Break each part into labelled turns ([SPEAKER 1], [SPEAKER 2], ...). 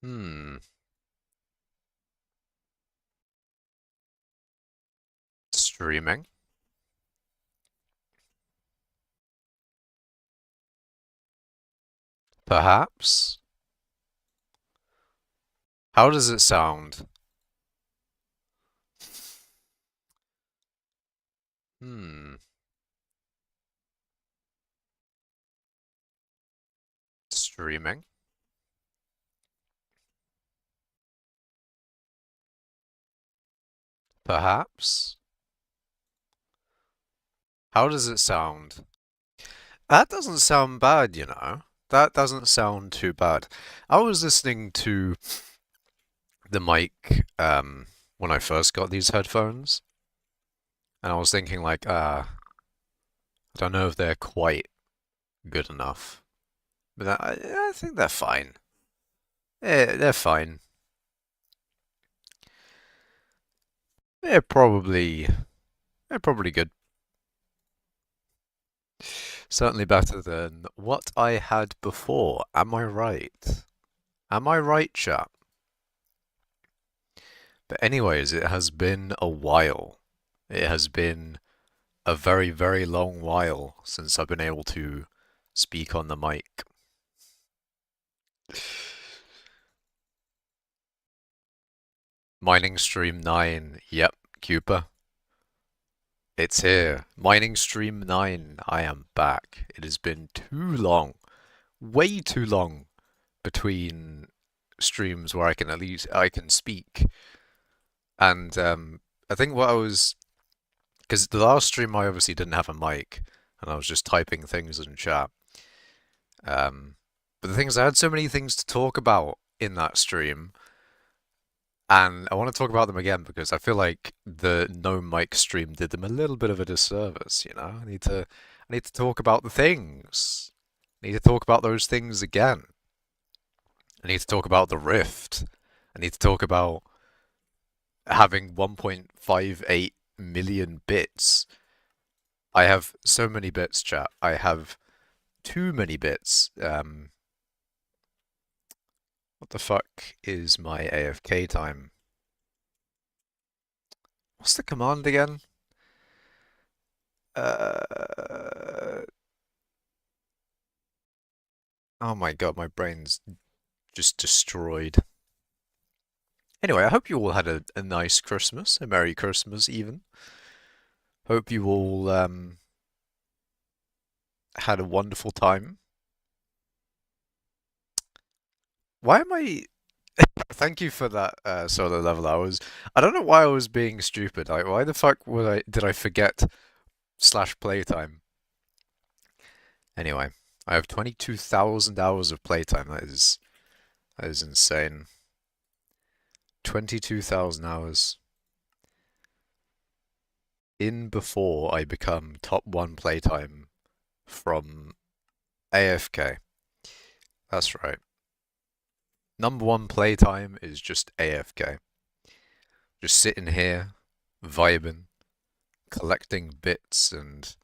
[SPEAKER 1] Hmm. Streaming. Perhaps. How does it sound? Hmm. Streaming. Perhaps. How does it sound? That doesn't sound bad, you know. That doesn't sound too bad. I was listening to the mic when I first got these headphones, and I was thinking like, I don't know if they're quite good enough. But I think they're fine. They're fine. They're probably they're probably good. Certainly better than what I had before. Am I right? Am I right, chap? But anyways, it has been a while. It has been a very, very long while since I've been able to speak on the mic. Mining Stream 9. Yep, Cooper. It's here. Mining Stream 9. I am back. It has been too long. Way too long between streams where I can speak. And I think what I was because the last stream I obviously didn't have a mic and I was just typing things in chat. Um, but the thing is, I had so many things to talk about in that stream, and I want to talk about them again because I feel like the no mic stream did them a little bit of a disservice. You know, I need to talk about the things. I need to talk about those things again. I need to talk about the Rift. I need to talk about having 1.58 million bits. I have so many bits, chat. I have too many bits. What the fuck is my AFK time? What's the command again? Uh, oh my god, my brain's just destroyed. Anyway, I hope you all had a nice Christmas, a Merry Christmas even. Hope you all had a wonderful time. Why am I? Thank you for that solo level. I don't know why I was being stupid. Like, why the fuck did I forget slash playtime? Anyway, I have 22,000 hours of playtime. That is insane. 22,000 hours in before I become top one playtime from AFK. That's right. Number one playtime is just AFK. Just sitting here, vibing, collecting bits, and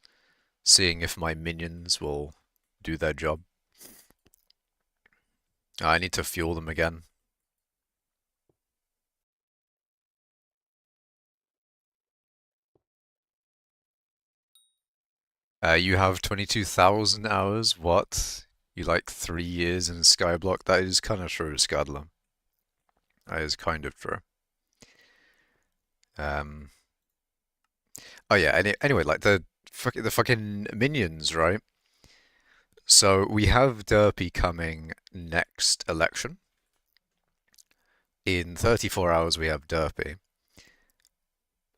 [SPEAKER 1] seeing if my minions will do their job. I need to fuel them again. You have 22,000 hours. What? You like 3 years in skyblock? That is kind of true, Skadler. That is kind of true. Um, oh yeah. Anyway, like the fucking minions, right? So we have Derpy coming next election. In 34 hours, we have Derpy,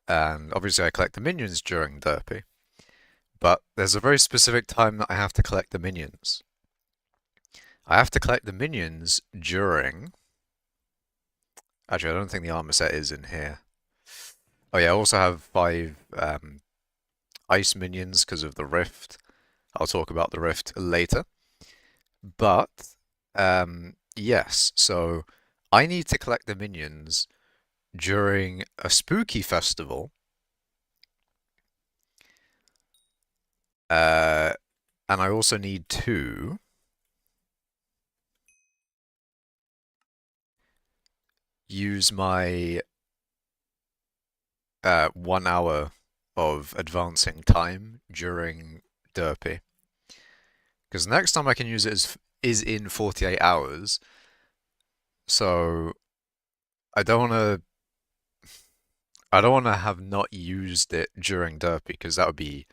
[SPEAKER 1] and obviously I collect the minions during Derpy. But there's a very specific time that I have to collect the minions. I have to collect the minions during. Actually, I don't think the armor set is in here. Oh yeah, I also have 5 ice minions because of the rift. I'll talk about the rift later. But yes, so I need to collect the minions during a spooky festival. Uh, and I also need to use my 1 hour of advancing time during derpy. Because next time I can use it is in 48 hours. So I don't want to have not used it during derpy, because that would be,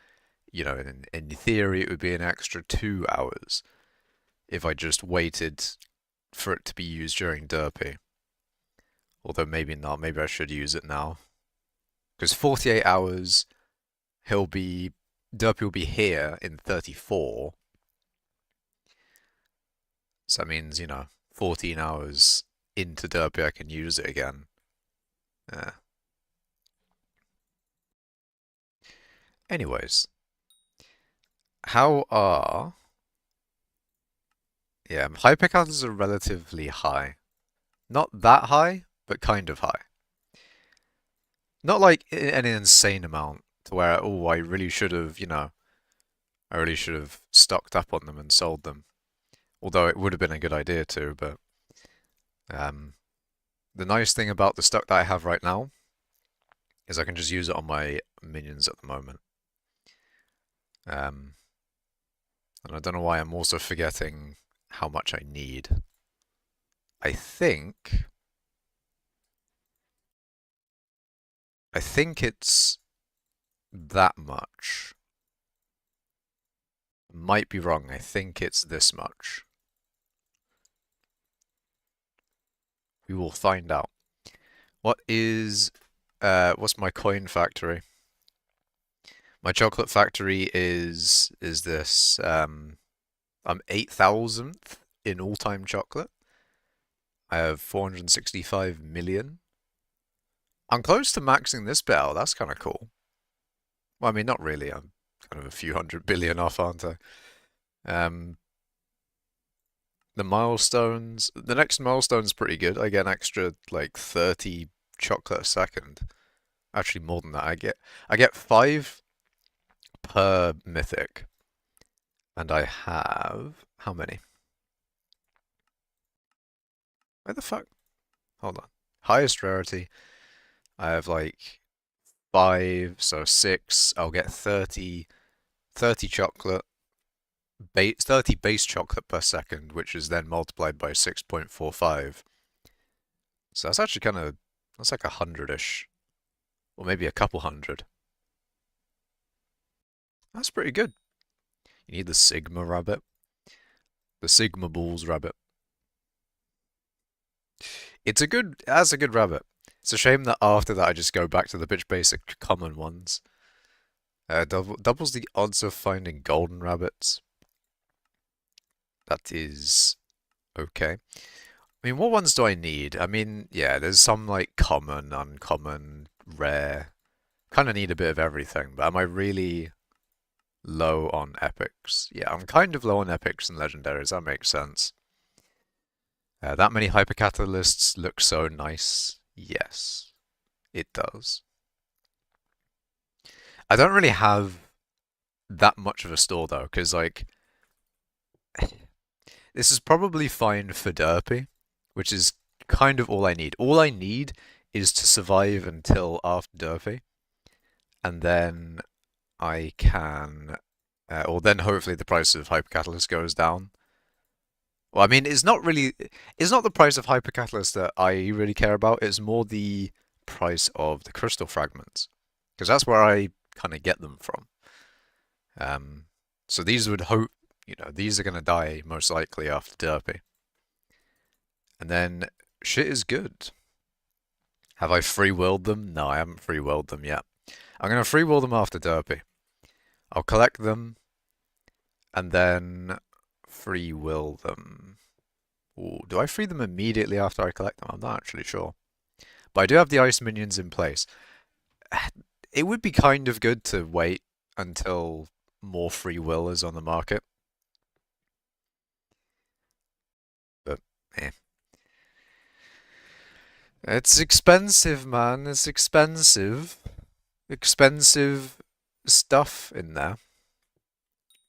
[SPEAKER 1] in theory it would be an extra 2 hours if I just waited for it to be used during derpy. Although maybe not, maybe I should use it now. Because 48 hours, derpy will be here in 34. So that means, 14 hours into derpy I can use it again. Anyways, how are... Yeah, hypixels are relatively high. Not that high, but kind of high. Not like an insane amount to where, oh, I really should have, I really should have stocked up on them and sold them. Although it would have been a good idea to, but the nice thing about the stock that I have right now is I can just use it on my minions at the moment. And I don't know why I'm also forgetting how much I need. I think it's that much. Might be wrong. I think it's this much. We will find out. What's my coin factory? My chocolate factory is this. I'm 8,000th in all-time chocolate. I have 465 million. I'm close to maxing this bit out. That's kind of cool. Well, I mean, not really. I'm kind of a few 100 billion off, aren't I? The milestones. The next milestone's pretty good. I get an extra like 30 chocolate a second. Actually, more than that. I get 5 per mythic. And I have how many? Where the fuck? Hold on. Highest rarity. I have like 5, so 6. I'll get 30 chocolate. 30 base chocolate per second, which is then multiplied by 6.45. So that's actually that's like 100-ish. Or maybe a couple hundred. That's pretty good. You need the Sigma rabbit. The Sigma Balls rabbit. That's a good rabbit. It's a shame that after that I just go back to the bitch basic common ones. Doubles the odds of finding golden rabbits. That is okay. I mean, what ones do I need? I mean, yeah, there's some like common, uncommon, rare. Kind of need a bit of everything, but am I really low on epics? Yeah, I'm kind of low on epics and legendaries. That makes sense. That many hypercatalysts look so nice. Yes, it does. I don't really have that much of a store though, because like this is probably fine for derpy, which is kind of all I need. All I need is to survive until after derpy, and then I can, or then hopefully the price of hypercatalyst goes down. Well, I mean, it's not the price of hypercatalyst that I really care about. It's more the price of the crystal fragments, because that's where I kind of get them from. So these would hope, these are going to die most likely after derpy. And then shit is good. Have I free-willed them? No, I haven't free-willed them yet. I'm going to free-will them after derpy. I'll collect them and then free-will them. Ooh, do I free them immediately after I collect them? I'm not actually sure. But I do have the ice minions in place. It would be kind of good to wait until more free will is on the market. But, eh. It's expensive, man. It's expensive. Expensive stuff in there.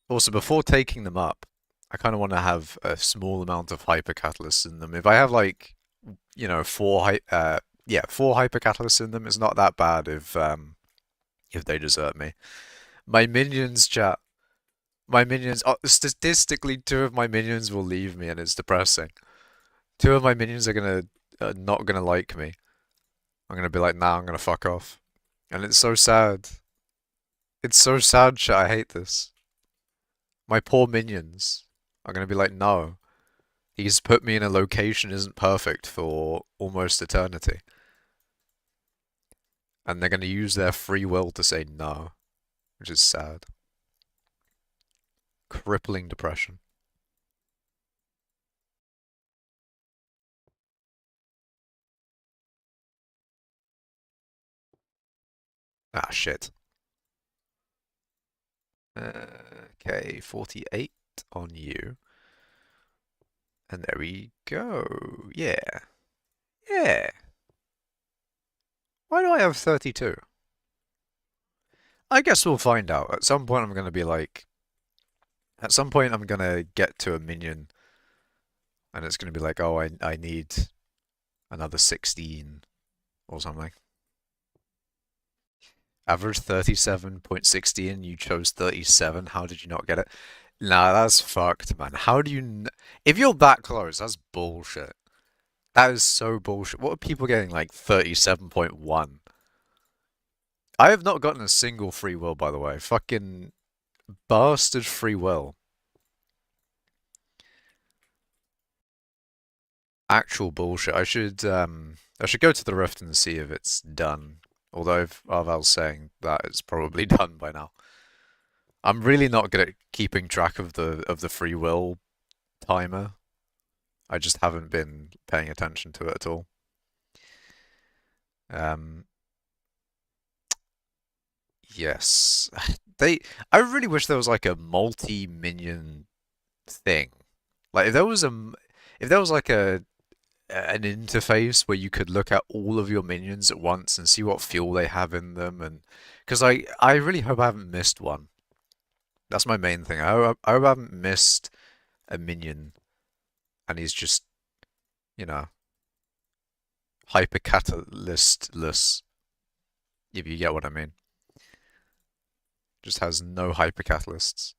[SPEAKER 1] Also, before taking them up, I kind of want to have a small amount of hypercatalysts in them. If I have like you know, four hypercatalysts in them. It's not that bad if they desert me. My minions, chat. My minions, statistically, two of my minions will leave me, and it's depressing. Two of my minions are not gonna like me. I'm gonna be like, nah, I'm gonna fuck off. And it's so sad. It's so sad, chat. I hate this. My poor minions are gonna be like, no. He's put me in a location isn't perfect for almost eternity. And they're gonna use their free will to say no, which is sad. Crippling depression. Ah, shit. Okay, 48 on you. And there we go. Yeah. Yeah. Why do I have 32? I guess we'll find out. At some point I'm gonna be like... At some point I'm gonna get to a minion and it's gonna be like, oh, I need another 16 or something. Average 37.16, you chose 37, how did you not get it? Nah, that's fucked, man. How do you... If you're that close, that's bullshit. That is so bullshit. What are people getting, like, 37.1? I have not gotten a single free will, by the way. Fucking bastard free will. Actual bullshit. I should go to the Rift and see if it's done. Although if Arval's saying that it's probably done by now. I'm really not good at keeping track of the free will timer. I just haven't been paying attention to it at all. Yes. I really wish there was like a multi-minion thing. Like if there was like an interface where you could look at all of your minions at once and see what fuel they have in them, and because I really hope I haven't missed one. That's my main thing. I hope I haven't missed a minion and he's just, you know, hypercatalyst-less, if you get what I mean. Just has no hypercatalysts.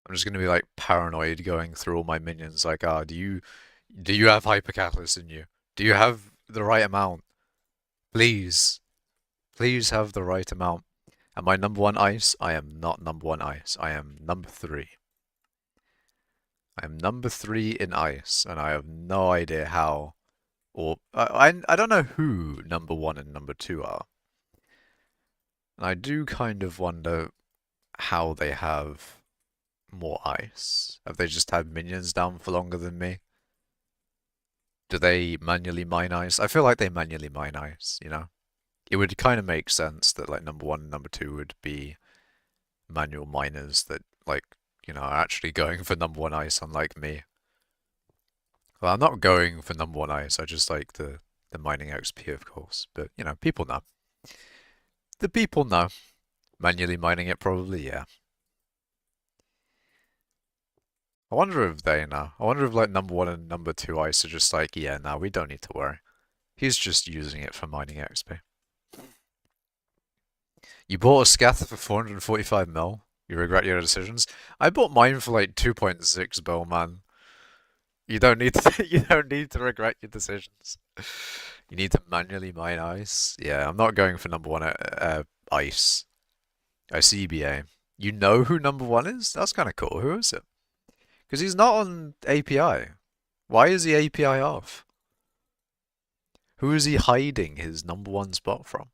[SPEAKER 1] I'm just gonna be like paranoid going through all my minions like, ah, do you have hypercatalysts in you? Do you have the right amount? Please. Please have the right amount. Am I number one ice? I am not number one ice. I am number 3. I am number 3 in ice, and I have no idea how, or I don't know who number 1 and number 2 are. And I do kind of wonder how they have more ice. Have they just had minions down for longer than me? Do they manually mine ice? I feel like they manually mine ice, you know? It would kind of make sense that like number 1 and number 2 would be manual miners that like, you know, are actually going for number 1 ice, unlike me. Well, I'm not going for number 1 ice, I just like the mining XP, of course. But, you know, people know. The people know. Manually mining it, probably, yeah. I wonder if they know. I wonder if like number 1 and number 2 ice are just like, yeah, no, we don't need to worry. He's just using it for mining XP. You bought a scatter for 445 mil. You regret your decisions. I bought mine for like 2.6 bill, man. You don't need to. You don't need to regret your decisions. You need to manually mine ice. Yeah, I'm not going for number 1 ice. ICBA. You know who number 1 is? That's kind of cool. Who is it? Because he's not on API. Why is he API off? Who is he hiding his number 1 spot from?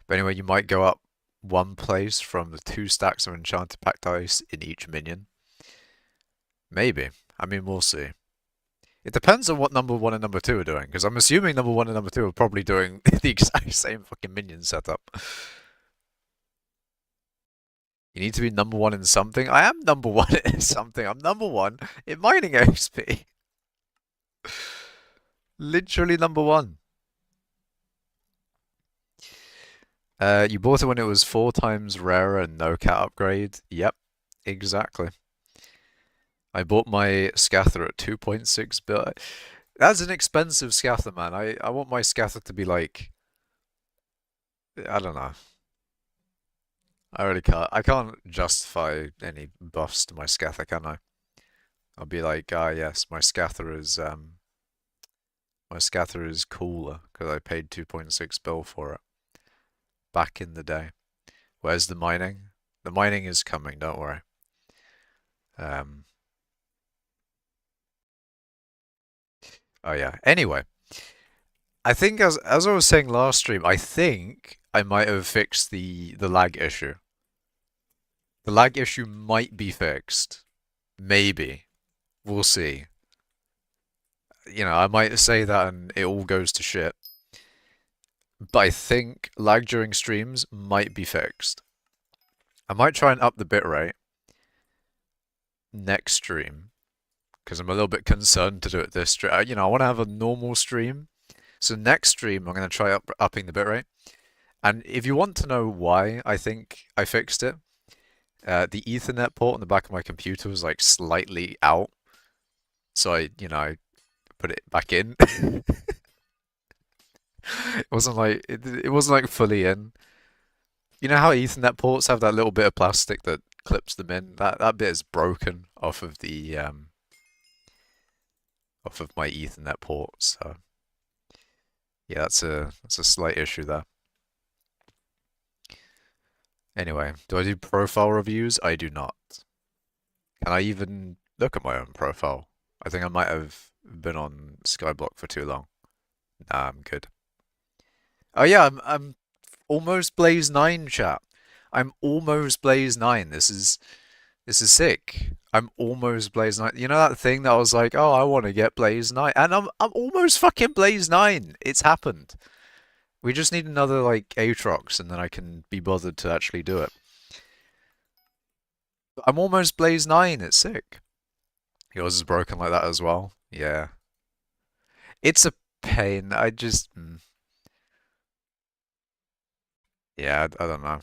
[SPEAKER 1] But anyway, you might go up 1 place from the 2 stacks of enchanted packed ice in each minion. Maybe. I mean, we'll see. It depends on what number 1 and number 2 are doing, because I'm assuming number 1 and number 2 are probably doing the exact same fucking minion setup. You need to be number 1 in something. I am number 1 in something. I'm number 1 in mining XP. Literally number 1. You bought it when it was 4 times rarer and no cat upgrade. Yep, exactly. I bought my scather at 2.6 bill. That's an expensive scather, man. I want my scather to be like, I don't know. I really can't. I can't justify any buffs to my scather, can I? I'll be like, ah, yes, my scather is cooler because I paid 2.6 bill for it back in the day. Where's the mining? The mining is coming, don't worry. Um, oh yeah. Anyway, I think as I was saying last stream, I think I might have fixed the lag issue. The lag issue might be fixed. Maybe. We'll see. You know, I might say that and it all goes to shit. But I think lag during streams might be fixed. I might try and up the bitrate next stream because I'm a little bit concerned to do it this stream. You know, I want to have a normal stream. So next stream, I'm going to try upping the bitrate. And if you want to know why I think I fixed it, the Ethernet port on the back of my computer was like slightly out. So I put it back in. It wasn't like fully in. You know how Ethernet ports have that little bit of plastic that clips them in? That bit is broken off of the off of my Ethernet port. So yeah, that's a slight issue there. Anyway, do I do profile reviews? I do not. Can I even look at my own profile? I think I might have been on skyblock for too long. Nah, I'm good. Oh yeah, I'm almost Blaze 9, chat. I'm almost Blaze 9. This is sick. I'm almost Blaze 9. You know that thing that I was like, oh, I want to get Blaze 9, and I'm almost fucking Blaze 9. It's happened. We just need another like Aatrox, and then I can be bothered to actually do it. I'm almost Blaze 9. It's sick. Yours is broken like that as well. Yeah. It's a pain. Yeah, I don't know.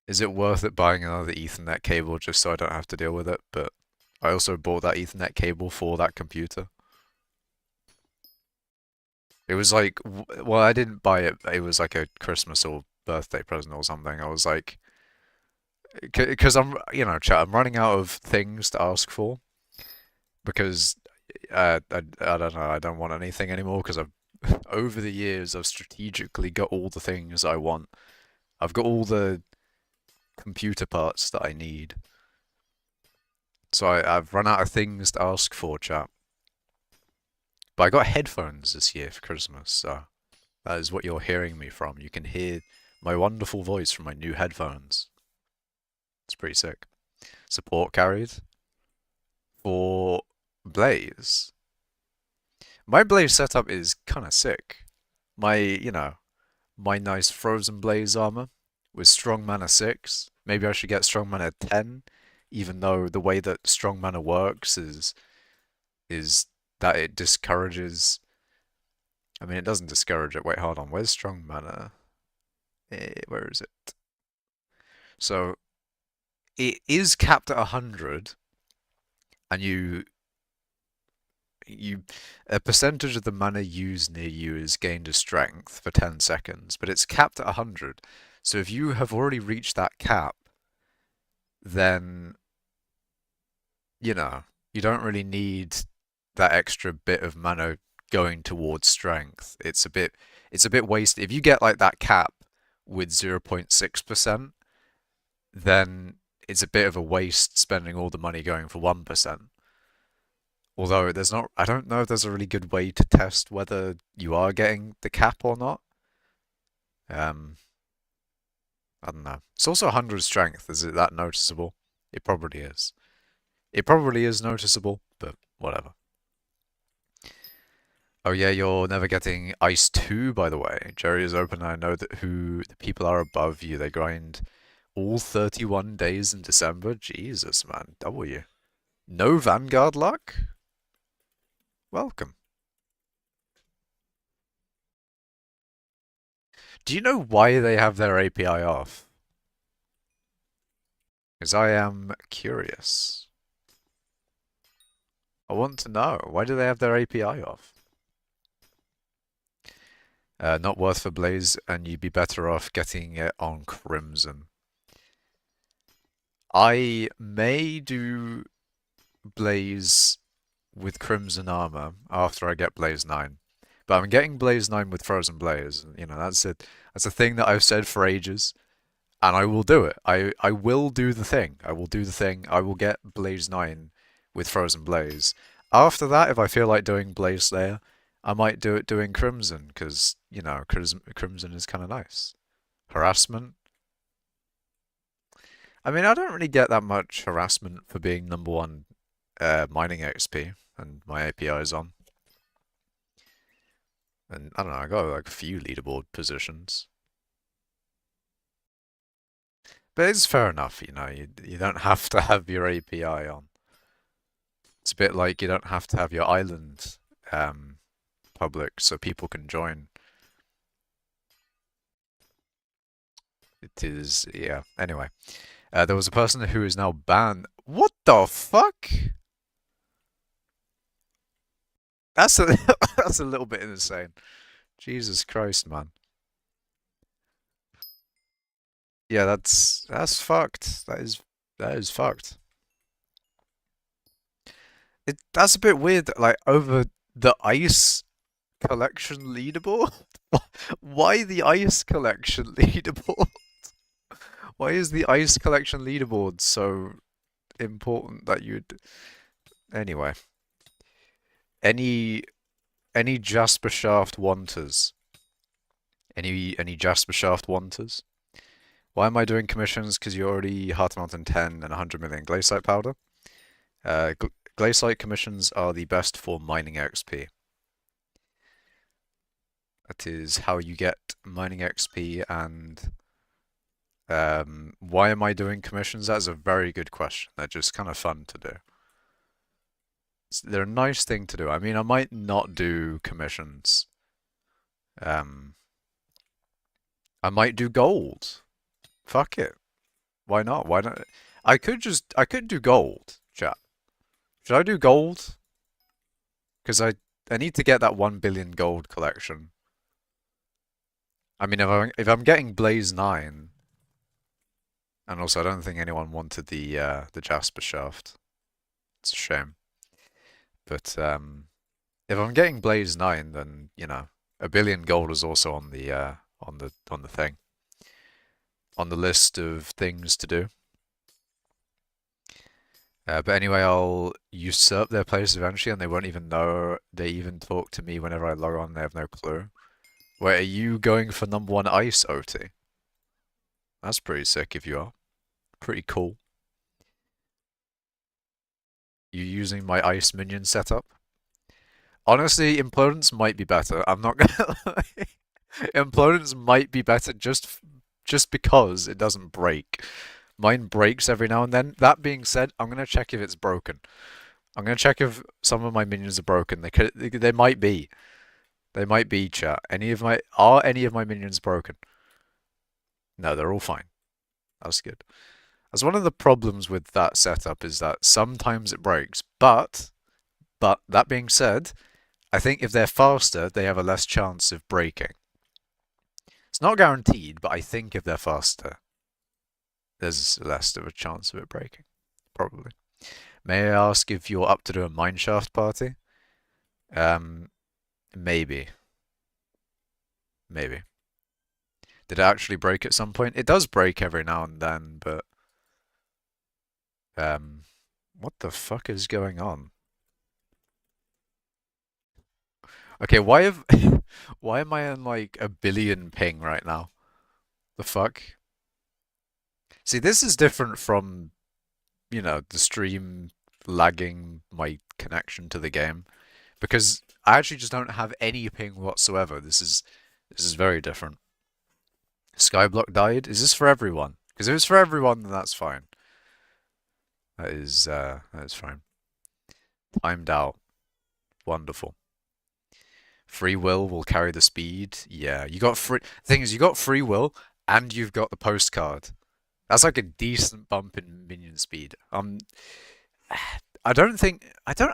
[SPEAKER 1] Is it worth it buying another Ethernet cable just so I don't have to deal with it? But I also bought that Ethernet cable for that computer. It was like, well, I didn't buy it. It was like a Christmas or birthday present or something. I was like, because chat, I'm running out of things to ask for because I don't know, I don't want anything anymore because over the years I've strategically got all the things I want. I've got all the computer parts that I need. So I've run out of things to ask for, chat. But I got headphones this year for Christmas, so that is what you're hearing me from. You can hear my wonderful voice from my new headphones. It's pretty sick. Support carried for Blaze. My Blaze setup is kind of sick. My nice Frozen Blaze armor with strong mana 6. Maybe I should get strong mana 10, even though the way that strong mana works is that it discourages. I mean, it doesn't discourage it. Wait, hold on. Where's strong mana? Where is it? So it is capped at 100, and a percentage of the mana used near you is gained as strength for 10 seconds, but it's capped at 100. So if you have already reached that cap, then you don't really need that extra bit of mana going towards strength. It's a bit wasted. If you get like that cap with 0.6%, then it's a bit of a waste spending all the money going for 1%. Although I don't know if there's a really good way to test whether you are getting the cap or not. I don't know. It's also 100 strength. Is it that noticeable? It probably is. It probably is noticeable, but whatever. Oh yeah, you're never getting Ice 2, by the way. Jerry is open, and I know that who the people are above you. They grind all 31 days in December. Jesus, man. W. No Vanguard luck? Welcome. Do you know why they have their API off? Because I am curious. I want to know. Why do they have their API off? Not worth for Blaze, and you'd be better off getting it on Crimson. I may do Blaze with Crimson armor after I get Blaze 9. But I'm getting Blaze 9 with Frozen Blaze. You know, that's it. That's a thing that I've said for ages. And I will do it. I will do the thing. I will do the thing. I will get Blaze 9 with Frozen Blaze. After that, if I feel like doing Blaze Slayer, I might do it doing Crimson, because, you know, Crimson is kind of nice. Harassment. I mean, I don't really get that much harassment for being number one mining XP, and my API is on. And I don't know, I got like a few leaderboard positions. But it's fair enough, you know, you don't have to have your API on. It's a bit like you don't have to have your island public so people can join. It is, yeah. Anyway, there was a person who is now banned. What the fuck? That's a that's a little bit insane. Jesus Christ, man. Yeah, that's fucked. That is fucked. That's a bit weird. Like over the ice collection leaderboard. Why the ice collection leaderboard? Why is the ice collection leaderboard so important that you'd? Anyway, any Jasper Shaft wanters? Any Jasper Shaft wanters? Why am I doing commissions? Because you're already Heart Mountain 10 and 100 million Glaciite powder. Glaciite commissions are the best for mining XP. That is how you get mining XP. And why am I doing commissions? That's a very good question. They're just kind of fun to do. They're a nice thing to do. I mean, I might not do commissions. I might do gold. Fuck it. Why not? Why not? I could do gold, chat. Should I do gold? Because I need to get that 1 billion gold collection. I mean, if I'm getting Blaze 9, and also I don't think anyone wanted the Jasper Shaft. It's a shame. But if I'm getting Blaze 9, then, you know, 1 billion gold is also on the thing. On the list of things to do. But anyway, I'll usurp their place eventually, and they won't even know. They even talk to me whenever I log on. They have no clue. Wait, are you going for number 1 ice, OT? That's pretty sick if you are. Pretty cool. You using my ice minion setup? Honestly, Implodence might be better. I'm not gonna lie. Implodence might be better just because it doesn't break. Mine breaks every now and then. That being said, I'm gonna check if it's broken. I'm gonna check if some of my minions are broken. They might be. They might be, chat. Are any of my minions broken? No, they're all fine. That's good. That's one of the problems with that setup, is that sometimes it breaks. But that being said, I think if they're faster, they have a less chance of breaking. It's not guaranteed, but I think if they're faster, there's less of a chance of it breaking. Probably. May I ask if you're up to do a mineshaft party? Maybe. Maybe. Did it actually break at some point? It does break every now and then, but what the fuck is going on? Okay, why am I on like 1 billion ping right now? The fuck? See, this is different from, you know, the stream lagging my connection to the game, because I actually just don't have any ping whatsoever. This is very different. Skyblock died. Is this for everyone? Because if it's for everyone, then that's fine. That is fine. Timed out. Wonderful. Free will carry the speed. Yeah, you got free. Thing is, you got free will and you've got the postcard. That's like a decent bump in minion speed. I don't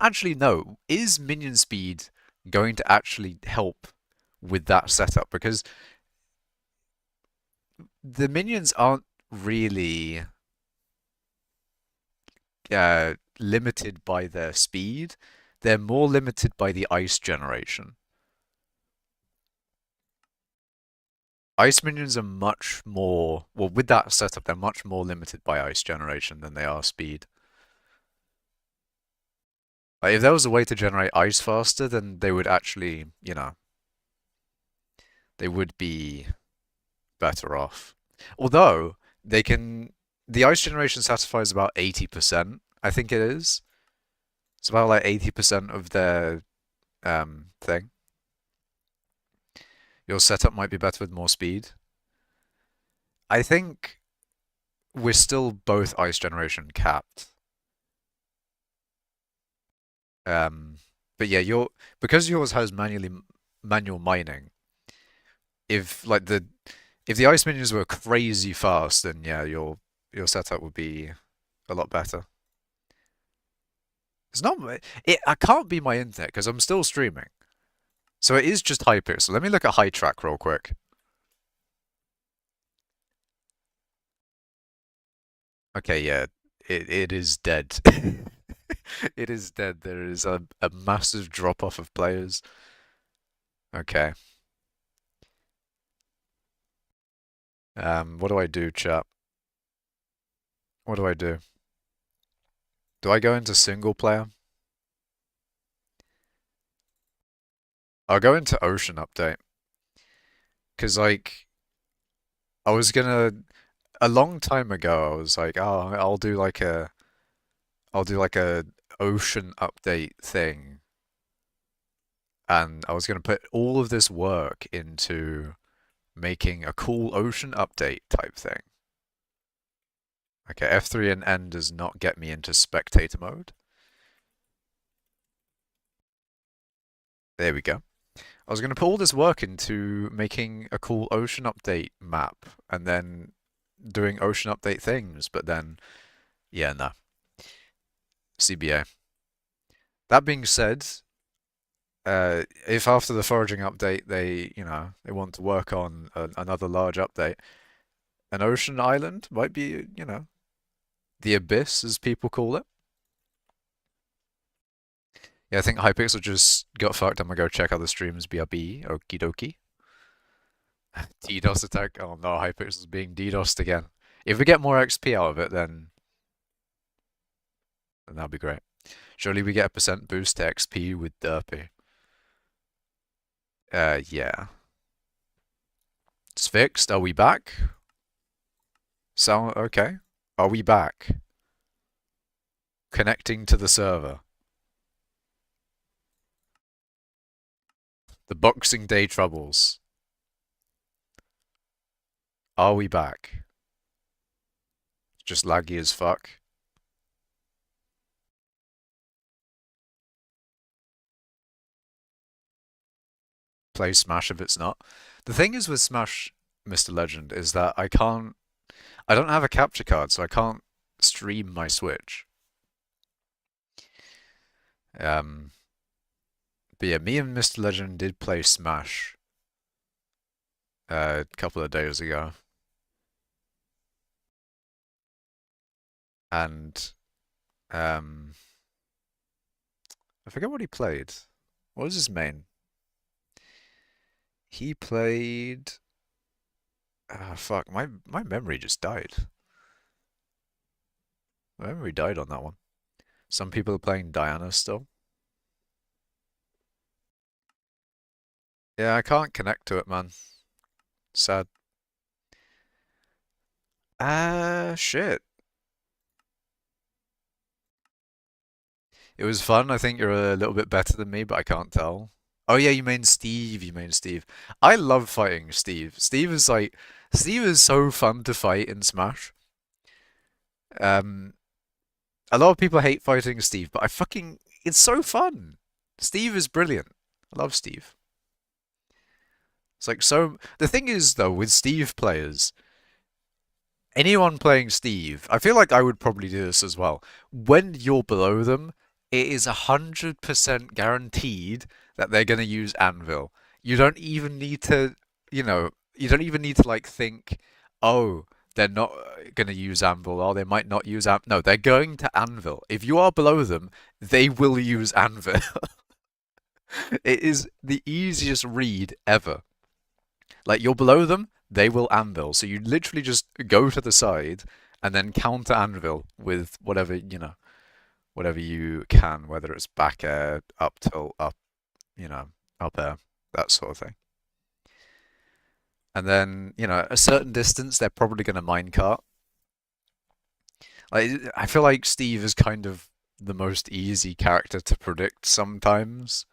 [SPEAKER 1] actually know. Is minion speed going to actually help with that setup? Because the minions aren't really limited by their speed. They're more limited by the ice generation. Ice minions are much more, well, with that setup, they're much more limited by ice generation than they are speed. Like, if there was a way to generate ice faster, then they would actually, they would be better off. Although, they can, the ice generation satisfies about 80%, I think it is. It's about like 80% of their thing. Your setup might be better with more speed. I think we're still both ice generation capped. Um, but yeah, because yours has manual mining. If like if the ice minions were crazy fast, then yeah, your setup would be a lot better. It's not it. I can't be my internet because I'm still streaming, so it is just hypixel. Let me look at high track real quick. Okay, yeah, it is dead. It is dead. There is a massive drop off of players. Okay. What do I do, chat? What do I do? Do I go into single player? I'll go into Ocean update. Because, like, I was gonna, a long time ago, I was like, oh, I'll do like a Ocean update thing. And I was gonna put all of this work into making a cool Ocean update type thing. Okay, F3 and N does not get me into spectator mode. There we go. I was going to put all this work into making a cool Ocean Update map and then doing Ocean Update things, but then, yeah, no. CBA. That being said, if after the foraging update they want to work on another large update, an ocean island might be, the abyss as people call it. Yeah, I think Hypixel just got fucked. I'm gonna go check out the streams. BRB. Okie dokie. DDoS attack. Oh no, Hypixel's being DDoSed again. If we get more XP out of it, then that'll be great. Surely we get a percent boost to XP with Derpy. Yeah. It's fixed. Are we back? Sound okay? Are we back? Connecting to the server. The Boxing Day troubles. Are we back? Just laggy as fuck. Play Smash if it's not. The thing is with Smash, Mr. Legend, is that I don't have a capture card, so I can't stream my Switch. But yeah, me and Mr. Legend did play Smash a couple of days ago. And I forget what he played. What was his main? He played fuck, my memory just died. My memory died on that one. Some people are playing Diana still. Yeah, I can't connect to it, man. Sad. Shit. It was fun. I think you're a little bit better than me, but I can't tell. Oh yeah, you mean Steve. You mean Steve. I love fighting Steve. Steve is so fun to fight in Smash. Um, a lot of people hate fighting Steve, but it's so fun. Steve is brilliant. I love Steve. It's like so. The thing is, though, with Steve players, anyone playing Steve, I feel like I would probably do this as well. When you're below them, it is 100% guaranteed that they're going to use Anvil. You don't even need to, you don't even need to like think, oh, they're not going to use Anvil, or they might not use Anvil. No, they're going to Anvil. If you are below them, they will use Anvil. It is the easiest read ever. Like you're below them, they will anvil. So you literally just go to the side and then counter anvil with whatever, whatever you can, whether it's back air, up tilt, up, up air, that sort of thing. And then, a certain distance, they're probably going to minecart. Like, I feel like Steve is kind of the most easy character to predict sometimes,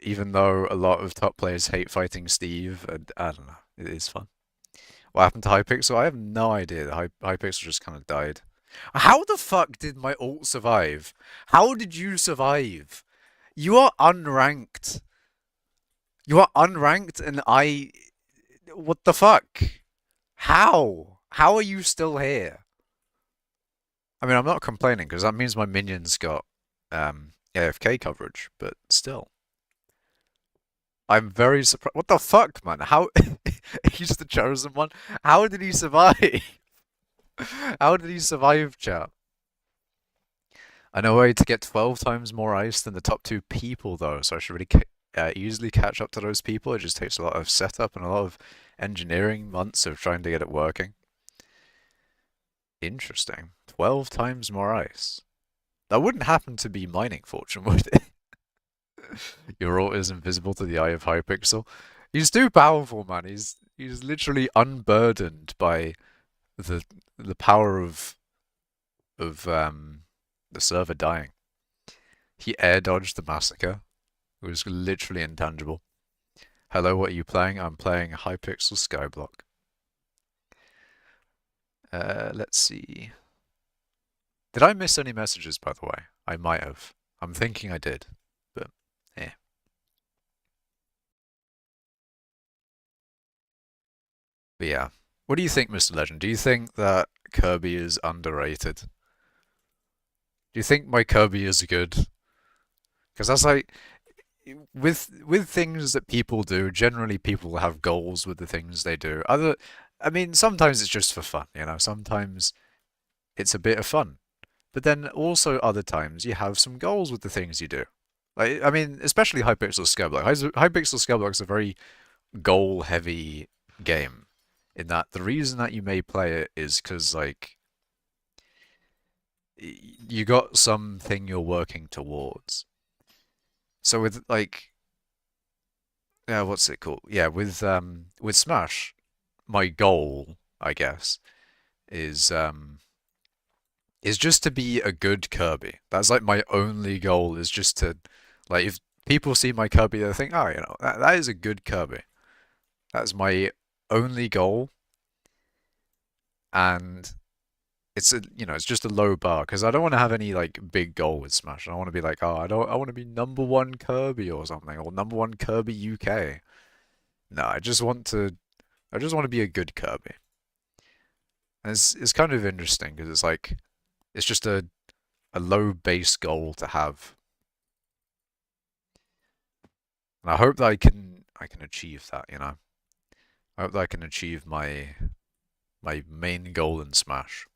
[SPEAKER 1] even though a lot of top players hate fighting Steve, and I don't know, it is fun. What happened to hypixel? I have no idea. Hypixel just kind of died. How the fuck did my ult survive? How did you survive? You are unranked. You are unranked, and I. What the fuck? How? How are you still here? I mean, I'm not complaining because that means my minions got AFK coverage, but still. I'm very surprised. What the fuck, man? How he's the chosen one? How did he survive? How did he survive, chat? I know a way to get 12 times more ice than the top two people, though, so I should really easily catch up to those people. It just takes a lot of setup and a lot of engineering months of trying to get it working. Interesting. 12 times more ice. That wouldn't happen to be mining fortune, would it? Your ult is invisible to the eye of Hypixel. He's too powerful, man. He's literally unburdened by the power of the server dying. He air dodged the massacre. It was literally intangible. Hello, what are you playing? I'm playing Hypixel Skyblock. Let's see. Did I miss any messages, by the way? I might have. I'm thinking I did, but eh. But yeah. What do you think, Mr. Legend? Do you think that Kirby is underrated? Do you think my Kirby is good? Because that's like with things that people do, generally people have goals with the things they do. I mean, sometimes it's just for fun, Sometimes it's a bit of fun. But then also other times you have some goals with the things you do. Like, I mean, especially Hypixel Skyblock. Hypixel Skyblock is a very goal-heavy game. In that the reason that you may play it is because, like, you got something you're working towards. So with, like, what's it called? Yeah, with Smash, my goal, I guess, is just to be a good Kirby. That's like my only goal is just to, like, if people see my Kirby, they think, oh, that is a good Kirby. That's my only goal, and it's just a low bar because I don't want to have any like big goal with Smash. I don't want to be like, oh, I want to be #1 Kirby or something, or #1 Kirby UK. No, I just want to be a good Kirby. And it's kind of interesting because it's like it's just a low base goal to have. And I hope that I can achieve that, I hope that I can achieve my main goal in Smash.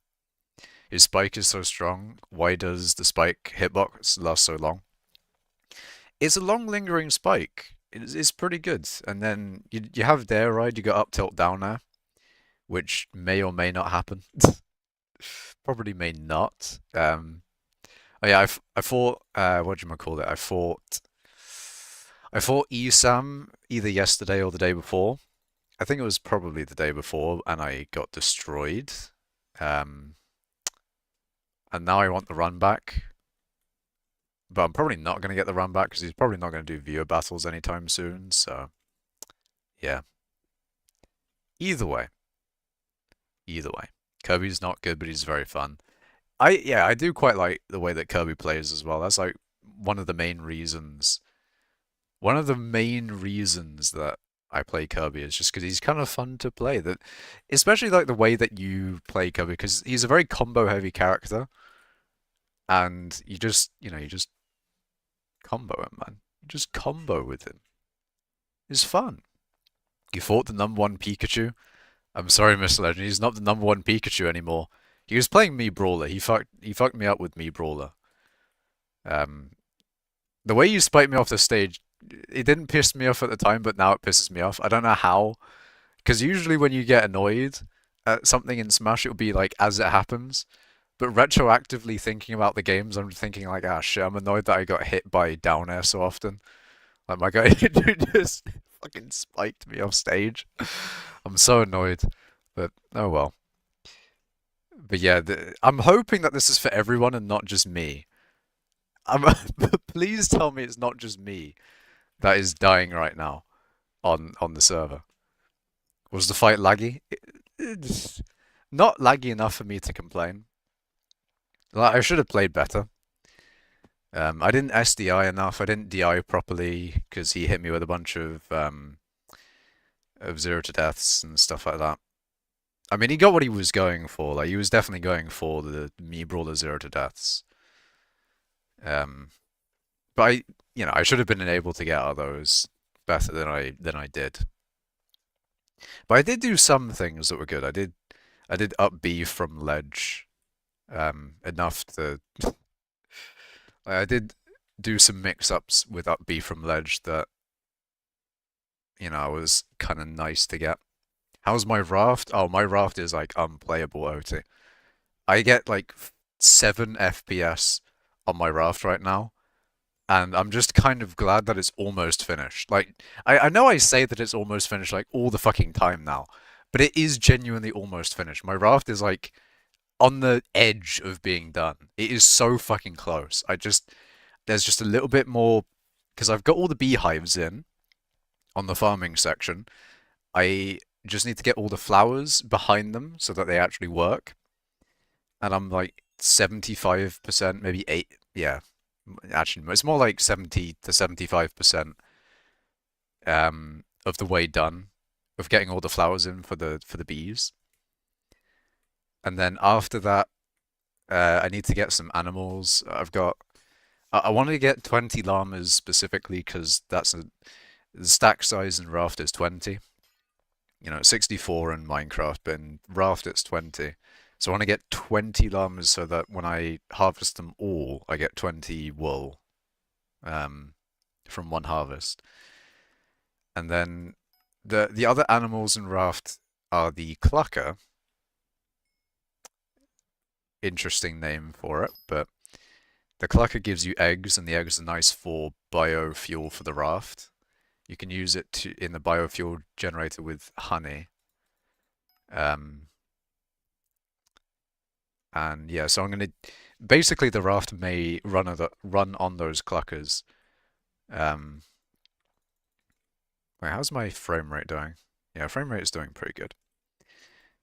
[SPEAKER 1] His spike is so strong. Why does the spike hitbox last so long? It's a long lingering spike. It's pretty good. And then you have Dare Ride, you got up tilt down air, which may or may not happen. Probably may not. Oh yeah, I fought what do you call it? I fought Esam either yesterday or the day before. I think it was probably the day before, and I got destroyed. And now I want the run back. But I'm probably not going to get the run back because he's probably not going to do viewer battles anytime soon, so yeah. Either way. Either way. Kirby's not good, but he's very fun. I do quite like the way that Kirby plays as well. That's like one of the main reasons that I play Kirby is just because he's kind of fun to play. That, especially like the way that you play Kirby, because he's a very combo heavy character, and you just combo him, man. You just combo with him. It's fun. You fought the #1 Pikachu. I'm sorry, Mr. Legend. He's not the #1 Pikachu anymore. He was playing Mii Brawler. He fucked me up with Mii Brawler. Um, the way you spiked me off the stage, it didn't piss me off at the time, but now it pisses me off. I don't know how, because usually when you get annoyed at something in Smash, it'll be like as it happens. But retroactively thinking about the games, I'm thinking like, ah, shit, I'm annoyed that I got hit by down air so often. Like my guy just fucking spiked me off stage. I'm so annoyed, but oh well. But yeah, I'm hoping that this is for everyone and not just me. Please tell me it's not just me that is dying right now on the server. Was the fight laggy? It's not laggy enough for me to complain. Like, I should have played better. I didn't SDI enough. I didn't DI properly because he hit me with a bunch of 0 to deaths and stuff like that. I mean, he got what he was going for. Like, he was definitely going for the Mii Brawler 0 to deaths. Um, but I should have been able to get out of those better than I did. But I did do some things that were good. I did up B from ledge, enough to. I did do some mix-ups with up B from ledge that was kind of nice to get. How's my raft? Oh, my raft is like unplayable OT. I get like 7 FPS on my raft right now, and I'm just kind of glad that it's almost finished. Like, I know I say that it's almost finished like all the fucking time now, but it is genuinely almost finished. My raft is like on the edge of being done. It is so fucking close. There's just a little bit more, because I've got all the beehives in on the farming section. I just need to get all the flowers behind them so that they actually work. And I'm like 75%, maybe 8, yeah. Actually, it's more like 70 to 75% of the way done of getting all the flowers in for the bees. And then after that, I need to get some animals. I wanted to get 20 llamas specifically because the stack size in Raft is 20. 64 in Minecraft, but in Raft it's 20. So I want to get 20 llamas so that when I harvest them all, I get 20 wool from one harvest. And then the other animals in Raft are the clucker. Interesting name for it, but the clucker gives you eggs, and the eggs are nice for biofuel for the raft. You can use it in the biofuel generator with honey. And yeah, so I'm gonna basically the raft may run on those cluckers. Wait, how's my frame rate doing? Yeah, frame rate is doing pretty good.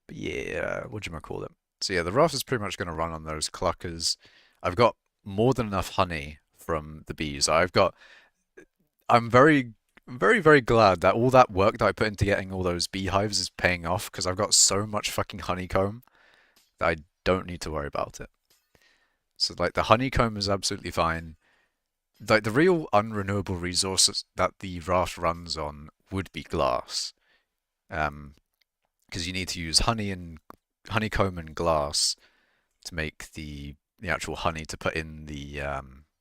[SPEAKER 1] But yeah, what do you call it? So yeah, the raft is pretty much going to run on those cluckers. I've got more than enough honey from the bees. I'm very, very, very glad that all that work that I put into getting all those beehives is paying off because I've got so much fucking honeycomb that I don't need to worry about it. So like the honeycomb is absolutely fine. Like the real unrenewable resources that the raft runs on would be glass. Because you need to use honeycomb and glass to make the actual honey to put in the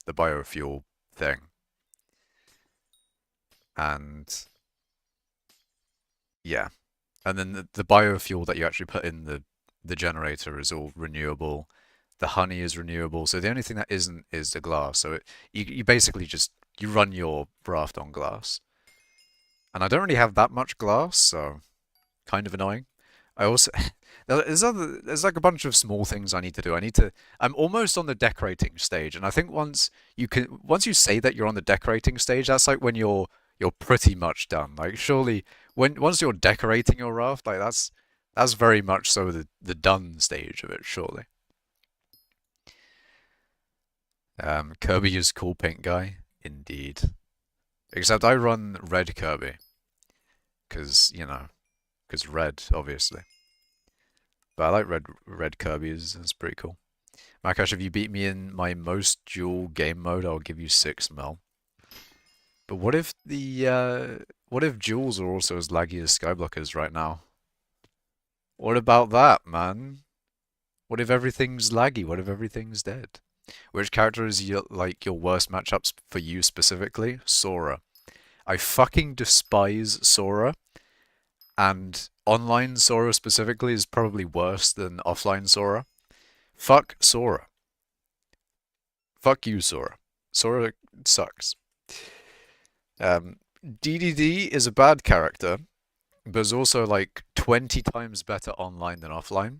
[SPEAKER 1] biofuel thing. And yeah. And then the biofuel that you actually put in the generator is all renewable. The honey is renewable. So the only thing that isn't is the glass. So you basically just you run your raft on glass. And I don't really have that much glass, so kind of annoying. I also there's like a bunch of small things I need to do. I'm almost on the decorating stage, and I think once you say that you're on the decorating stage, that's like when you're pretty much done. Like surely once you're decorating your raft, like that's very much so the done stage of it, surely. Kirby is cool pink guy, indeed. Except I run red Kirby. because, you know, because red, obviously. But I like red Kirby, is pretty cool. Macash, if you beat me in my most dual game mode, I'll give you 6 mil. But what if duels are also as laggy as skyblock is right now? What about that, man? What if everything's laggy? What if everything's dead? Which character is your worst matchups for you specifically? Sora. I fucking despise Sora, and online Sora specifically is probably worse than offline Sora. Fuck Sora. Fuck you, Sora. Sora sucks. DDD is a bad character, but is also like 20 times better online than offline.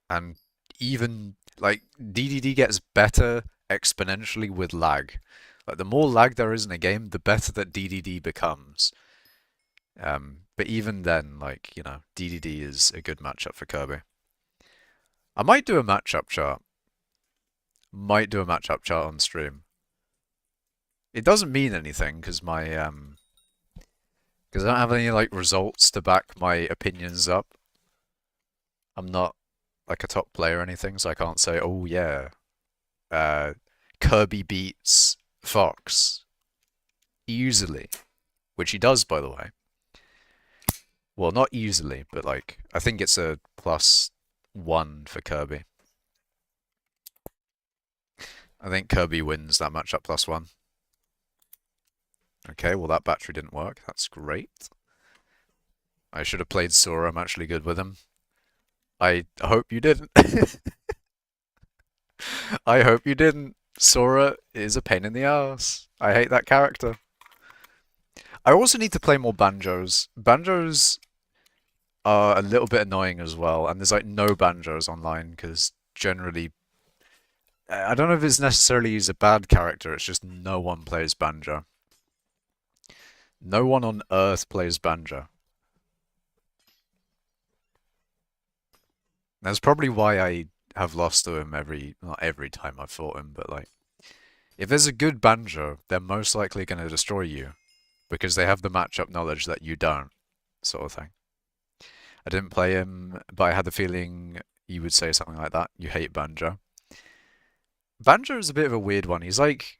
[SPEAKER 1] And even like DDD gets better exponentially with lag. Like the more lag there is in a game, the better that DDD becomes. But even then, like, you know, DDD is a good matchup for Kirby. I might do a matchup chart. Might do a matchup chart on stream. It doesn't mean anything because because I don't have any like results to back my opinions up. I'm not like a top player or anything, so I can't say, oh yeah, Kirby beats Fox easily, which he does, by the way. Well, not easily, but like I think it's a +1 for Kirby. I think Kirby wins that matchup +1. Okay, well that battery didn't work. That's great. I should have played Sora. I'm actually good with him. I hope you didn't. I hope you didn't. Sora is a pain in the ass. I hate that character. I also need to play more banjos. Banjos are a little bit annoying as well, and there's like no banjos online because generally, I don't know if it's necessarily he's a bad character, it's just no one plays banjo. No one on Earth plays banjo. That's probably why I have lost to him not every time I've fought him, but like, if there's a good banjo, they're most likely going to destroy you because they have the matchup knowledge that you don't, sort of thing. I didn't play him, but I had the feeling you would say something like that. You hate banjo. Banjo is a bit of a weird one. He's like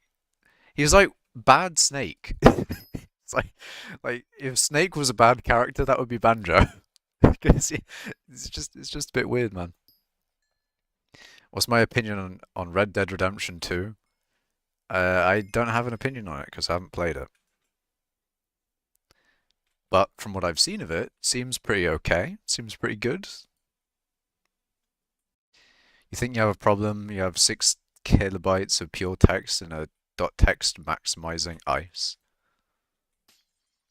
[SPEAKER 1] bad Snake. It's like if Snake was a bad character, that would be Banjo. Because it's just a bit weird, man. What's my opinion on Red Dead Redemption 2? I don't have an opinion on it because I haven't played it. But from what I've seen of it, seems pretty okay. Seems pretty good. You think you have a problem? You have 6 kilobytes of pure text in a .text maximizing ice.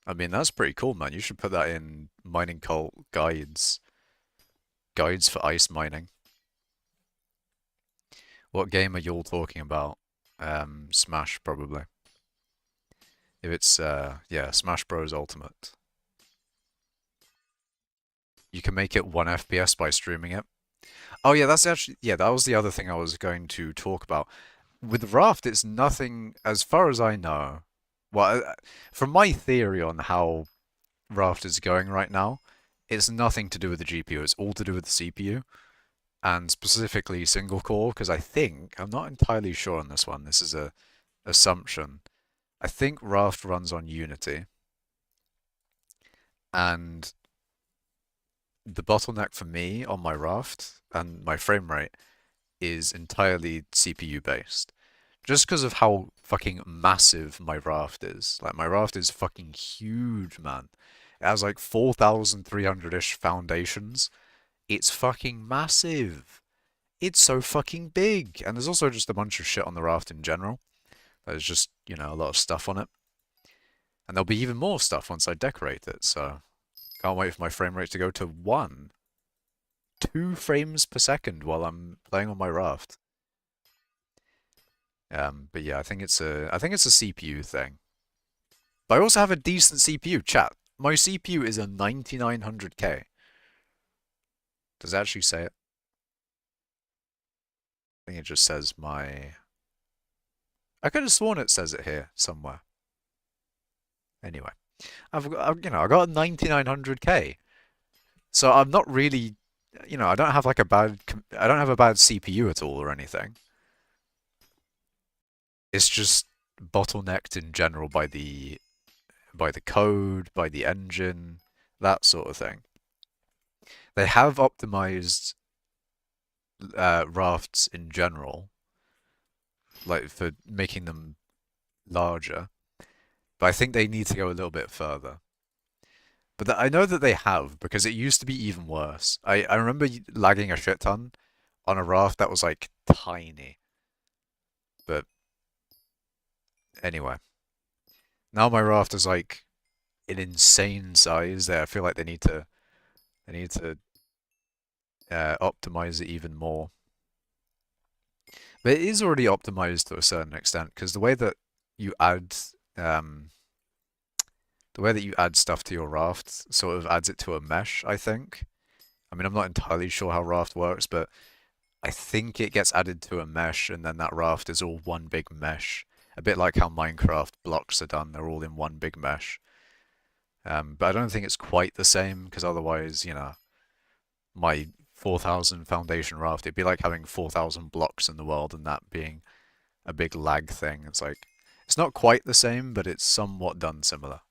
[SPEAKER 1] I mean, that's pretty cool, man. You should put that in mining cult guides. Guides for ice mining. What game are you all talking about? Smash, probably. If it's, yeah, Smash Bros. Ultimate. You can make it 1 FPS by streaming it. Oh yeah, that's actually, yeah, that was the other thing I was going to talk about. With Raft, it's nothing, as far as I know. Well, from my theory on how Raft is going right now, it's nothing to do with the GPU. It's all to do with the CPU, and specifically single core. Because I'm not entirely sure on this one. This is a assumption. I think Raft runs on Unity, and the bottleneck for me on my Raft and my frame rate is entirely CPU based. Just because of how fucking massive my Raft is. Like, my Raft is fucking huge, man. It has like 4,300-ish foundations. It's fucking massive. It's so fucking big. And there's also just a bunch of shit on the Raft in general. There's just, you know, a lot of stuff on it. And there'll be even more stuff once I decorate it, so can't wait for my frame rate to go to 1. 2 frames per second while I'm playing on my Raft. But yeah, I think it's a CPU thing. But I also have a decent CPU, chat. My CPU is a 9900K. Does it actually say it? I think it just says my... I could have sworn it says it here somewhere. Anyway. I got a 9900K. So I'm not really, I don't have like I don't have a bad CPU at all or anything. It's just bottlenecked in general by the code, by the engine, that sort of thing. They have optimized rafts in general, like for making them larger, but I think they need to go a little bit further. But I know that they have because it used to be even worse. I remember lagging a shit ton on a raft that was like tiny. But anyway, now my raft is like an insane size that I feel like they need to optimize it even more. But it is already optimized to a certain extent because you add um, the way that you add stuff to your raft sort of adds it to a mesh, I think. I mean, I'm not entirely sure how raft works, but I think it gets added to a mesh and then that raft is all one big mesh. A bit like how Minecraft blocks are done, they're all in one big mesh. But I don't think it's quite the same because otherwise, my 4,000 foundation raft, it'd be like having 4,000 blocks in the world and that being a big lag thing. It's like, it's not quite the same, but it's somewhat done similar.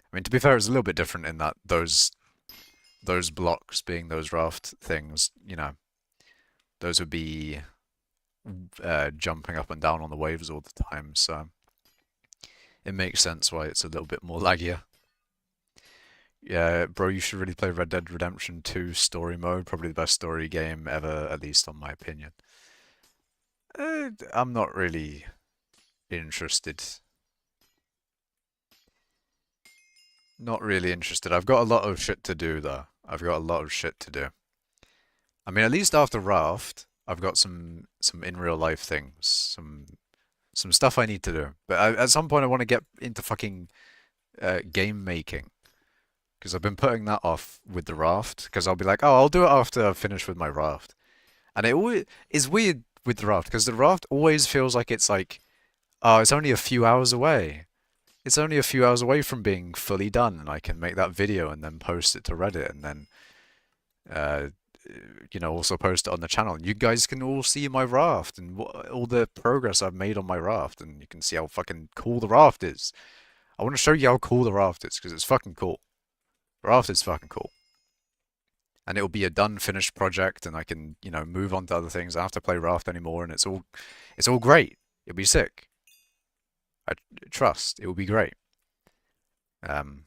[SPEAKER 1] I mean, to be fair, it's a little bit different in that those blocks being those raft things, those would be jumping up and down on the waves all the time, so it makes sense why it's a little bit more laggier. Yeah, bro, you should really play Red Dead Redemption 2 story mode. Probably the best story game ever, at least on my opinion. I'm not really interested. Not really interested. I've got a lot of shit to do, though. I've got a lot of shit to do. I mean, at least after Raft, I've got some in real life things, some stuff I need to do. But at some point, I want to get into fucking game making because I've been putting that off with the Raft because I'll be like, oh, I'll do it after I've finished with my Raft, and it always is weird with the Raft because the Raft always feels like it's like, oh, it's only a few hours away. It's only a few hours away from being fully done, and I can make that video and then post it to Reddit, and then uh, also post it on the channel. And you guys can all see my raft and all the progress I've made on my raft, and you can see how fucking cool the raft is. I want to show you how cool the raft is because it's fucking cool. The raft is fucking cool, and it'll be a done, finished project, and I can move on to other things. I don't have to play raft anymore, and it's all great. It'll be sick. I trust it will be great. Um,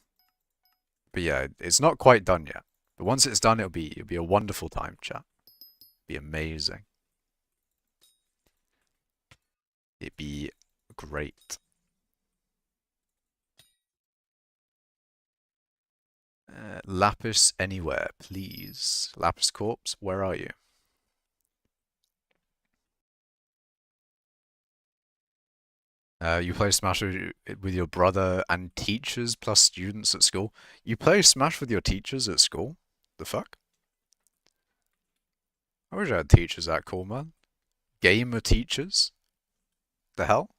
[SPEAKER 1] but yeah, it's not quite done yet. But once it's done, it'll be a wonderful time, chat. It'll be amazing. It'd be great. Lapis anywhere, please. Lapis Corpse, where are you? You play Smash with your brother and teachers plus students at school. You play Smash with your teachers at school? The fuck? I wish I had teachers that cool, man. Gamer teachers? The hell?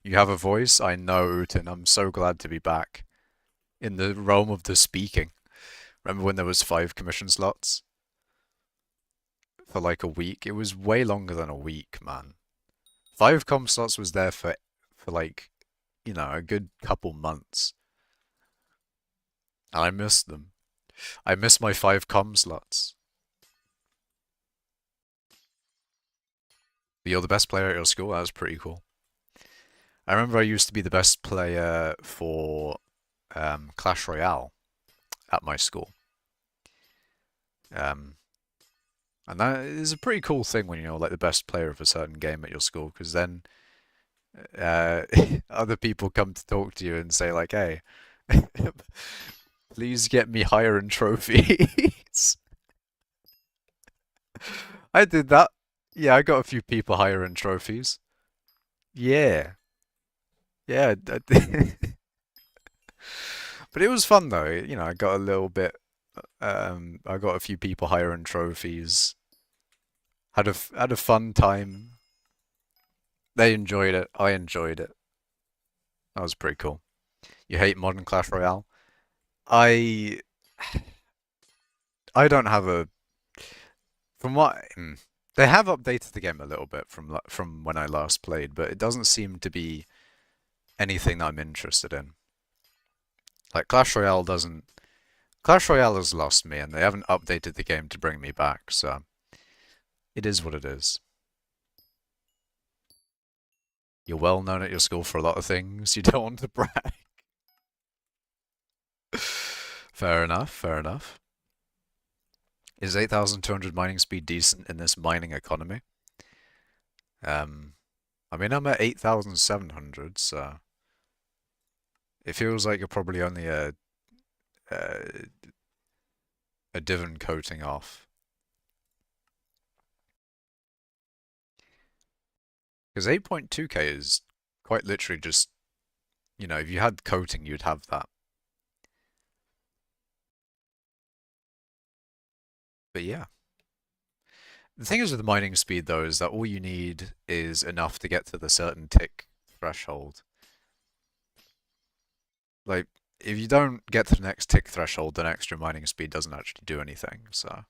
[SPEAKER 1] You have a voice? I know, Utin. I'm so glad to be back in the realm of the speaking. Remember when there was 5 commission slots for like a week? It was way longer than a week, man. 5 slots was there for like, a good couple months. And I miss them. I miss my 5 slots. But you're the best player at your school? That was pretty cool. I remember I used to be the best player for Clash Royale at my school. And that is a pretty cool thing when you're like the best player of a certain game at your school, because then uh, other people come to talk to you and say like, "Hey, please get me higher in trophies." I did that. Yeah, I got a few people higher in trophies. Yeah, yeah, I did. But it was fun though. I got a little bit. I got a few people higher in trophies. Had a fun time. They enjoyed it. I enjoyed it. That was pretty cool. You hate modern Clash Royale? I I don't have a from what they have updated the game a little bit from when I last played, but it doesn't seem to be anything that I'm interested in. Like Clash Royale has lost me, and they haven't updated the game to bring me back, so it is what it is. You're well known at your school for a lot of things. You don't want to brag. Fair enough, fair enough. Is 8,200 mining speed decent in this mining economy? Um, I mean, I'm at 8,700, so it feels like you're probably only a, a divan coating off. Because 8.2k is quite literally just, if you had coating, you'd have that. But yeah. The thing is with mining speed, though, is that all you need is enough to get to the certain tick threshold. Like, if you don't get to the next tick threshold, then extra mining speed doesn't actually do anything, so.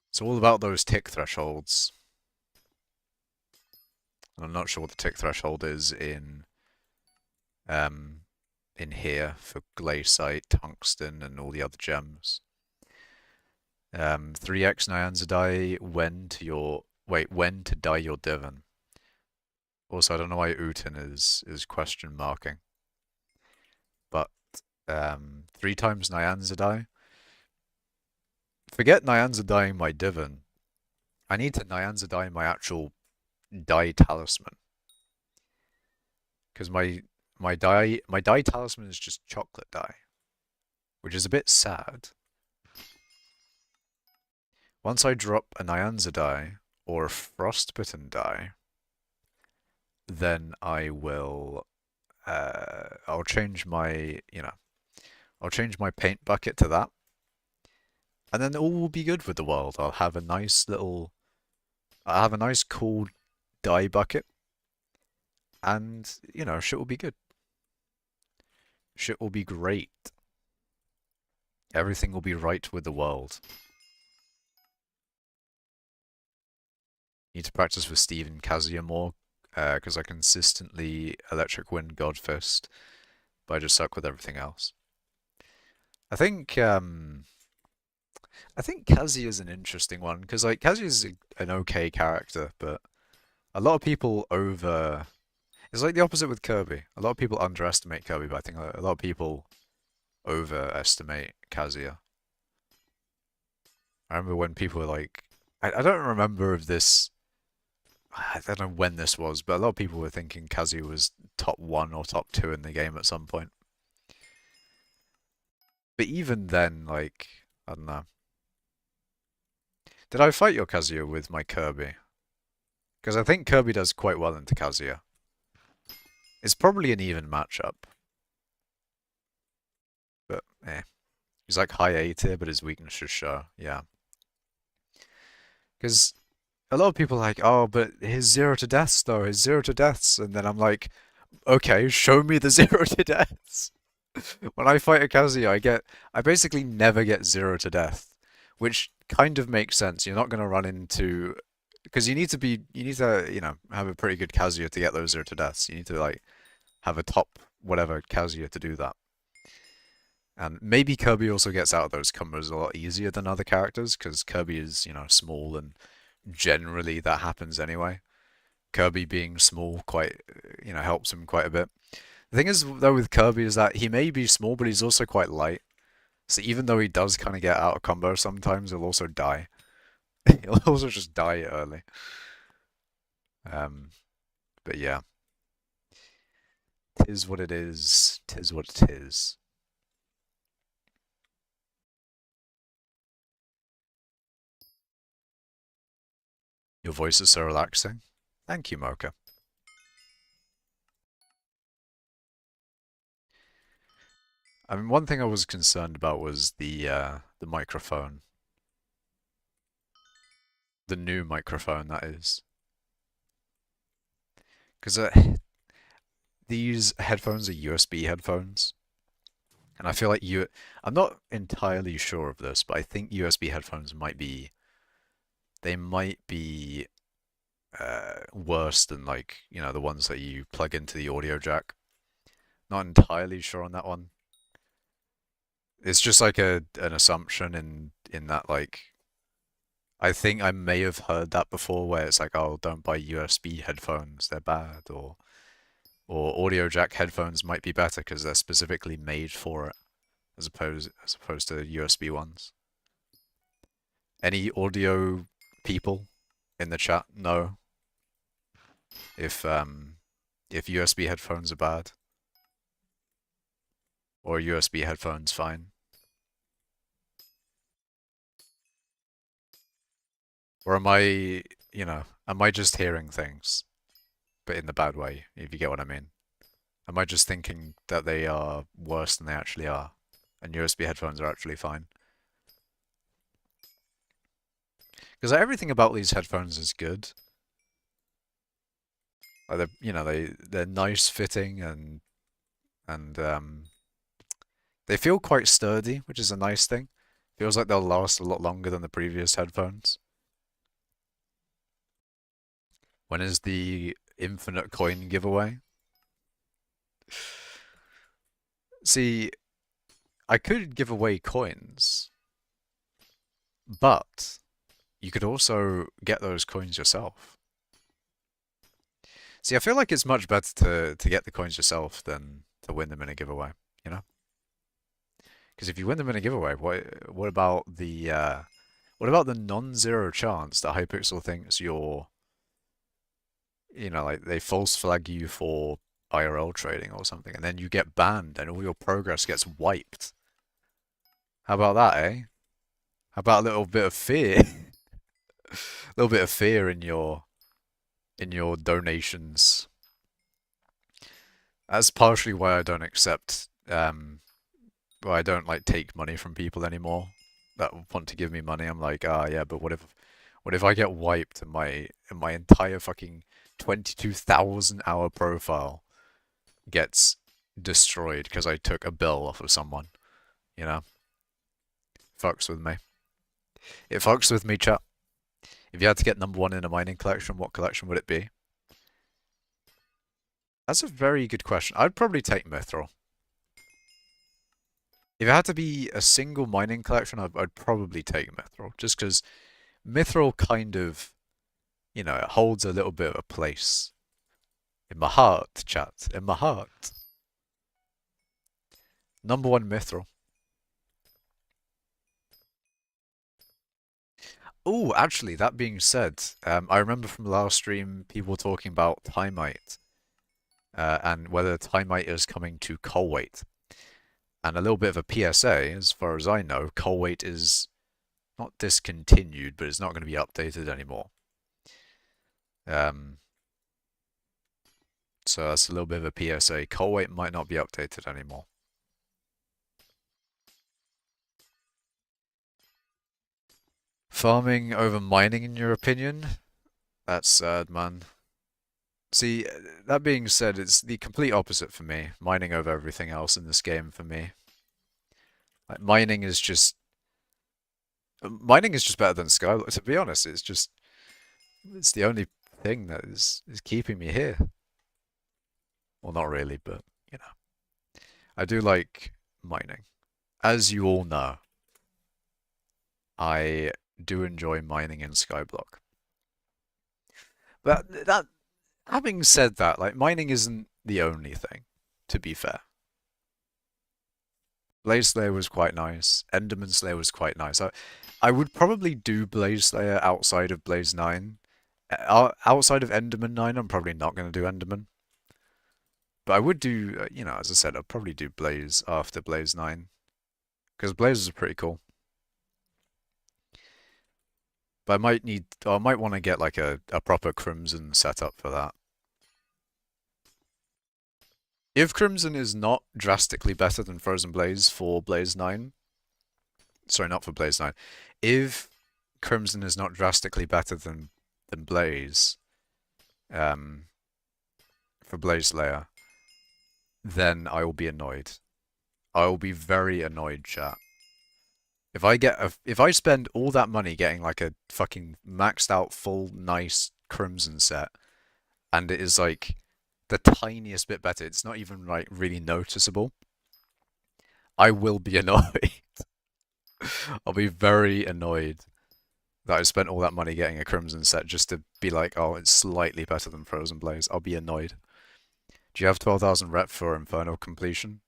[SPEAKER 1] It's all about those tick thresholds. And I'm not sure what the tick threshold is um, in here for glaciite, tungsten, and all the other gems. 3x Nyanza die when to dye your divan. Also, I don't know why Uten is question marking. But 3 times Nyanza die. Forget Nyanza dyeing my divan. I need to Nyanza dye my actual dye talisman. Because my dye talisman is just chocolate dye. Which is a bit sad. Once I drop a Nyanza dye or a frostbitten dye, then I will I'll change my I'll change my paint bucket to that. And then all will be good with the world. I'll have a nice cool dye bucket. And, shit will be good. Shit will be great. Everything will be right with the world. Need to practice with Steve and Kazuya more, because I consistently Electric Wind Godfist, but I just suck with everything else. I think Kazuya is an interesting one, because like Kazuya is an okay character, but a lot of people it's like the opposite with Kirby. A lot of people underestimate Kirby, but I think a lot of people overestimate Kazuya. I remember when people were like, I don't remember if this, I don't know when this was, but a lot of people were thinking Kazuya was top 1 or top 2 in the game at some point. But even then, like, I don't know. Did I fight your Kazuya with my Kirby? Because I think Kirby does quite well into Kazuya. It's probably an even matchup. But, He's like high A tier, but his weakness is sure. Yeah. Because a lot of people are like, oh, but his 0 to deaths, though. His 0 to deaths. And then I'm like, okay, show me the 0 to deaths. When I fight a Kazuya, I basically never get 0 to death. Which kind of makes sense. You're not going to run into... Because you need to, have a pretty good Kazuya to get those 0 to deaths. You need to, like, have a top whatever Kazuya to do that. And maybe Kirby also gets out of those combos a lot easier than other characters, because Kirby is, small, and generally that happens anyway. Kirby being small helps him quite a bit. The thing is, though, with Kirby is that he may be small, but he's also quite light. So even though he does kind of get out of combo sometimes, he'll also die. He'll also just die early. But yeah. Tis what it is. Tis what it is. Your voice is so relaxing. Thank you, Mocha. I mean, one thing I was concerned about was the microphone. The new microphone, that is. Because these headphones are USB headphones, and I feel like I'm not entirely sure of this, but I think USB headphones might be they might be worse than like, the ones that you plug into the audio jack. Not entirely sure on that one. It's just like an assumption in that like I think I may have heard that before where it's like, oh, don't buy USB headphones, they're bad, or audio jack headphones might be better because they're specifically made for it as opposed to USB ones. Any audio people in the chat know if USB headphones are bad or USB headphones fine? Or am I just hearing things, but in the bad way, if you get what I mean? Am I just thinking that they are worse than they actually are, and USB headphones are actually fine? Because everything about these headphones is good. Like they're nice fitting and they feel quite sturdy, which is a nice thing. Feels like they'll last a lot longer than the previous headphones. When is the infinite coin giveaway? See, I could give away coins, but you could also get those coins yourself. See, I feel like it's much better to get the coins yourself than to win them in a giveaway, you know? Because if you win them in a giveaway, what about the non-zero chance that Hypixel thinks you're, like they false flag you for IRL trading or something, and then you get banned and all your progress gets wiped? How about that, eh? How about a little bit of fear? A little bit of fear in your donations. That's partially why I don't accept well, I don't like take money from people anymore that want to give me money. I'm like, yeah, but what if I get wiped and my entire fucking 22,000 hour profile gets destroyed because I took a bill off of someone, you know? Fucks with me. It fucks with me, chat. If you had to get number one in a mining collection, what collection would it be? That's a very good question. I'd probably take Mithril. If it had to be a single mining collection, I'd probably take Mithril, just because Mithril kind of, it holds a little bit of a place in my heart, chat. In my heart. Number one Mithril. Oh, actually, that being said, I remember from last stream people talking about Timite, and whether Timite is coming to Colwait. And a little bit of a PSA, as far as I know, Colwait is not discontinued, but it's not going to be updated anymore. So that's a little bit of a PSA. Colwait might not be updated anymore. Farming over mining, in your opinion? That's sad, man. See, that being said, it's the complete opposite for me. Mining over everything else in this game for me. Like, mining is just better than skyblock. To be honest, it's the only thing that is keeping me here. Well, not really, but I do like mining. As you all know, I do enjoy mining in skyblock. But having said that, like, mining isn't the only thing, to be fair. Blaze Slayer was quite nice. Enderman Slayer was quite nice. I would probably do Blaze Slayer outside of Blaze 9. Outside of Enderman 9, I'm probably not going to do Enderman. But I would do, as I said, I'll probably do Blaze after Blaze 9. Because Blazes are pretty cool. But I might want to get like a proper Crimson setup for that. If Crimson is not drastically better than Frozen Blaze for Blaze 9, sorry, not for Blaze 9, if Crimson is not drastically better than Blaze, for Blaze Slayer, then I will be annoyed. I will be very annoyed, chat. If I spend all that money getting like a fucking maxed out full nice Crimson set, and it is like the tiniest bit better, it's not even like really noticeable, I will be annoyed. I'll be very annoyed that I spent all that money getting a Crimson set just to be like, oh, it's slightly better than Frozen Blaze. I'll be annoyed. Do you have 12,000 rep for Inferno completion?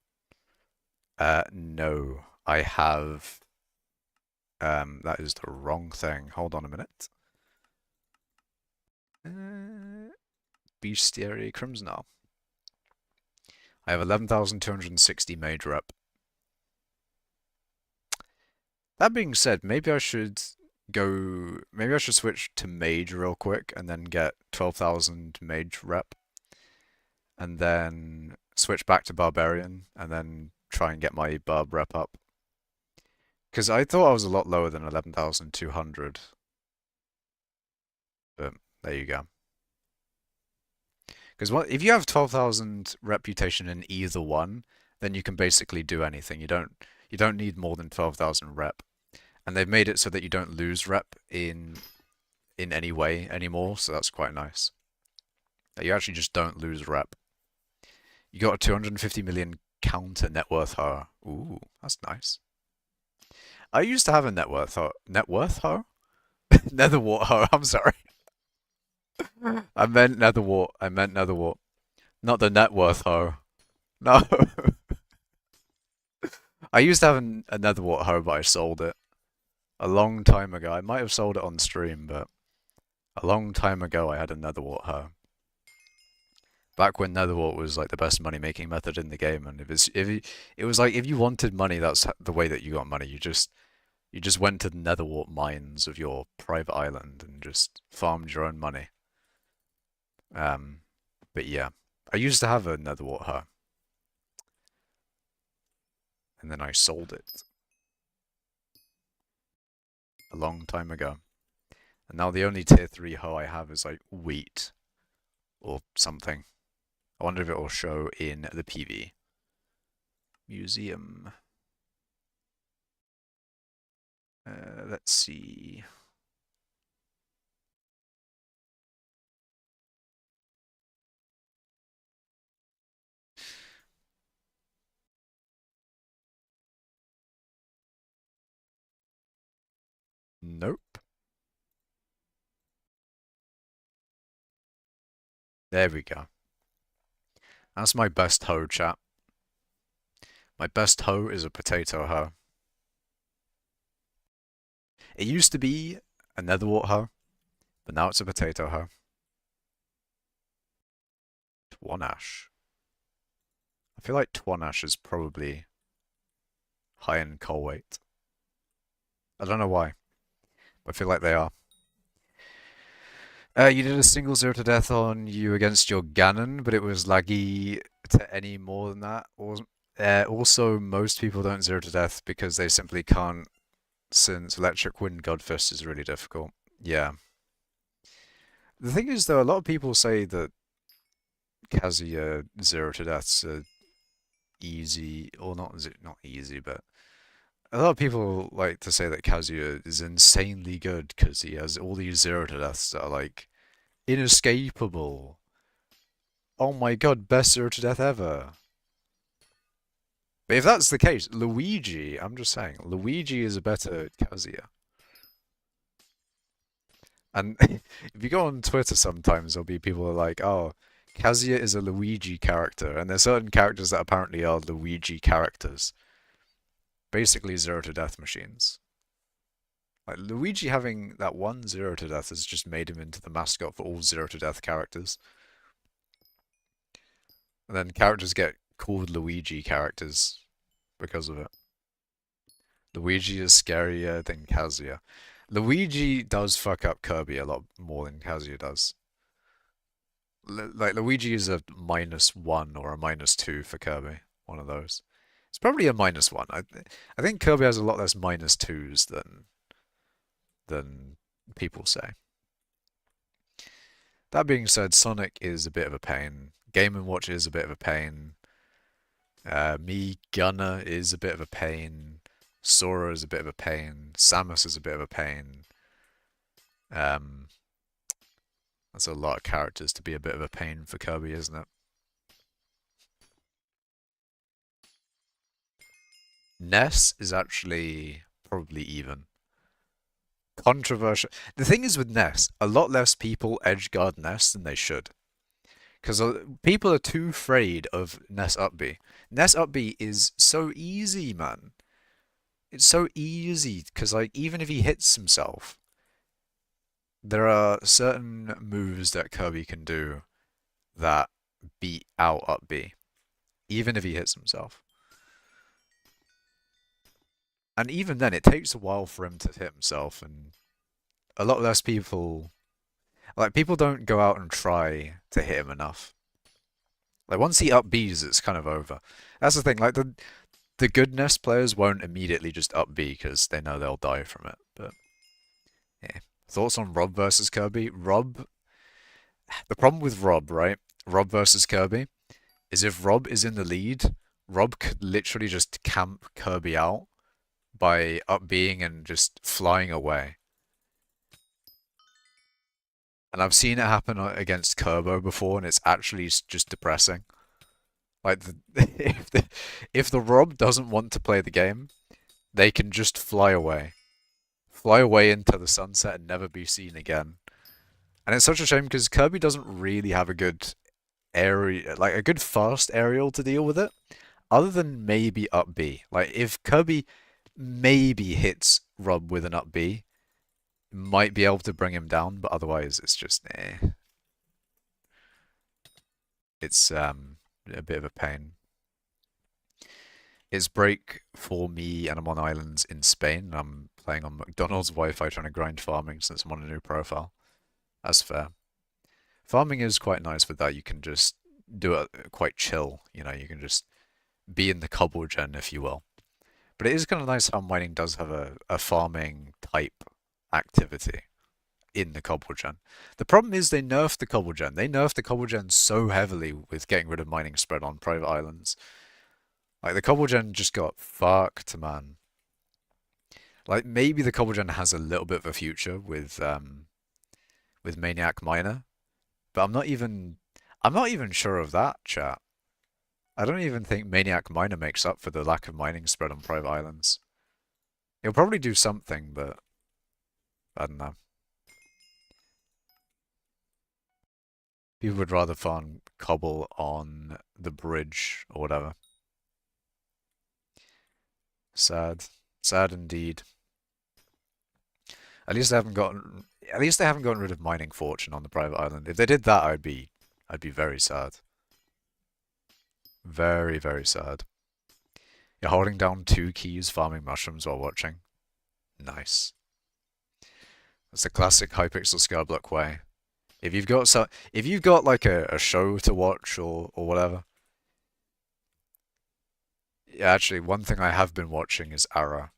[SPEAKER 1] No. I have... that is the wrong thing. Hold on a minute. Bestiary Crimson Arm. I have 11,260 mage rep. That being said, maybe I should switch to mage real quick and then get 12,000 mage rep. And then switch back to barbarian and then try and get my barb rep up. Because I thought I was a lot lower than 11,200. But there you go. Because if you have 12,000 reputation in either one, then you can basically do anything. You don't need more than 12,000 rep. And they've made it so that you don't lose rep in any way anymore, so that's quite nice. You actually just don't lose rep. You got a 250 million counter net worth her. Ooh, that's nice. I used to have a net worth her. Net worth her? Netherwart her, I'm sorry. I meant Netherwart. I meant Netherwart. Not the net worth her. No. I used to have a Netherwart hoe, but I sold it. A long time ago. I might have sold it on stream, but a long time ago I had a Netherwart hoe. Back when Netherwart was like the best money making method in the game, and it was like if you wanted money, that's the way that you got money. You just went to the Netherwart mines of your private island and just farmed your own money. But yeah, I used to have a Netherwart hoe, and then I sold it a long time ago. And now the only tier 3 hoe I have is like wheat or something. I wonder if it will show in the PV. Museum. Let's see. Nope. There we go. That's my best hoe, chat. My best hoe is a potato hoe. It used to be a Netherwart hoe, but now it's a potato hoe. Twanash. I feel like Twanash is probably high in coal weight. I don't know why, but I feel like they are. You did a single 0 to death on you against your Ganon, but it was laggy to any more than that. Also, most people don't 0 to death because they simply can't, since Electric Wind Godfist is really difficult. Yeah. The thing is, though, a lot of people say that Kazuya 0 to deaths are easy, or not easy, but a lot of people like to say that Kazuya is insanely good because he has all these 0 to deaths that are like inescapable. Oh my god, best 0 to death ever. But if that's the case, Luigi, I'm just saying, Luigi is a better Kazuya. And if you go on Twitter sometimes, there'll be people who are like, oh, Kazuya is a Luigi character, and there's certain characters that apparently are Luigi characters. Basically 0 to death machines. Like, Luigi having that one 0 to death has just made him into the mascot for all 0 to death characters. And then characters get called Luigi characters because of it. Luigi is scarier than Kazuya. Luigi does fuck up Kirby a lot more than Kazuya does. Like, Luigi is a -1 or a -2 for Kirby. One of those. It's probably a -1. I think Kirby has a lot less -2s than people say. That being said, Sonic is a bit of a pain. Game & Watch is a bit of a pain. Me Gunner is a bit of a pain. Sora is a bit of a pain. Samus is a bit of a pain. Um, that's a lot of characters to be a bit of a pain for Kirby, isn't it? Ness is actually probably even. Controversial. The thing is with Ness, a lot less people edgeguard Ness than they should. Because people are too afraid of Ness up B. Ness up B is so easy, man. It's so easy because like even if he hits himself, there are certain moves that Kirby can do that beat out up B, even if he hits himself. And even then, it takes a while for him to hit himself, and a lot less people like people don't go out and try to hit him enough. Like once he up Bs, it's kind of over. That's the thing. Like the goodness players won't immediately just up B because they know they'll die from it. But yeah, thoughts on Rob versus Kirby? Rob. The problem with Rob, right? Rob versus Kirby is if Rob is in the lead, Rob could literally just camp Kirby out by up being and just flying away. And I've seen it happen against Kerbo before, and it's actually just depressing. Like if the Rob doesn't want to play the game, they can just fly away into the sunset and never be seen again. And it's such a shame because Kirby doesn't really have a good area, like a good fast aerial to deal with it, other than maybe up B. Like if Kirby maybe hits Rob with an up B, might be able to bring him down, but otherwise it's just it's a bit of a pain. It's break for me and I'm on islands in Spain. I'm playing on McDonald's Wi-Fi trying to grind farming since I'm on a new profile. That's fair. Farming is quite nice with that. You can just do it quite chill. You know, you can just be in the cobble gen, if you will. But it is kind of nice how mining does have a farming type activity in the cobble gen. The problem is they nerfed the cobble gen. They nerfed the cobble gen so heavily with getting rid of mining spread on private islands. Like the cobble gen just got fucked, man. Like maybe the cobble gen has a little bit of a future with Maniac Miner, but I'm not even sure of that, chat. I don't even think Maniac Miner makes up for the lack of mining spread on private islands. He'll probably do something, but I don't know. People would rather farm cobble on the bridge or whatever. Sad. Sad indeed. At least they haven't gotten rid of mining fortune on the private island. If they did that, I'd be very sad. Very, very sad. You're holding down two keys farming mushrooms while watching. Nice. That's the classic hypixel skyblock way. If you've got like a show to watch or whatever. Yeah, actually, one thing I have been watching is Arrow.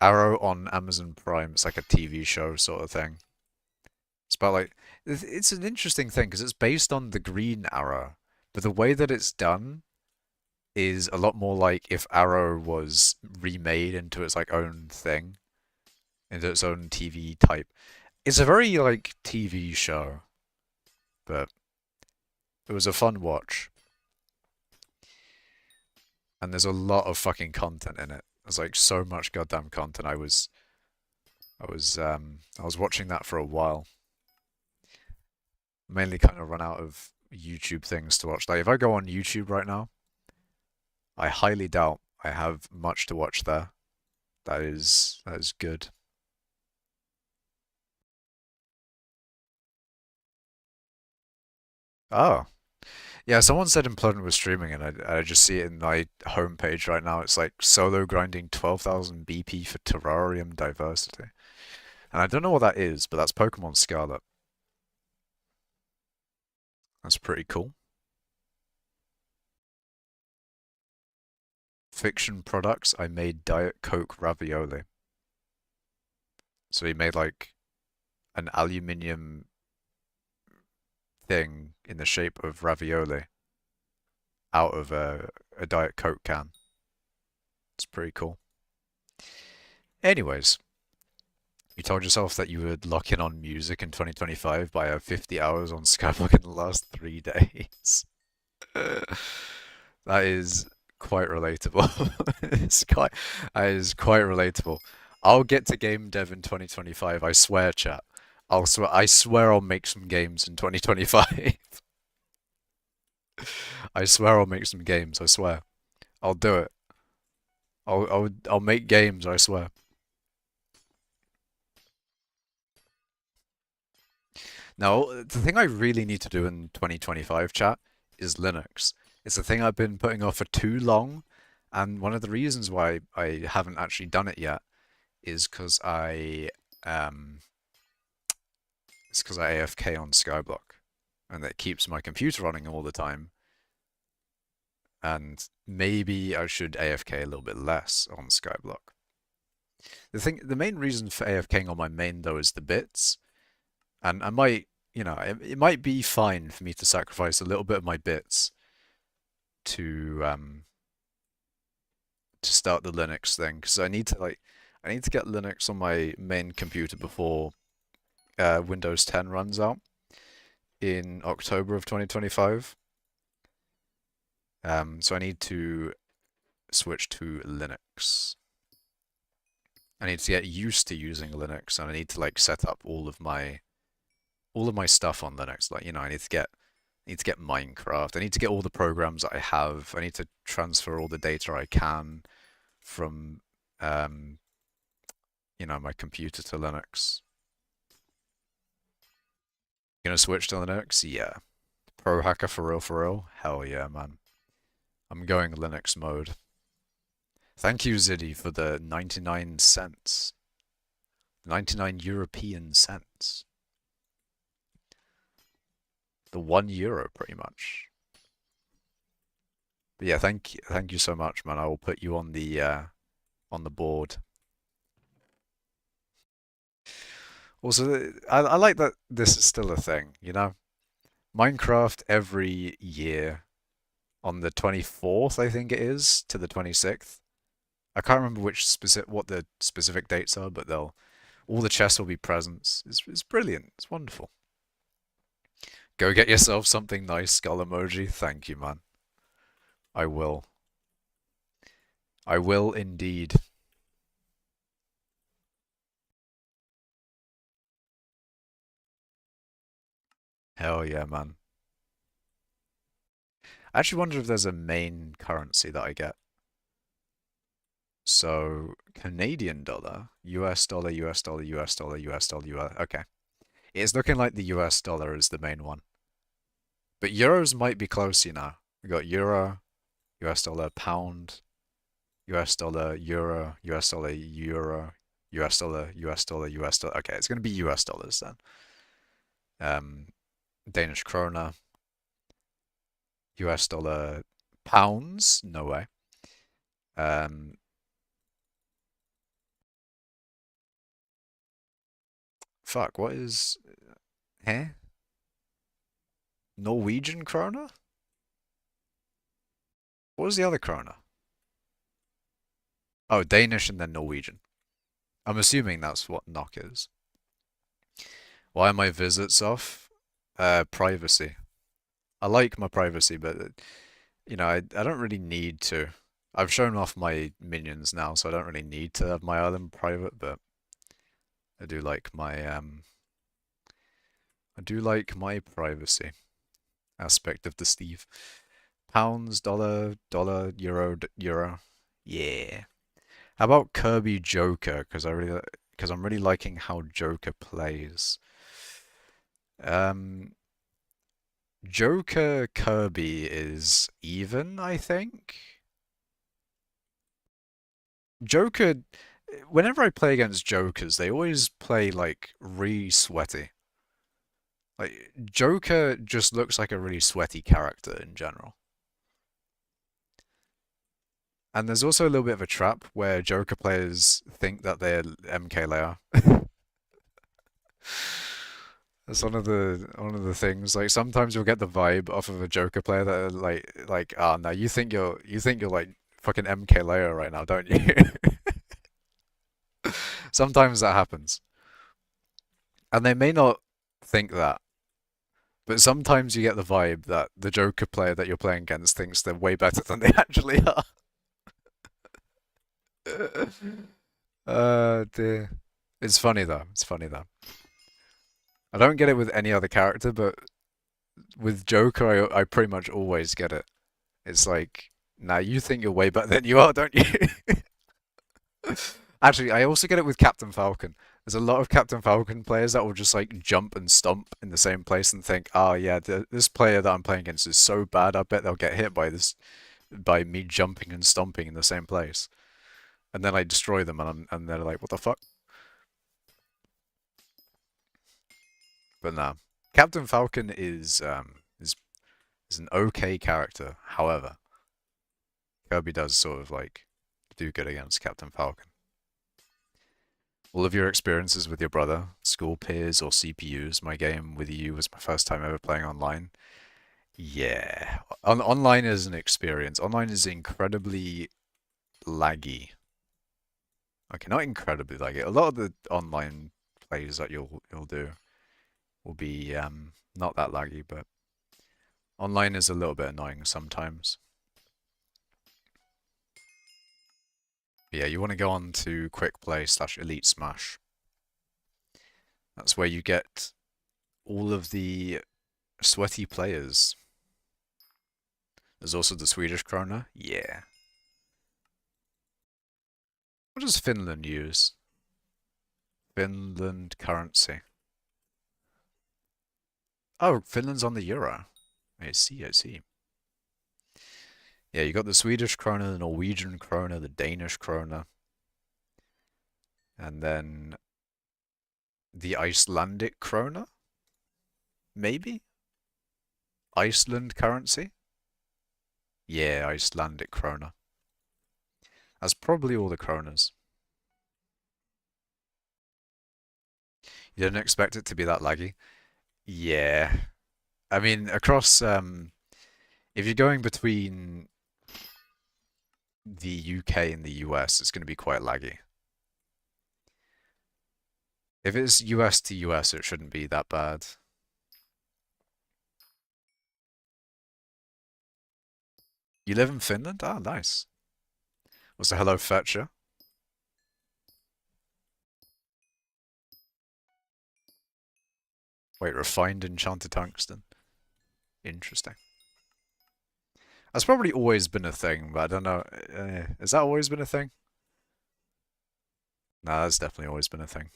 [SPEAKER 1] Arrow on Amazon Prime. It's like a TV show sort of thing. It's about like it's an interesting thing because it's based on the Green Arrow, but the way that it's done is a lot more like if Arrow was remade into its like own thing, into its own TV type. It's a very like TV show, but it was a fun watch. And there's a lot of fucking content in it. There's like so much goddamn content. I was watching that for a while. Mainly kind of run out of YouTube things to watch. Like if I go on YouTube right now, I highly doubt I have much to watch there. That is good. Oh. Yeah, someone said Implodent was streaming and I just see it in my homepage right now. It's like solo grinding 12,000 BP for terrarium diversity. And I don't know what that is, but that's Pokemon Scarlet. That's pretty cool. Fiction products, I made Diet Coke ravioli. So he made like an aluminium thing in the shape of ravioli out of a Diet Coke can. It's pretty cool. Anyways, you told yourself that you would lock in on music in 2025 by 50 hours on skyblock in the last 3 days. That is quite relatable. That is quite relatable. I'll get to game dev in 2025. I swear, chat. I swear I'll make some games in 2025. I swear I'll make some games. I swear. I'll do it. I'll make games. I swear. Now, the thing I really need to do in 2025, chat, is Linux. It's a thing I've been putting off for too long, and one of the reasons why I haven't actually done it yet is because um I AFK on Skyblock, and it keeps my computer running all the time. And maybe I should AFK a little bit less on Skyblock. The main reason for AFKing on my main though is the bits. And I might, it might be fine for me to sacrifice a little bit of my bits to start the Linux thing, because I need to get Linux on my main computer before Windows 10 runs out in October of 2025. So I need to switch to Linux. I need to get used to using Linux, and I need to like set up all of my stuff on Linux. Like, I need to get Minecraft. I need to get all the programs that I have. I need to transfer all the data I can from my computer to Linux. Gonna switch to Linux? Yeah. Pro hacker for real, for real? Hell yeah, man. I'm going Linux mode. Thank you, Ziddy, for the 99 cents. 99 European cents. The €1, pretty much. But yeah, thank you so much, man. I will put you on the board. Also, I like that this is still a thing, Minecraft every year on the 24th, I think it is, to the 26th. I can't remember what the specific dates are, but all the chests will be presents. It's brilliant. It's wonderful. Go get yourself something nice, skull emoji. Thank you, man. I will. I will indeed. Hell yeah, man. I actually wonder if there's a main currency that I get. So, Canadian dollar, US dollar, US dollar, US dollar, US dollar, US. Okay. It's looking like the US dollar is the main one. But euros might be close, We got euro, US dollar, pound, US dollar, euro, US dollar, euro, US dollar, US dollar, US dollar. Okay, it's going to be US dollars then. Danish krona, US dollar, pounds. No way. Fuck, what is... Eh? Norwegian krona? What was the other krona? Oh, Danish and then Norwegian. I'm assuming that's what NOK is. Why are my visits off? Privacy. I like my privacy, but, I don't really need to. I've shown off my minions now, so I don't really need to have my island private, but I do like my privacy aspect of the Steve. Pounds, dollar, dollar, euro, euro. Yeah. How about Kirby Joker? Because I'm really liking how Joker plays. Joker Kirby is even, I think. Joker, whenever I play against Jokers, they always play like really sweaty. Like Joker just looks like a really sweaty character in general. And there's also a little bit of a trap where Joker players think that they're MK Layer. That's one of the things. Like sometimes you'll get the vibe off of a Joker player that are like ah no, you think you're like fucking MK Leo right now, don't you? Sometimes that happens. And they may not think that, but sometimes you get the vibe that the Joker player that you're playing against thinks they're way better than they actually are. Dear. It's funny though. It's funny though. I don't get it with any other character, but with Joker, I pretty much always get it. It's like, nah, you think you're way better than you are, don't you? Actually, I also get it with Captain Falcon. There's a lot of Captain Falcon players that will just like jump and stomp in the same place and think, oh yeah, this player that I'm playing against is so bad, I bet they'll get hit by me jumping and stomping in the same place. And then I destroy them and they're like, what the fuck? But nah. Captain Falcon is an okay character. However, Kirby does sort of like do good against Captain Falcon. All of your experiences with your brother, school peers, or CPUs, my game with you was my first time ever playing online. Yeah. Online is an experience. Online is incredibly laggy. Okay, not incredibly laggy. A lot of the online plays that you'll do will be not that laggy, but online is a little bit annoying sometimes. Yeah, you want to go on to quick play / elite smash. That's where you get all of the sweaty players. There's also the Swedish krona. Yeah. What does Finland use? Finland currency. Oh, Finland's on the euro. I see, I see. Yeah, you got the Swedish krona, the Norwegian krona, the Danish krona, and then the Icelandic krona? Maybe? Iceland currency? Yeah, Icelandic krona. That's probably all the kronas. You didn't expect it to be that laggy? Yeah. I mean, across, if you're going between the UK and the US, it's going to be quite laggy. If it's US to US, it shouldn't be that bad. You live in Finland? Ah, nice. Was a hello fetcher? Wait, refined enchanted tungsten. Interesting. That's probably always been a thing, but I don't know. Has that always been a thing? Nah, that's definitely always been a thing.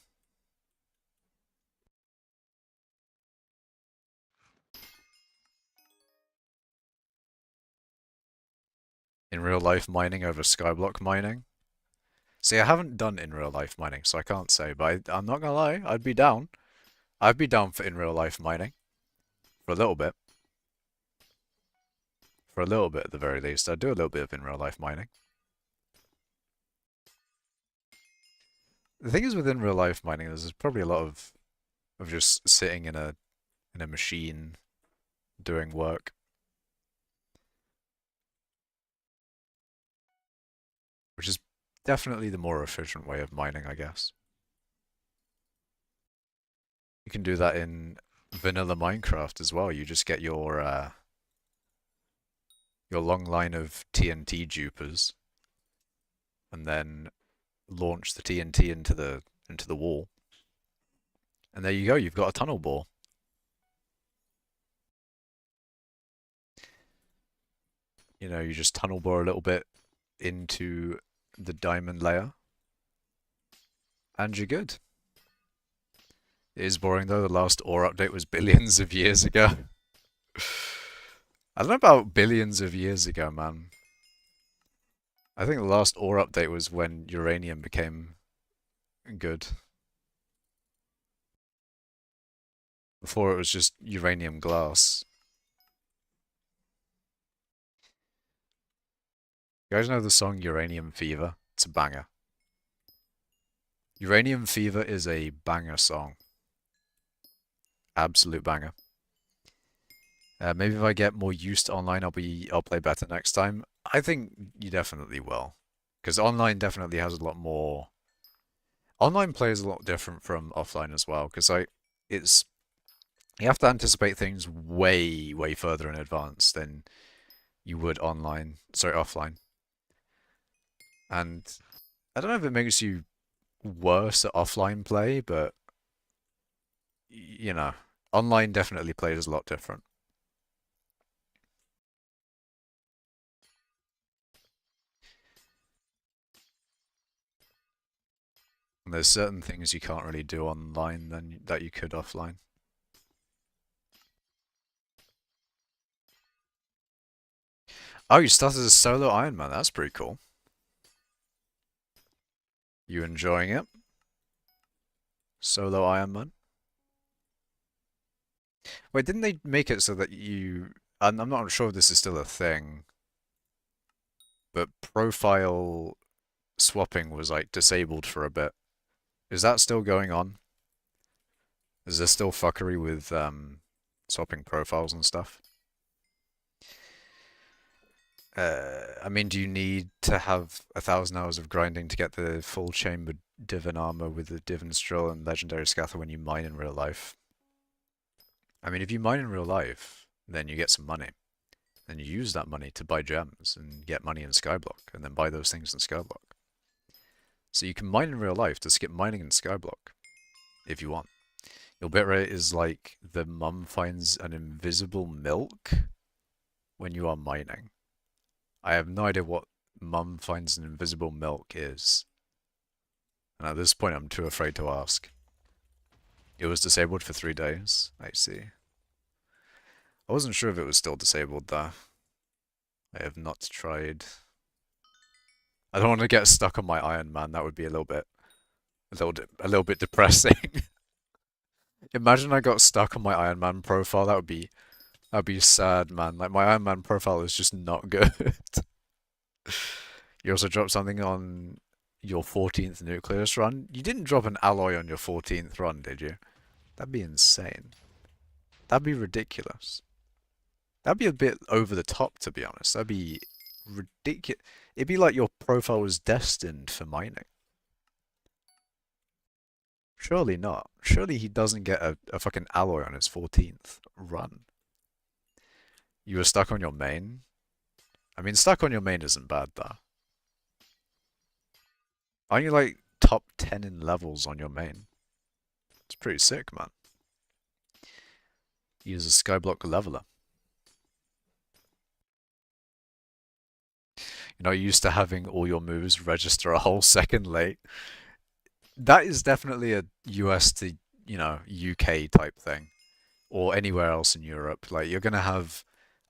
[SPEAKER 1] In real life mining over skyblock mining? See, I haven't done in real life mining, so I can't say, but I'm not gonna lie, I'd be down. I'd be down for in real life mining. For a little bit. For a little bit at the very least. I'd do a little bit of in real life mining. The thing is with in real life mining, there's probably a lot of just sitting in a machine doing work. Which is definitely the more efficient way of mining, I guess. You can do that in vanilla Minecraft as well. You just get your long line of TNT dupers and then launch the TNT into the wall. And there you go, you've got a tunnel bore. You know, you just tunnel bore a little bit into the diamond layer and you're good. It is boring though, the last ore update was billions of years ago. I don't know about billions of years ago, man. I think the last ore update was when uranium became good. Before it was just uranium glass. You guys know the song Uranium Fever? It's a banger. Uranium Fever is a banger song. Absolute banger. Maybe if I get more used to online, I'll play better next time. I think you definitely will, because online definitely has a lot more. Online play is a lot different from offline as well, because it's you have to anticipate things way, way further in advance than you would offline. And I don't know if it makes you worse at offline play, but you know, online definitely plays a lot different. And there's certain things you can't really do online than that you could offline. Oh, you started as a solo Iron Man. That's pretty cool. You enjoying it? Solo Iron Man? Wait, didn't they make it so that you... I'm not sure if this is still a thing, but profile swapping was like disabled for a bit. Is that still going on? Is there still fuckery with swapping profiles and stuff? I mean, do you need to have 1,000 hours of grinding to get the full chambered divan armor with the divans drill and legendary scatter when you mine in real life? I mean, if you mine in real life, then you get some money. Then you use that money to buy gems and get money in skyblock, and then buy those things in skyblock. So you can mine in real life to skip mining in skyblock, if you want. Your bitrate is like the mum finds an invisible milk when you are mining. I have no idea what mum finds an invisible milk is. And at this point, I'm too afraid to ask. It was disabled for 3 days. I see. I wasn't sure if it was still disabled though. I have not tried. I don't want to get stuck on my Iron Man. That would be a little bit depressing. Imagine I got stuck on my Iron Man profile. That'd be sad, man. Like my Iron Man profile is just not good. You also dropped something on your 14th Nucleus run. You didn't drop an alloy on your 14th run, did you? That'd be insane. That'd be ridiculous. That'd be a bit over the top, to be honest. That'd be ridiculous. It'd be like your profile was destined for mining. Surely not. Surely he doesn't get a fucking alloy on his 14th run. You were stuck on your main? I mean, stuck on your main isn't bad, though. Aren't you like top 10 in levels on your main? It's pretty sick, man. Use a skyblock leveler. You're not used to having all your moves register a whole second late. That is definitely a US to, UK type thing. Or anywhere else in Europe. Like, you're gonna have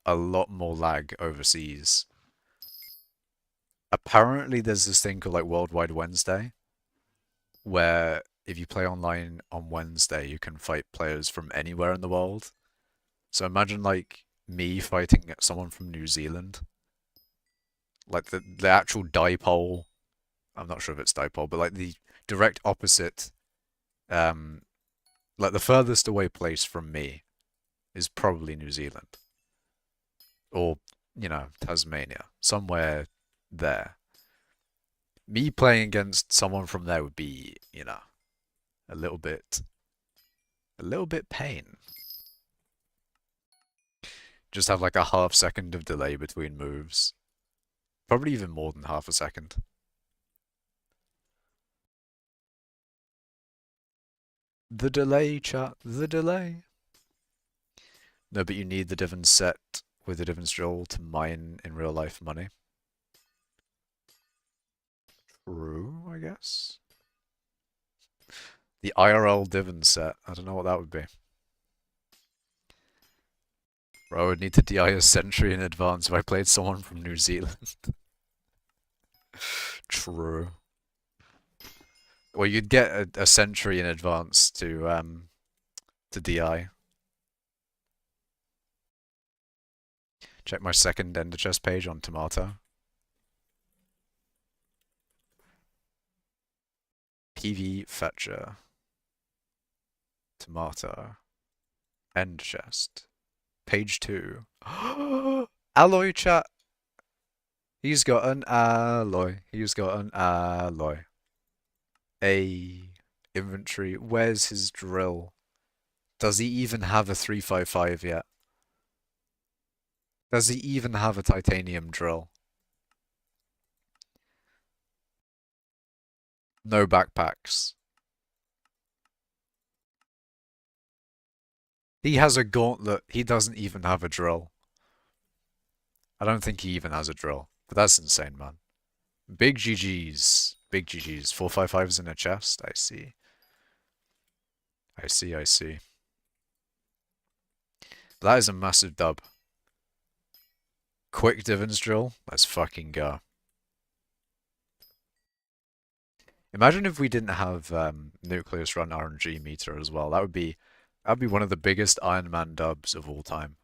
[SPEAKER 1] a lot more lag overseas. Apparently, there's this thing called like Worldwide Wednesday, where if you play online on Wednesday, you can fight players from anywhere in the world. So imagine like me fighting someone from New Zealand. Like the actual dipole. I'm not sure if it's dipole, but like the direct opposite, um, like the furthest away place from me is probably New Zealand. Or, Tasmania. Somewhere there. Me playing against someone from there would be, a little bit pain. Just have like a half second of delay between moves. Probably even more than half a second. The delay, chat. The delay. No, but you need the Divans set with the Divans drill to mine in real life money. True, I guess. The IRL Divans set. I don't know what that would be. Bro, I would need to DI a sentry in advance if I played someone from New Zealand. True. Well, you'd get a sentry in advance to DI. Check my second Ender Chest page on Tomato. PV Fetcher. Tomato. End chest. Page 2. Alloy chat. He's got an alloy. He's got an alloy. A inventory. Where's his drill? Does he even have a 355 yet? Does he even have a titanium drill? No backpacks. He has a gauntlet. He doesn't even have a drill. I don't think he even has a drill. But that's insane, man. Big GG's. Big GG's. 455s in a chest. I see. I see, I see. That is a massive dub. Quick divans drill. Let's fucking go. Imagine if we didn't have Nucleus Run RNG meter as well. That'd be one of the biggest Iron Man dubs of all time.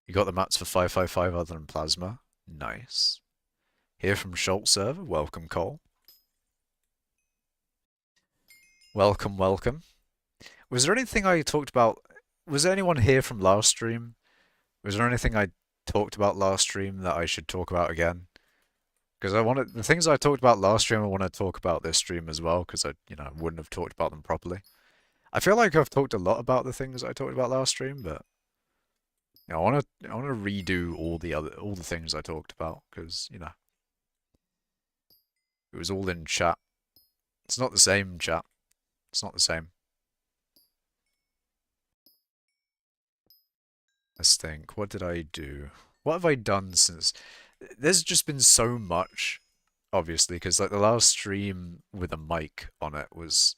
[SPEAKER 1] You got the mats for 555 other than plasma. Nice. Here from Schultz server. Welcome, Cole. Welcome, welcome. Was there anything I talked about? Was there anyone here from last stream? Was there anything I talked about last stream that I should talk about again? Because the things I talked about last stream, I want to talk about this stream as well, because I wouldn't have talked about them properly. I feel like I've talked a lot about the things I talked about last stream, but I want to redo all the things I talked about, because it was all in chat. It's not the same, chat. It's not the same. Let's think. What did I do? What have I done since? There's just been so much, obviously, because like the last stream with a mic on it was,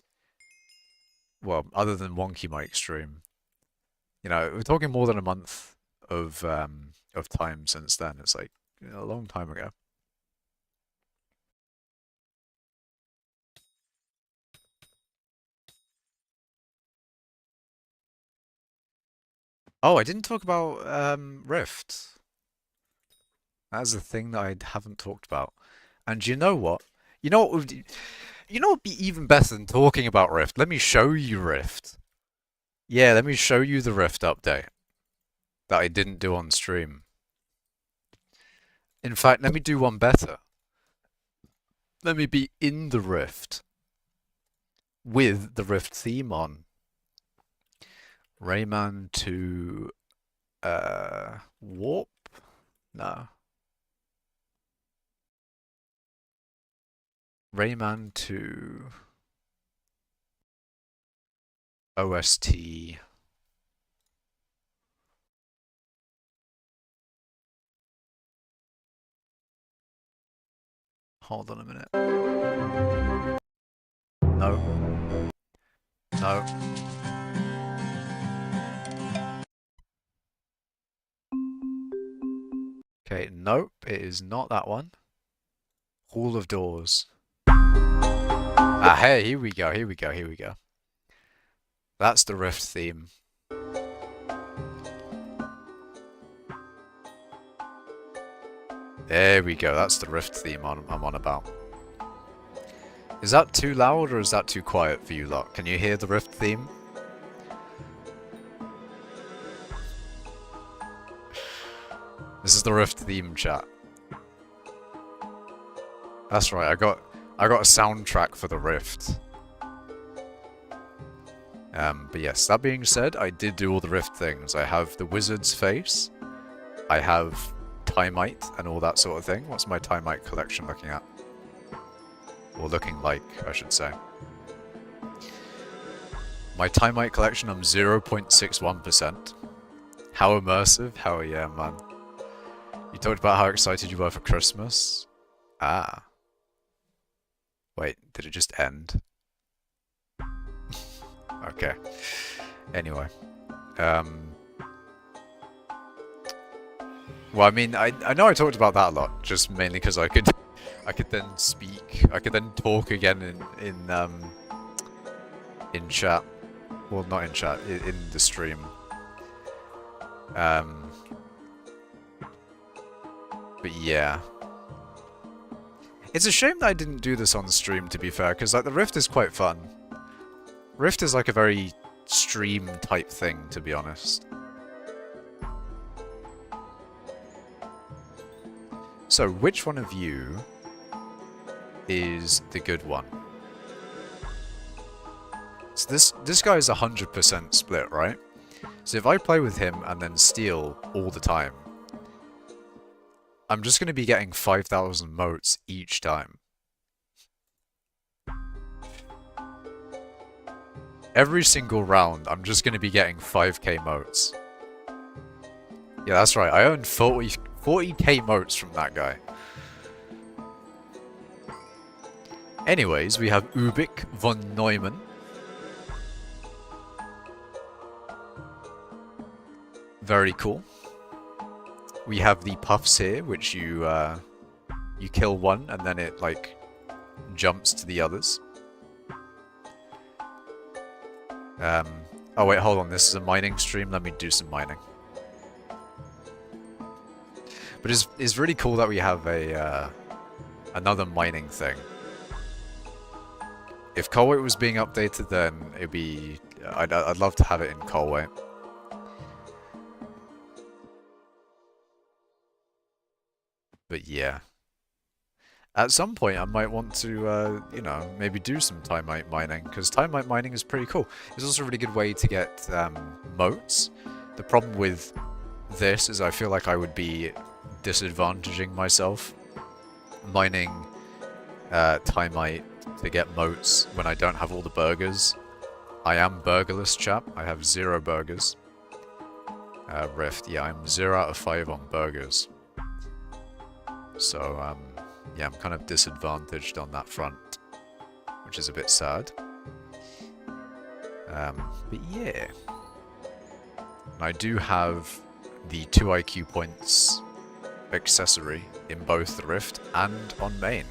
[SPEAKER 1] well, other than Wonky Mic stream, we're talking more than a month of time since then. It's like a long time ago. Oh, I didn't talk about Rift. That's a thing that I haven't talked about. And you know what? You know what would be even better than talking about Rift? Let me show you Rift. Yeah, let me show you the Rift update that I didn't do on stream. In fact, let me do one better. Let me be in the Rift with the Rift theme on. Rayman to Warp? No. Rayman to OST. Hold on a minute. No. No. Okay, nope, it is not that one. Hall of Doors. Ah, hey, here we go, here we go, here we go. That's the Rift theme. There we go, that's the Rift theme I'm on about. Is that too loud or is that too quiet for you lot? Can you hear the Rift theme? This is the Rift theme, chat. That's right, I got a soundtrack for the Rift. But yes, that being said, I did do all the Rift things. I have the wizard's face. I have Timite and all that sort of thing. What's my Timite collection looking at? Or looking like, I should say. My Timite collection, I'm 0.61%. How immersive? Hell yeah, man. You talked about how excited you were for Christmas. Ah. Wait, did it just end? Okay. Anyway. Well, I mean, I know I talked about that a lot, just mainly because I could then speak, I could then talk again in chat. Well, not in chat, in the stream. But yeah. It's a shame that I didn't do this on stream, to be fair, because like the Rift is quite fun. Rift is like a very stream type thing, to be honest. So, which one of you is the good one? So this guy is 100% split, right? So if I play with him and then steal all the time, I'm just going to be getting 5,000 motes each time. Every single round, I'm just going to be getting 5k motes. Yeah, that's right. I earned 40k motes from that guy. Anyways, we have Ubik von Neumann. Very cool. We have the puffs here, which you kill one and then it like jumps to the others. Oh wait, hold on. This is a mining stream. Let me do some mining. But it's really cool that we have a another mining thing. If Colway was being updated, then it'd be I'd love to have it in Colway. But yeah. At some point, I might want to, you know, maybe do some Timeite mining, because Timeite mining is pretty cool. It's also a really good way to get motes. The problem with this is I feel like I would be disadvantaging myself mining Timeite to get motes when I don't have all the burgers. I am burgerless, chap. I have 0 burgers. Rift, yeah, I'm 0 out of 5 on burgers. So, yeah, I'm kind of disadvantaged on that front, which is a bit sad. But yeah. And I do have the 2 IQ points accessory in both the Rift and on main.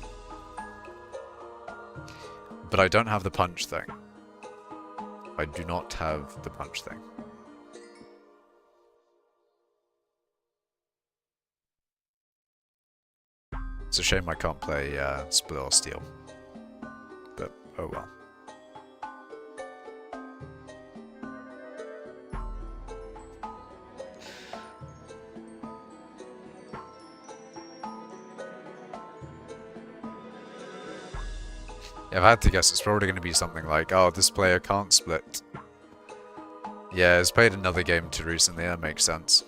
[SPEAKER 1] But I don't have the punch thing. I do not have the punch thing. It's a shame I can't play Split or Steel. But, oh well. Yeah, if I had to guess, it's probably going to be something like, oh, this player can't split. Yeah, he's played another game too recently, that makes sense.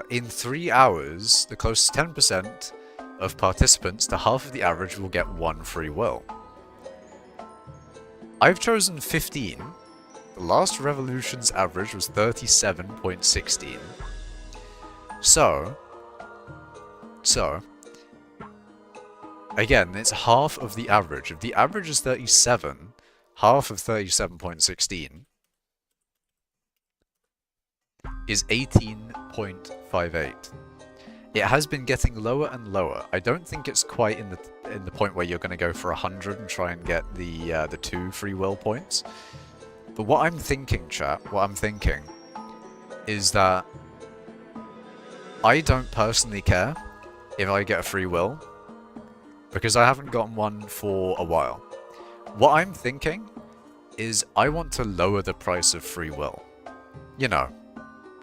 [SPEAKER 1] In 3 hours, the closest 10% of participants to half of the average will get 1 free will. I've chosen 15. The last revolution's average was 37.16. So, again, it's half of the average. If the average is 37, half of 37.16 is 18.58. It has been getting lower and lower. I don't think it's quite in the point where you're going to go for 100 and try and get the 2 free will points. But what I'm thinking, chat, is that I don't personally care if I get a free will, because I haven't gotten one for a while. What I'm thinking is I want to lower the price of free will. You know,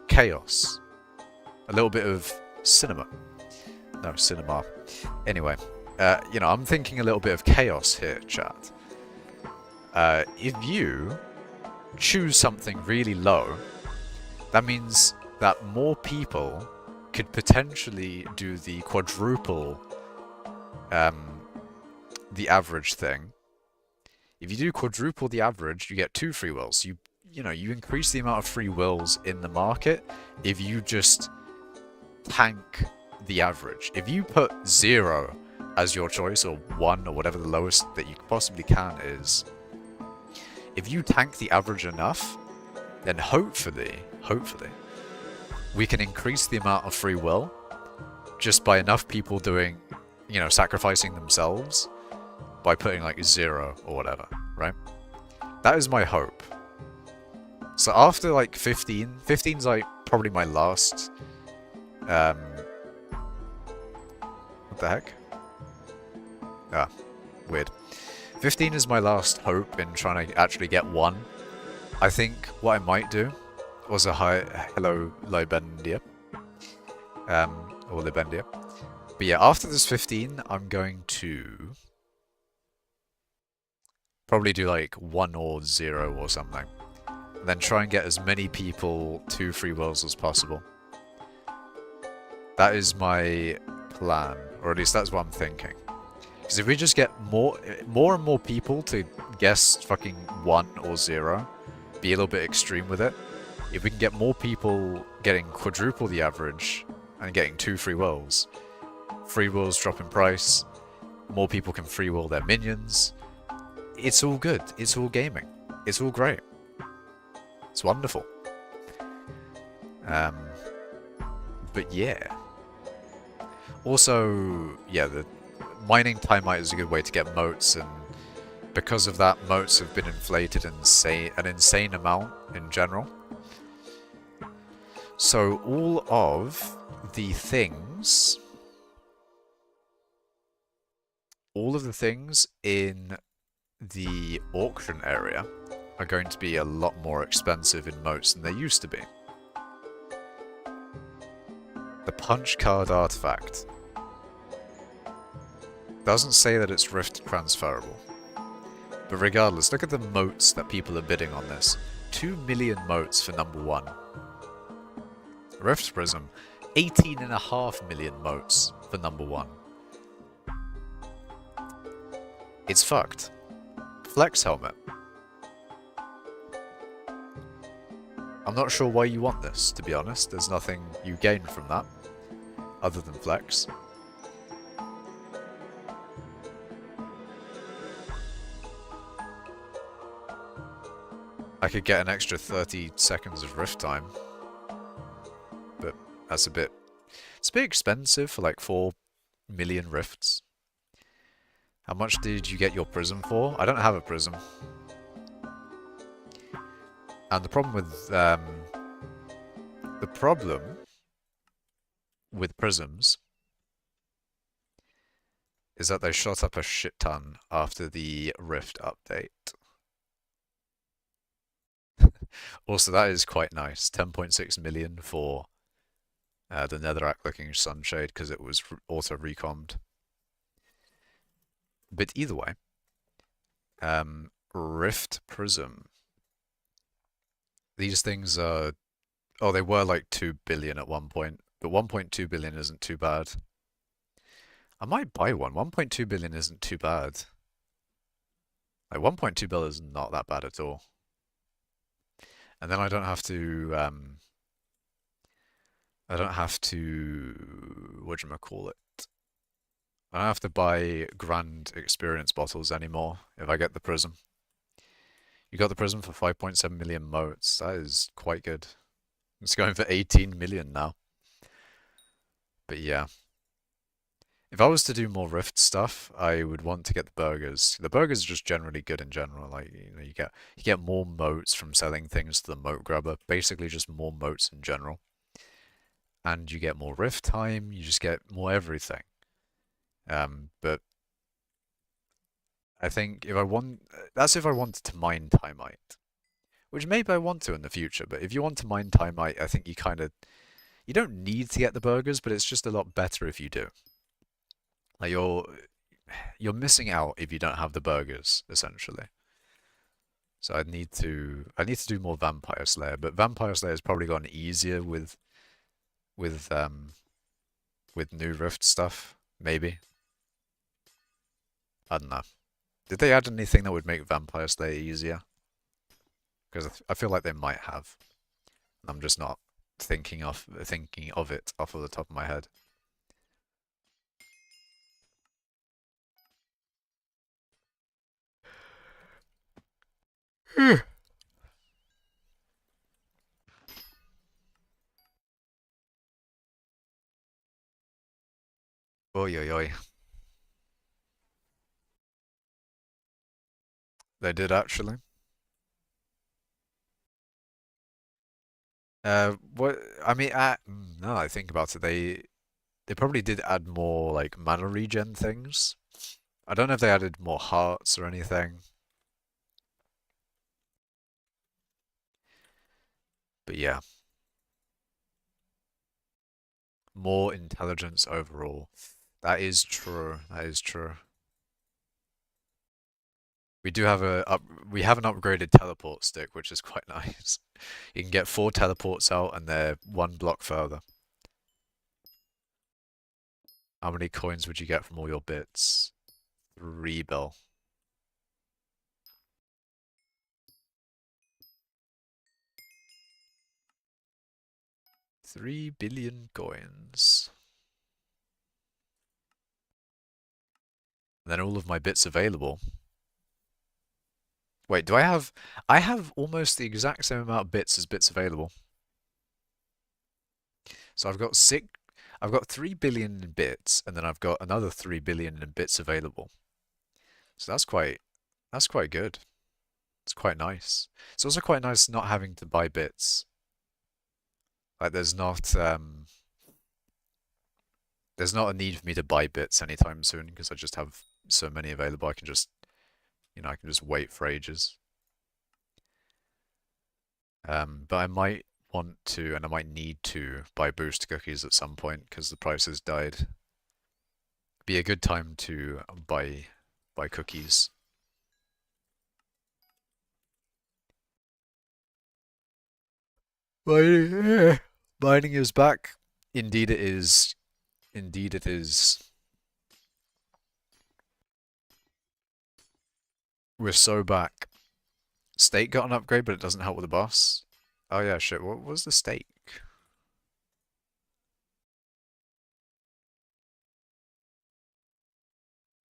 [SPEAKER 1] chaos. A little bit of cinema. No, cinema. Anyway, you know, I'm thinking a little bit of chaos here, chat. If you choose something really low, that means that more people could potentially do the quadruple the average thing. If you do quadruple the average, you get 2 free wills. You know, you increase the amount of free wills in the market if you just tank the average. If you put 0 as your choice, or 1, or whatever the lowest that you possibly can is, if you tank the average enough, then hopefully, we can increase the amount of free will just by enough people doing, you know, sacrificing themselves by putting like 0 or whatever, right? That is my hope. So after like 15's like probably my last What the heck? Ah, weird. 15 is my last hope in trying to actually get one. I think what I might do was a hello Libendia. Or Libendia. But yeah, after this 15, I'm going to probably do like 1 or 0 or something. And then try and get as many people to free wills as possible. That is my plan, or at least that's what I'm thinking. Because if we just get more and more people to guess fucking 1 or 0, be a little bit extreme with it, if we can get more people getting quadruple the average and getting 2 free wills drop in price, more people can free will their minions. It's all good. It's all gaming. It's all great. It's wonderful. But yeah. Also, yeah, the mining Timeite is a good way to get moats, and because of that, moats have been inflated an insane amount in general. So all of the things in the auction area are going to be a lot more expensive in moats than they used to be. The punch card artifact doesn't say that it's rift transferable. But regardless, look at the moats that people are bidding on this. 2 million moats for number 1. Rift Prism, 18.5 million moats for number 1. It's fucked. Flex Helmet. I'm not sure why you want this, to be honest. There's nothing you gain from that, other than flex. I could get an extra 30 seconds of rift time, but that's it's a bit expensive for like 4 million rifts. How much did you get your prism for? I don't have a prism. And the problem with prisms is that they shot up a shit ton after the rift update. Also, that is quite nice. 10.6 million for the netherrack looking sunshade because it was auto recommed. But either way, Rift Prism. These things are... Oh, they were like 2 billion at one point, but 1.2 billion isn't too bad. I might buy one. 1.2 billion isn't too bad. Like 1.2 billion is not that bad at all. And then I don't have to, whatchamacallit? I don't have to buy grand experience bottles anymore if I get the prism. You got the prism for 5.7 million moats. That is quite good. It's going for 18 million now. But yeah. If I was to do more Rift stuff, I would want to get the burgers. The burgers are just generally good in general. Like, you know, you get more moats from selling things to the moat grabber. Basically just more moats in general. And you get more Rift time, you just get more everything. But I think that's if I wanted to mine Timeite. Which maybe I want to in the future, but if you want to mine Timeite, I think you don't need to get the burgers, but it's just a lot better if you do. Like you're missing out if you don't have the burgers, essentially. So I need to do more Vampire Slayer, but Vampire Slayer's probably gotten easier with new Rift stuff, maybe. I don't know. Did they add anything that would make Vampire Slayer easier? Because I feel like they might have. I'm just not thinking of it off of the top of my head. Oi, oi, oi. They did actually. What I mean, no, I think about it. They probably did add more like mana regen things. I don't know if they added more hearts or anything. But yeah, more intelligence overall. That is true. That is true. We do have we have an upgraded teleport stick, which is quite nice. You can get 4 teleports out and they're 1 block further. How many coins would you get from all your bits? 3 bill. 3 billion coins. And then all of my bits available. Wait, do I have... I have almost the exact same amount of bits as bits available. So I've got 3 billion in bits, and then I've got another 3 billion in bits available. So that's quite good. It's quite nice. It's also quite nice not having to buy bits. Like there's not a need for me to buy bits anytime soon because I just have so many available. I can just, I can just wait for ages. But I might want to, and I might need to buy boost cookies at some point because the price has died. Be a good time to buy cookies. Mining is back. Indeed it is. Indeed it is. We're so back. Steak got an upgrade, but it doesn't help with the boss. Oh yeah, shit. What was the steak?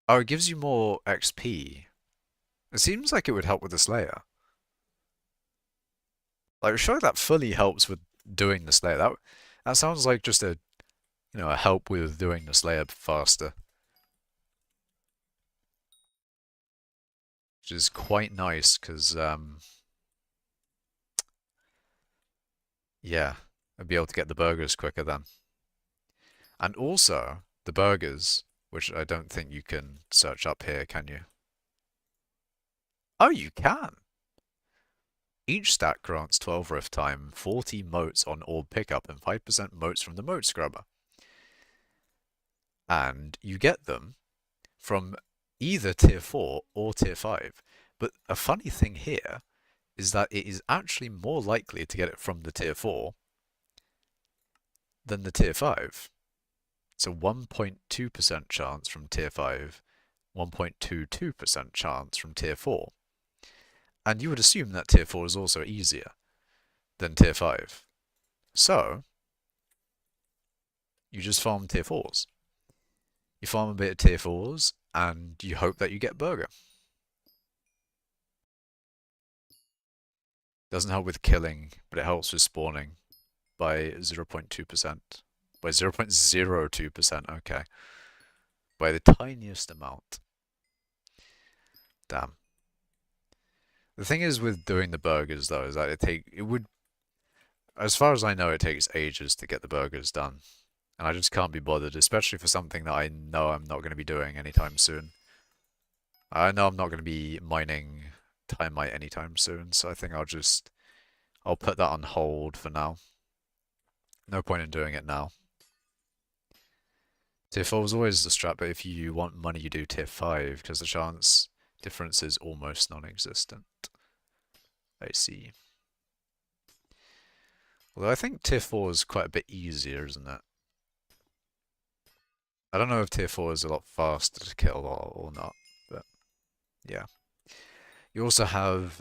[SPEAKER 1] Oh, it gives you more XP. It seems like it would help with the Slayer. Like, surely that fully helps with doing the Slayer. That sounds like just a help with doing the Slayer faster. Which is quite nice, because, yeah, I'd be able to get the burgers quicker then. And also, the burgers, which I don't think you can search up here, can you? Oh, you can! Each stack grants 12 rift time, 40 motes on orb pickup, and 5% motes from the mote scrubber. And you get them from either tier 4 or tier 5. But a funny thing here is that it is actually more likely to get it from the tier 4 than the tier 5. It's a 1.2% chance from tier 5, 1.22% chance from tier 4. And you would assume that tier 4 is also easier than tier 5. So, you just farm tier 4s. You farm a bit of tier 4s, and you hope that you get burger. Doesn't help with killing, but it helps with spawning by 0.2%. By 0.02%, okay. By the tiniest amount. Damn. The thing is with doing the burgers though, is that it would, as far as I know, it takes ages to get the burgers done. And I just can't be bothered, especially for something that I know I'm not going to be doing anytime soon. I know I'm not going to be mining Timite anytime soon, so I think I'll put that on hold for now. No point in doing it now. Tier 4 was always the strat, but if you want money, you do tier 5, because the chance difference is almost non-existent. I see. Although I think tier 4 is quite a bit easier, isn't it? I don't know if tier 4 is a lot faster to kill or not, but yeah. You also have,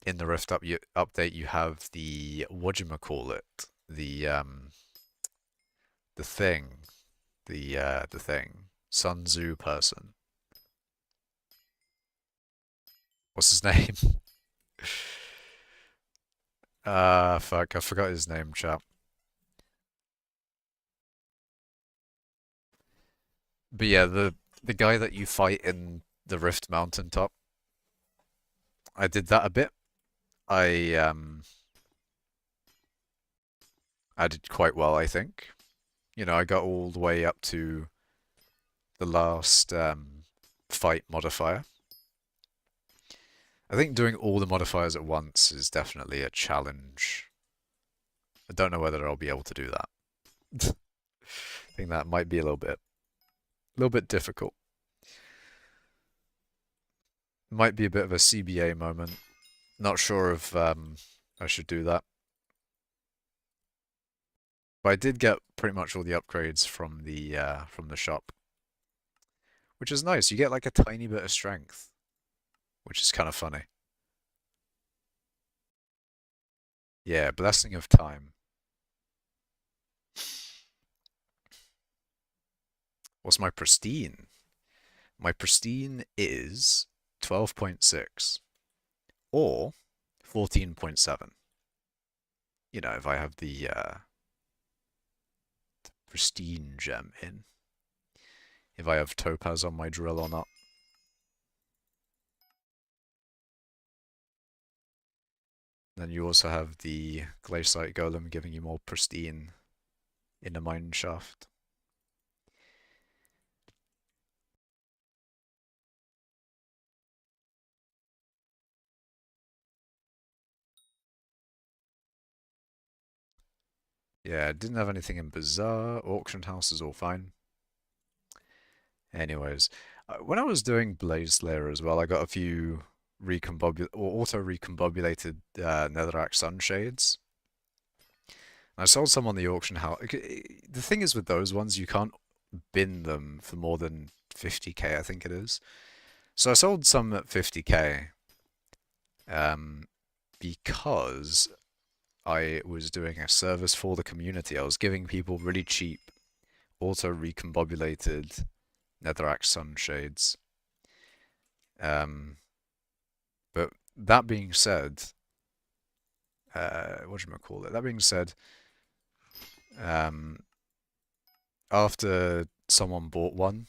[SPEAKER 1] in the Rift update, you have the, whatchamacallit, the thing, the thing, Sun Tzu person. What's his name? Fuck, I forgot his name, chap. But yeah, the guy that you fight in the Rift Mountaintop, I did that a bit. I did quite well, I think. You know, I got all the way up to the last fight modifier. I think doing all the modifiers at once is definitely a challenge. I don't know whether I'll be able to do that. I think that might be a little bit difficult. Might be a bit of a CBA moment. Not sure if I should do that. But I did get pretty much all the upgrades from the shop, which is nice. You get like a tiny bit of strength, which is kind of funny. Yeah, Blessing of Time. What's my pristine? My pristine is 12.6 or 14.7. You know, if I have the pristine gem in. If I have topaz on my drill or not. Then you also have the glaciate golem giving you more pristine in the mine shaft. Yeah, didn't have anything in Bazaar. Auction house is all fine. Anyways, when I was doing Blaze Slayer as well, I got a few auto-recombobulated netherrack sunshades. I sold some on the auction house. The thing is with those ones, you can't bin them for more than 50k, I think it is. So I sold some at 50k because I was doing a service for the community. I was giving people really cheap auto-recombobulated netherrack sunshades. But that being said, whatchamacallit? That being said, after someone bought one,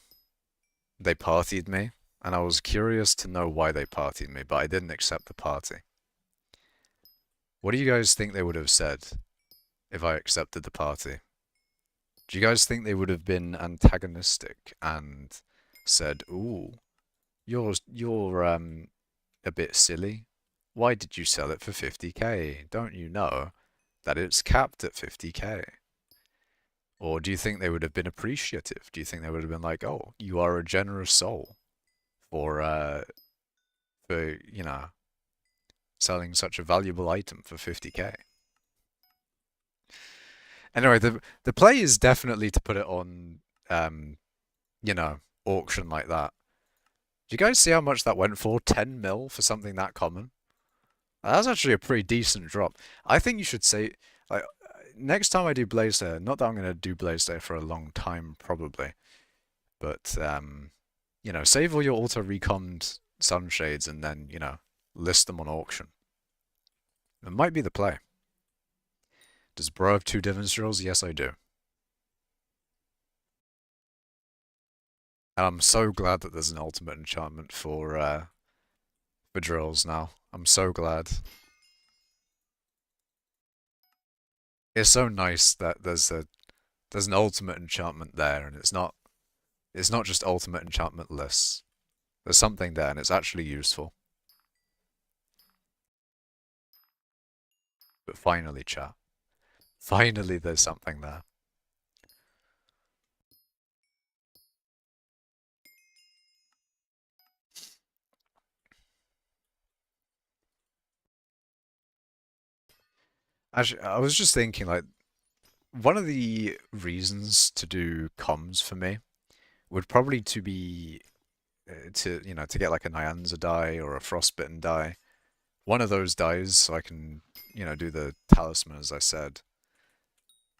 [SPEAKER 1] they partied me, and I was curious to know why they partied me, but I didn't accept the party. What do you guys think they would have said if I accepted the party? Do you guys think they would have been antagonistic and said, "Ooh, you're a bit silly. Why did you sell it for 50k? Don't you know that it's capped at 50k?" Or do you think they would have been appreciative? Do you think they would have been like, "Oh, you are a generous soul for you know, selling such a valuable item for 50k?" Anyway, the play is definitely to put it on you know, auction like that. Do you guys see how much that went for? 10 mil for something that common? That's actually a pretty decent drop. I think you should say, like, next time I do Blaze Day, not that I'm going to do Blaze Day for a long time, probably, but, you know, save all your auto-recommed sunshades and then, you know, list them on auction. It might be the play. Does Bro have 2 divans drills? Yes, I do. And I'm so glad that there's an ultimate enchantment for drills now. I'm so glad. It's so nice that there's an ultimate enchantment there, and it's not just ultimate enchantment lists. There's something there, and it's actually useful. But finally, chat. Finally, there's something there. Actually, I was just thinking, like, one of the reasons to do comms for me would probably to be you know, to get like a Nyanza die or a Frostbitten die. One of those dies so I can, you know, do the talisman as I said.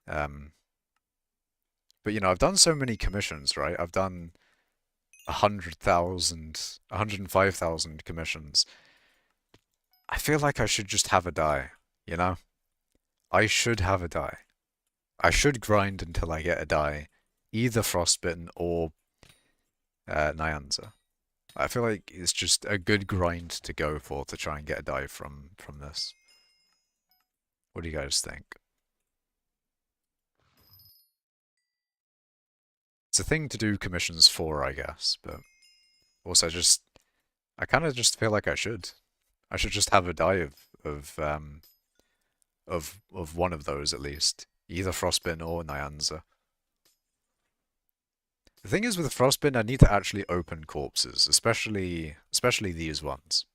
[SPEAKER 1] But you know, I've done so many commissions, right? I've done 100,000, 105,000 commissions. I feel like I should just have a die, you know? I should have a die. I should grind until I get a die, either Frostbitten or Nyanza. I feel like it's just a good grind to go for to try and get a die from this. What do you guys think? It's a thing to do commissions for, I guess, but also I kind of just feel like I should. I should just have a die of one of those at least, either Frostbin or Nyanza. The thing is with Frostbin, I need to actually open corpses, especially these ones.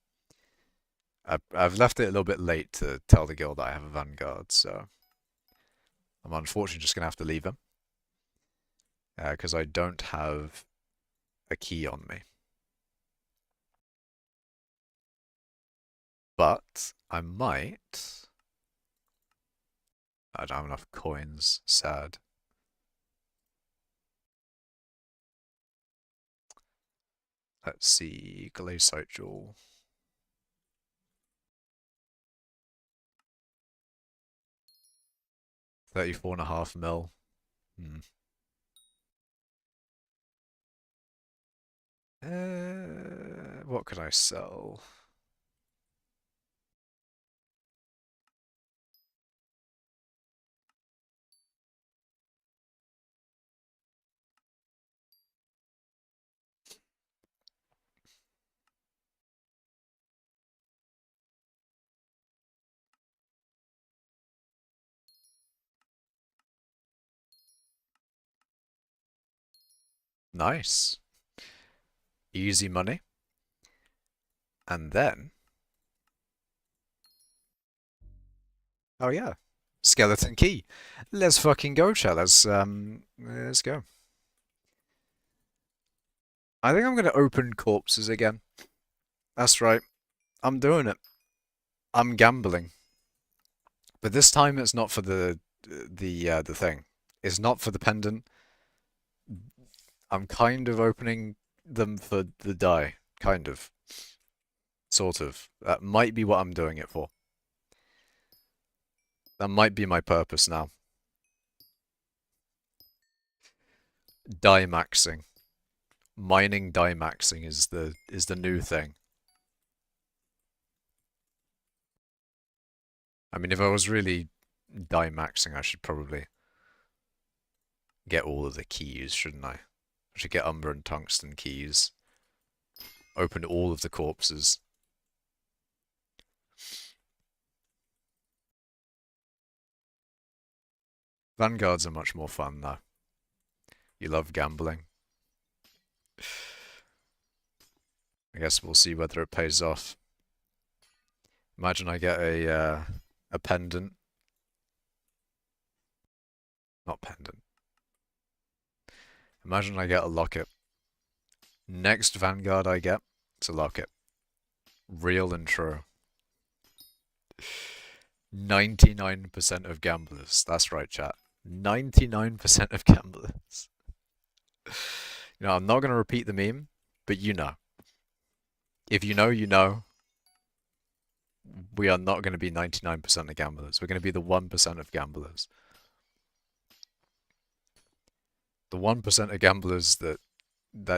[SPEAKER 1] I've left it a little bit late to tell the guild that I have a Vanguard, so I'm unfortunately just gonna have to leave him because I don't have a key on me. But I might. I don't have enough coins. Sad. Let's see. Glaciate Jewel. 34.5 mil. What could I sell? Nice. Easy money. And then, oh yeah, skeleton key. Let's fucking go, chat. Let's go. I think I'm gonna open corpses again. That's right. I'm doing it. I'm gambling. But this time it's not for the thing. It's not for the pendant. I'm kind of opening them for the die. Kind of. Sort of. That might be what I'm doing it for. That might be my purpose now. Die maxing. Mining die maxing is the new thing. I mean, if I was really die maxing, I should probably get all of the keys, shouldn't I? I should get Umber and Tungsten keys. Open all of the corpses. Vanguards are much more fun, though. You love gambling. I guess we'll see whether it pays off. Imagine I get a pendant. Not pendant. Imagine I get a locket. Next Vanguard I get, it's a locket. Real and true. 99% of gamblers. That's right, chat. 99% of gamblers. You know, I'm not going to repeat the meme, but you know. If you know, you know. We are not going to be 99% of gamblers. We're going to be the 1% of gamblers. The 1% of gamblers that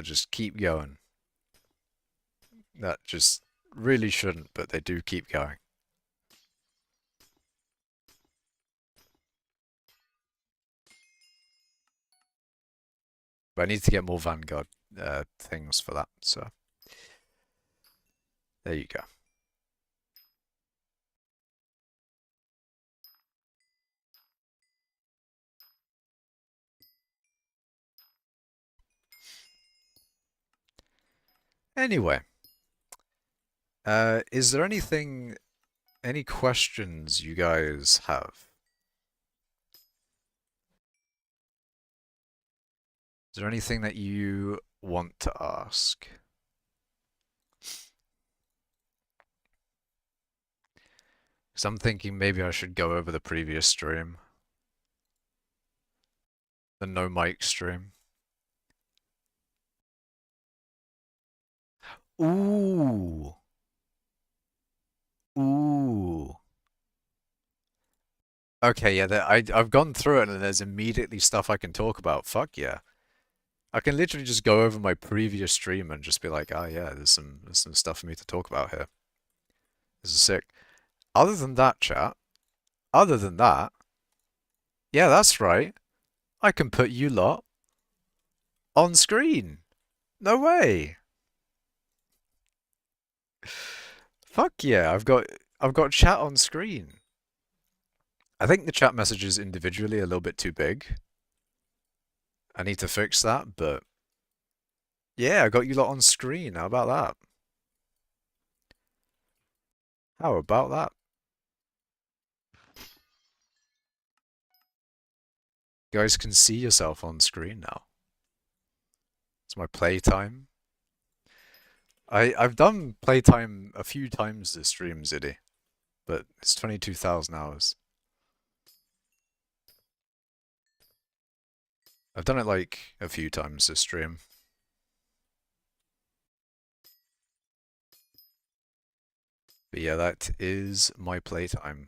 [SPEAKER 1] just keep going. That just really shouldn't, but they do keep going. But I need to get more Vanguard things for that, so there you go. Anyway, is there any questions you guys have? Is there anything that you want to ask? Because I'm thinking maybe I should go over the previous stream. The no mic stream. Ooh. Ooh. Okay, yeah, I've gone through it and there's immediately stuff I can talk about. Fuck yeah. I can literally just go over my previous stream and just be like, oh yeah, there's some stuff for me to talk about here. This is sick. Other than that, chat, other than that, yeah, that's right. I can put you lot On screen. No way. Fuck yeah, I've got chat on screen. I think the chat messages individually are a little bit too big. I need to fix that, but yeah, I got you lot on screen. How about that? How about that? You guys can see yourself on screen now. It's my playtime. I've done playtime a few times this stream, Ziddy, but it's 22,000 hours. I've done it like a few times this stream. But yeah, that is my playtime.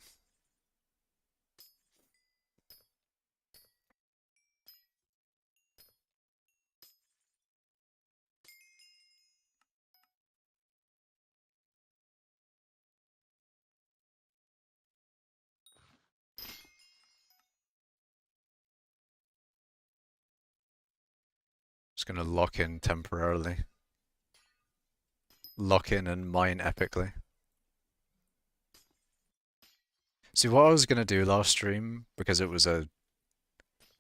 [SPEAKER 1] Just gonna lock in temporarily. Lock in and mine epically. See, what I was gonna do last stream, because it was a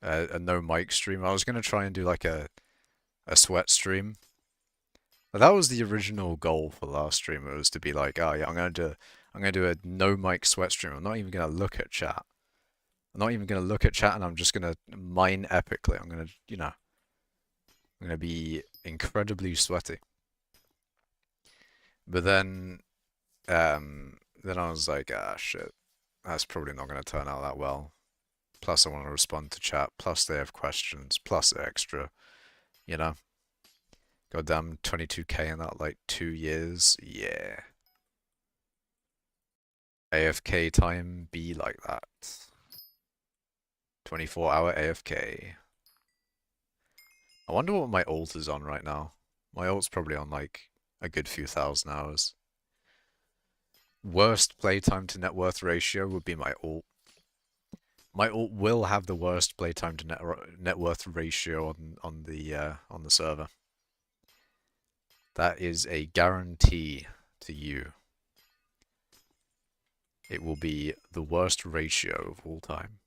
[SPEAKER 1] no mic stream, I was gonna try and do like a sweat stream. But that was the original goal for last stream. It was to be like, oh yeah, I'm gonna do a no mic sweat stream. I'm not even gonna look at chat. I'm not even gonna look at chat, and I'm just gonna mine epically. I'm gonna, I'm gonna be incredibly sweaty. But then I was like, ah, shit, that's probably not gonna turn out that well. Plus, I want to respond to chat. Plus, they have questions. Plus, extra, you know. Goddamn, 22K in that like 2 years. Yeah. AFK time be like that. 24-hour AFK. I wonder what my ult is on right now. My ult's probably on like a good few thousand hours. Worst playtime to net worth ratio would be my ult. My ult will have the worst playtime to net worth ratio on the server. That is a guarantee to you. It will be the worst ratio of all time.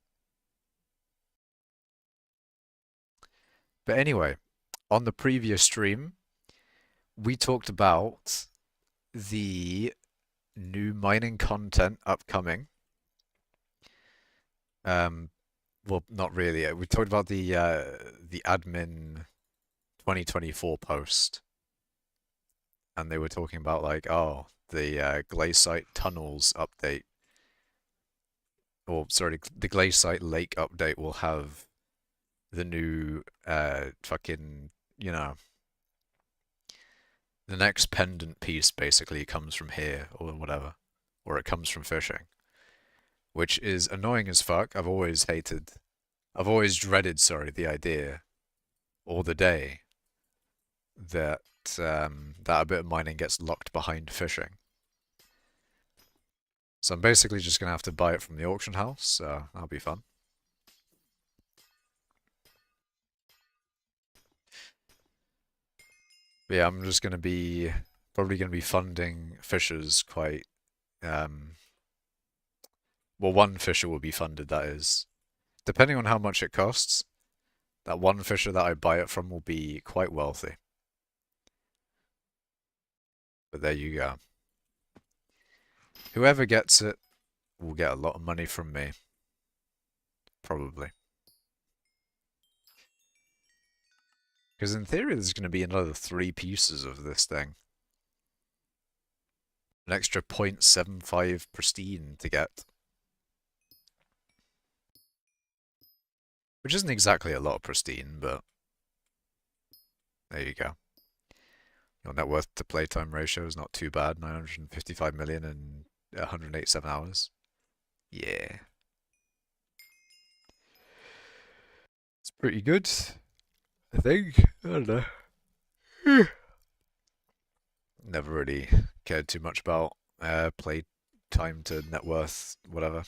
[SPEAKER 1] But anyway, on the previous stream, we talked about the new mining content upcoming. Well, not really. We talked about the admin 2024 post, and they were talking about like, oh, the Glaciite tunnels update, or sorry, the Glaciite Lake update will have the new fucking, the next pendant piece basically comes from here or whatever, or it comes from fishing, which is annoying as fuck. I've always dreaded, sorry, the idea or the day that that a bit of mining gets locked behind fishing. So I'm basically just gonna have to buy it from the auction house, so that'll be fun. But yeah, I'm just probably gonna be funding fishers quite well, one fisher will be funded, that is. Depending on how much it costs, that one fisher that I buy it from will be quite wealthy. But there you go. Whoever gets it will get a lot of money from me. Probably. Because in theory, there's going to be another 3 pieces of this thing. An extra 0.75 pristine to get. Which isn't exactly a lot of pristine, but there you go. Your net worth to playtime ratio is not too bad. 955 million in 187 hours. Yeah. It's pretty good, I think. I don't know. Never really cared too much about playtime to net worth, whatever.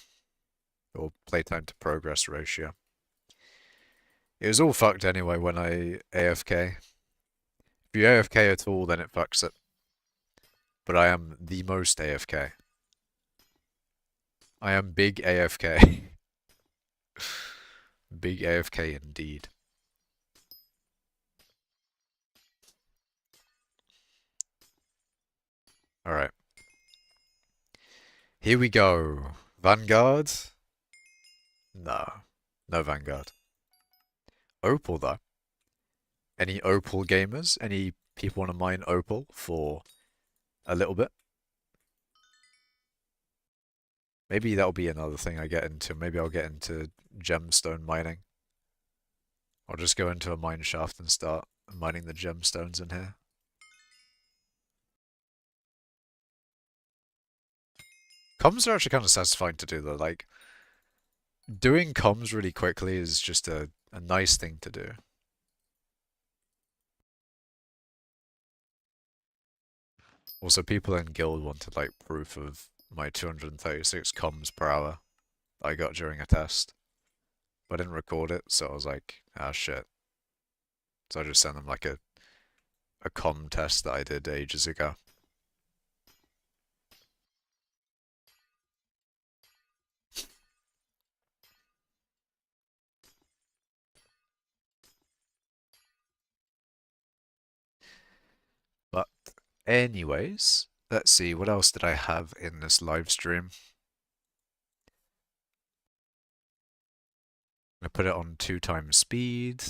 [SPEAKER 1] Or playtime to progress ratio. It was all fucked anyway when I AFK. If you AFK at all, then it fucks it. But I am the most AFK. I am big AFK. Big AFK indeed. Alright. Here we go. Vanguard? No. No Vanguard. Opal, though. Any Opal gamers? Any people want to mine Opal for a little bit? Maybe that'll be another thing I get into. Maybe I'll get into gemstone mining. I'll just go into a mine shaft and start mining the gemstones in here. Comms are actually kind of satisfying to do though. Like, doing comms really quickly is just a nice thing to do. Also, people in guild wanted like proof of my 236 comms per hour I got during a test. But I didn't record it, so I was like, ah shit. So I just sent them like a comm test that I did ages ago. But anyways, let's see, what else did I have in this live stream? I put it on 2 times speed.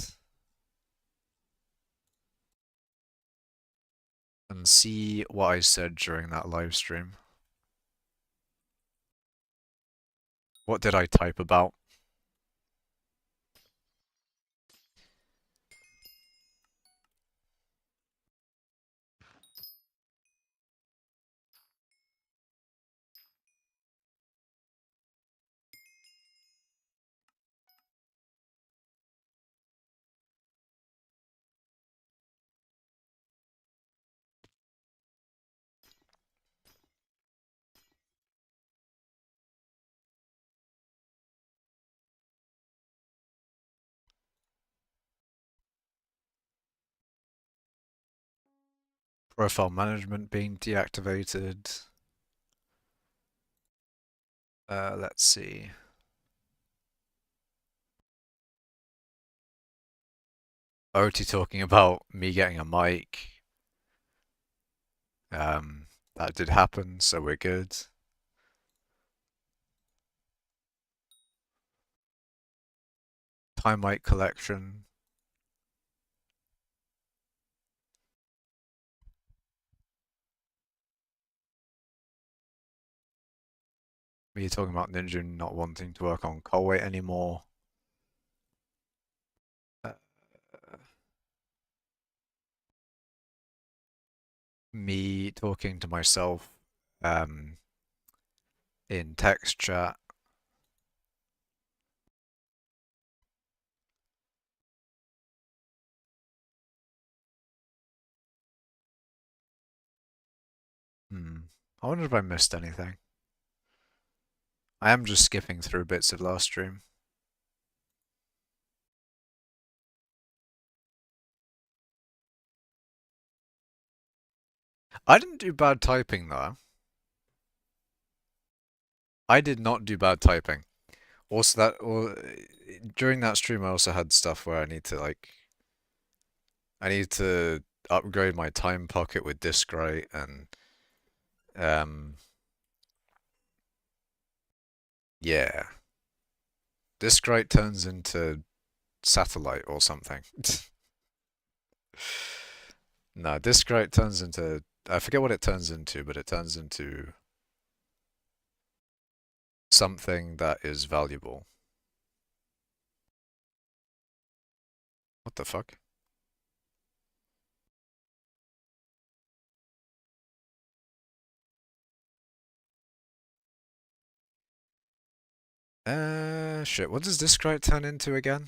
[SPEAKER 1] And see what I said during that live stream. What did I type about? Profile management being deactivated. Let's see. OT talking about me getting a mic. That did happen, so we're good. Time mic collection. Me talking about Ninja not wanting to work on coal weight anymore. Uh, Me talking to myself in text chat. I wonder if I missed anything. I am just skipping through bits of last stream. I didn't do bad typing though. I did not do bad typing. Also during that stream I also had stuff where I need to upgrade my time pocket with Discrete and yeah. Discrete turns into satellite or something. No, Discrete turns into I forget what it turns into, but it turns into something that is valuable. What the fuck? Shit, what does Discrete turn into again?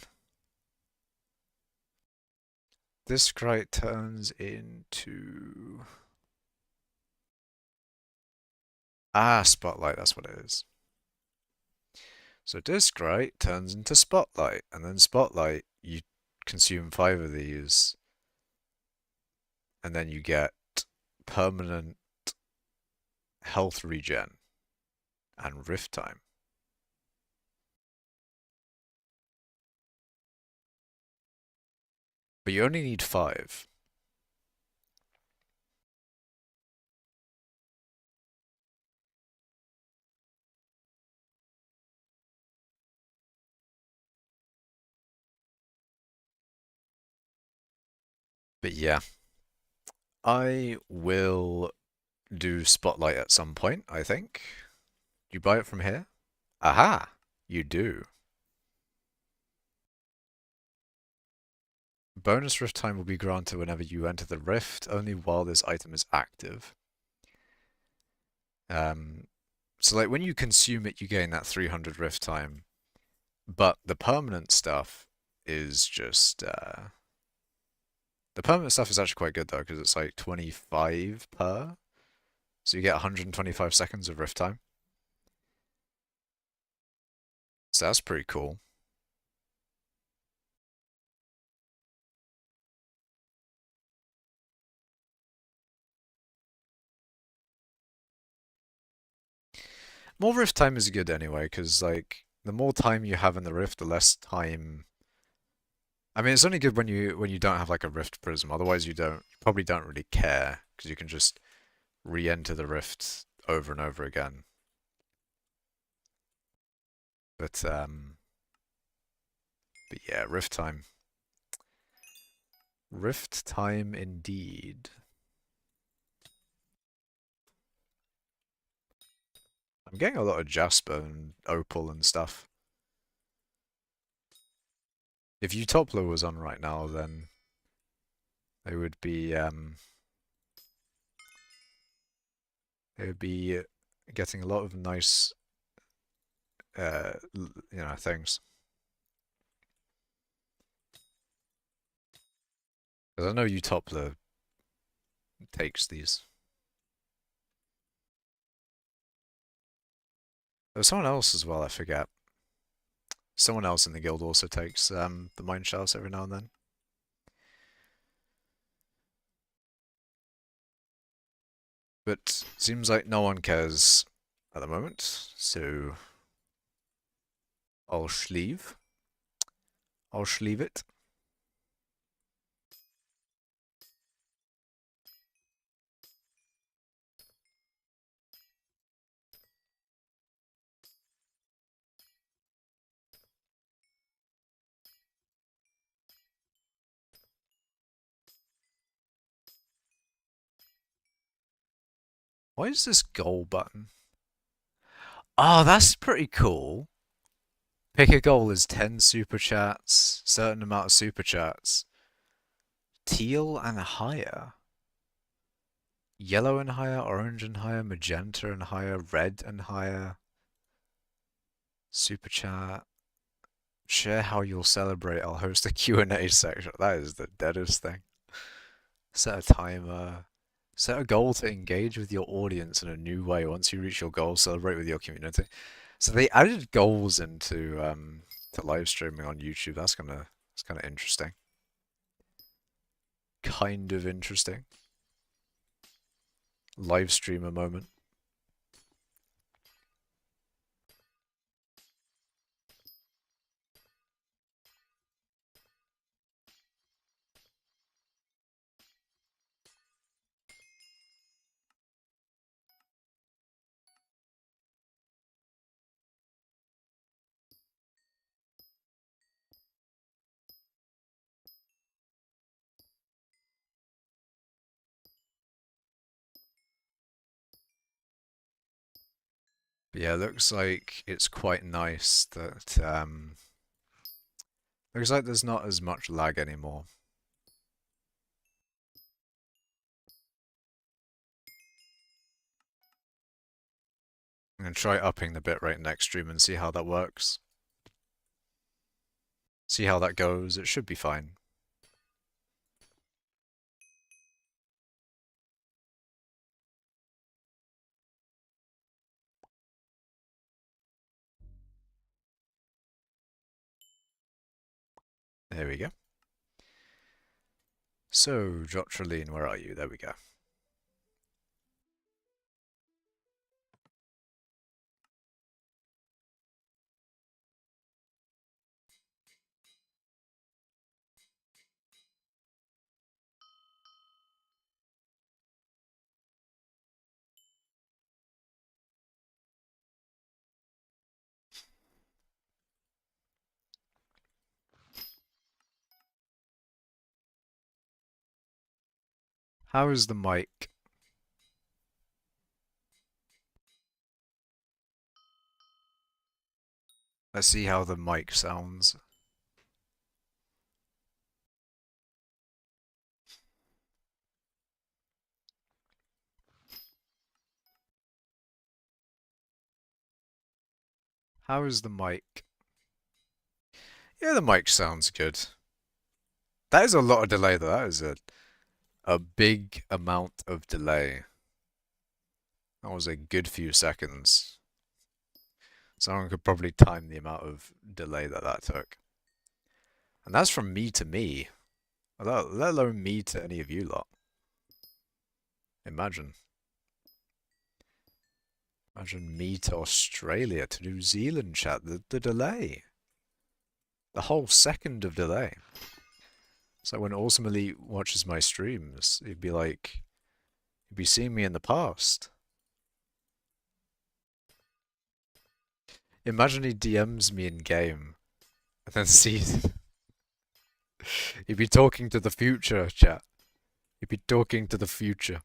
[SPEAKER 1] Discrete turns into... Ah, Spotlight, that's what it is. So Discrete turns into Spotlight, and then Spotlight you consume 5 of these, and then you get permanent health regen and rift time. But you only need 5. But yeah, I will do Spotlight at some point, I think. You buy it from here? Aha! You do. Bonus rift time will be granted whenever you enter the rift, only while this item is active. So like when you consume it, you gain that 300 rift time, but the permanent stuff is just the permanent stuff is actually quite good though, because it's like 25 per, so you get 125 seconds of rift time. So that's pretty cool. More rift time is good anyway, because like the more time you have in the rift, the less time. I mean, it's only good when you don't have like a rift prism. Otherwise, you probably don't really care because you can just re-enter the rift over and over again. But um, but yeah, rift time. Rift time indeed. I'm getting a lot of Jasper and Opal and stuff. If Utopia was on right now, then they would be they would be getting a lot of nice things. Because I know Utopia takes these. There's someone else as well, I forget. Someone else in the guild also takes the mine shafts every now and then. But seems like no one cares at the moment, so I'll sleeve. I'll sleeve it. Why is this goal button? Oh, that's pretty cool. Pick a goal is 10 super chats, certain amount of super chats. Teal and higher. Yellow and higher, orange and higher, magenta and higher, red and higher. Super chat. Share how you'll celebrate. I'll host a Q&A section. That is the deadest thing. Set a timer. Set a goal to engage with your audience in a new way. Once you reach your goal, celebrate with your community. So they added goals into to live streaming on YouTube. That's kind of interesting. Kind of interesting. Live streamer moment. But yeah, looks like it's quite nice that looks like there's not as much lag anymore. I'm gonna try upping the bitrate next stream and see how that works. See how that goes. It should be fine. There we go. So, Jotraline, where are you? There we go. How is the mic? Let's see how the mic sounds. How is the mic? Yeah, the mic sounds good. That is a lot of delay, though. That is a big amount of delay. That was a good few seconds. Someone could probably time the amount of delay that took. And that's from me to me. Let alone me to any of you lot. Imagine. Imagine me to Australia, to New Zealand, chat. The delay. The whole second of delay. So when ultimately watches my streams, he'd be like, he'd be seeing me in the past. Imagine he DMs me in game and then sees. He'd be talking to the future, chat. He'd be talking to the future.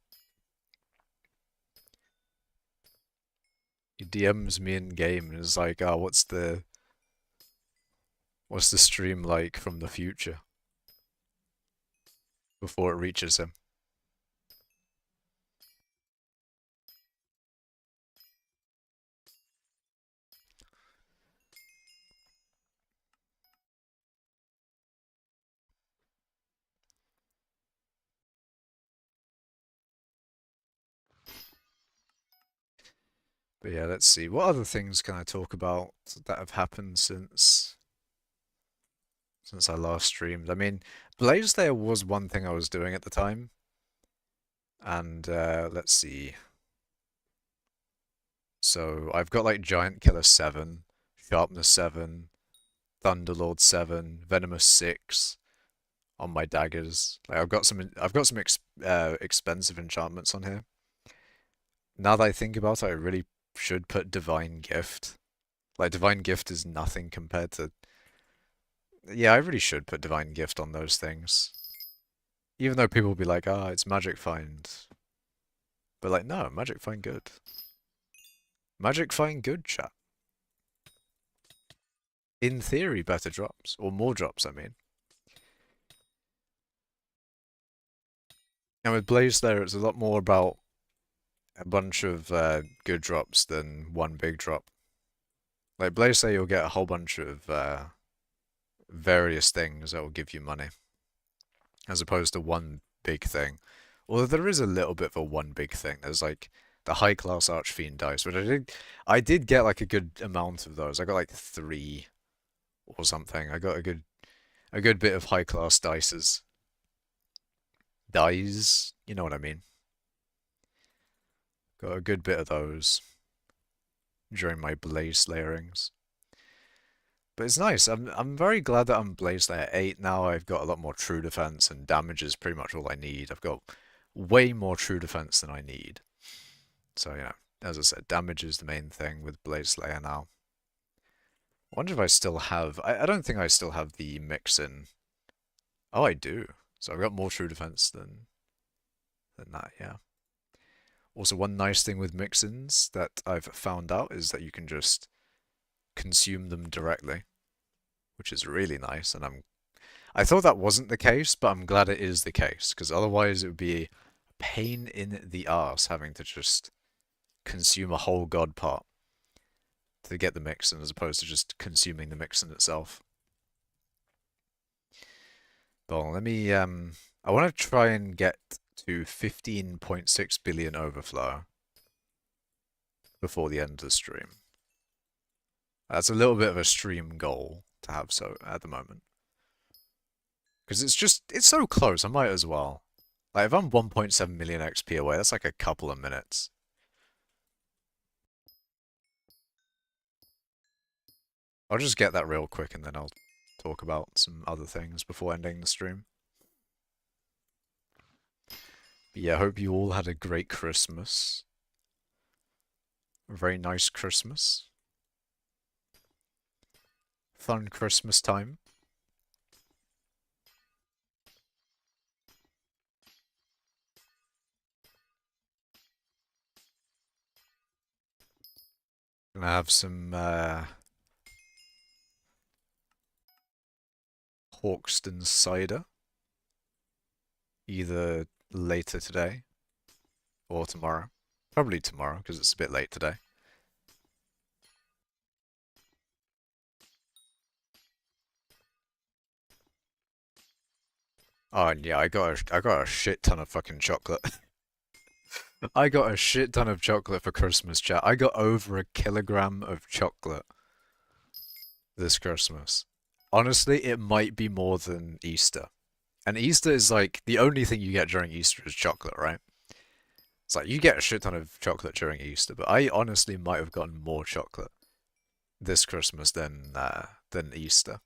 [SPEAKER 1] He DMs me in game and is like, "Oh, what's the stream like from the future?" Before it reaches him. But yeah, let's see. What other things can I talk about that have happened since I last streamed? I mean, Blaze there was one thing I was doing at the time. And let's see. So I've got like Giant Killer 7, Sharpness 7, Thunderlord 7, Venomous 6 on my daggers. Like I've got some expensive enchantments on here. Now that I think about it, I really should put Divine Gift. Like Divine Gift is nothing compared to. Yeah, I really should put Divine Gift on those things. Even though people will be like, ah, it's Magic Find. But like, no, Magic Find good. Magic Find good, chat. In theory, better drops. Or more drops, I mean. And with Blaze there, it's a lot more about a bunch of good drops than one big drop. Like Blaze there, you'll get a whole bunch of various things that will give you money. As opposed to one big thing. Although there is a little bit of a one big thing. There's like the high class Archfiend dice, which I did get like a good amount of those. I got like 3 or something. I got a good bit of high class dices. Dies, you know what I mean. Got a good bit of those during my Blaze Slayerings. But it's nice. I'm very glad that I'm Blaze Slayer 8 now. I've got a lot more true defense and damage is pretty much all I need. I've got way more true defense than I need. So, you know, as I said, damage is the main thing with Blaze Slayer now. I wonder if I still have... I don't think I still have the mix-in. Oh, I do. So I've got more true defense than that, yeah. Also, one nice thing with mix-ins that I've found out is that you can just consume them directly, which is really nice, and I thought that wasn't the case, but I'm glad it is the case, because otherwise it would be a pain in the arse having to just consume a whole god pot to get the mix-in as opposed to just consuming the mix-in itself. But let me, I want to try and get to 15.6 billion overflow before the end of the stream. That's a little bit of a stream goal to have so at the moment. Because it's so close, I might as well. Like, if I'm 1.7 million XP away, that's like a couple of minutes. I'll just get that real quick and then I'll talk about some other things before ending the stream. But yeah, I hope you all had a great Christmas. A very nice Christmas. Fun Christmas time. Gonna have some Hawkston cider. Either later today or tomorrow. Probably tomorrow, because it's a bit late today. Oh, and yeah, I got a shit ton of fucking chocolate. I got a shit ton of chocolate for Christmas, chat. I got over a kilogram of chocolate this Christmas. Honestly, it might be more than Easter. And Easter is like, the only thing you get during Easter is chocolate, right? It's like, you get a shit ton of chocolate during Easter, but I honestly might have gotten more chocolate this Christmas than Easter.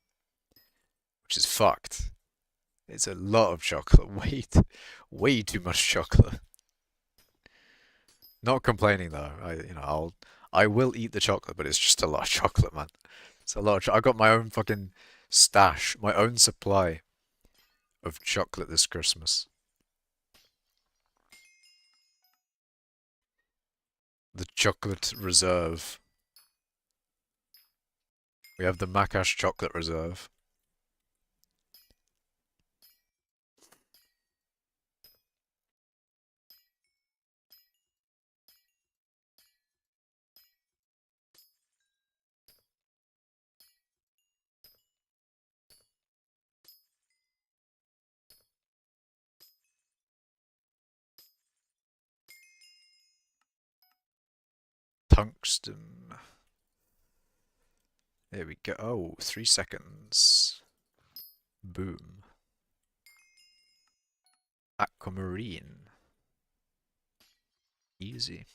[SPEAKER 1] Which is fucked. It's a lot of chocolate. Way too much chocolate. Not complaining though. I will eat the chocolate, but it's just a lot of chocolate, man. It's a lot of I got my own fucking stash, my own supply of chocolate this Christmas. The chocolate reserve. We have the Macash chocolate reserve. Tungsten. There we go. Oh, 3 seconds. Boom. Aquamarine. Easy.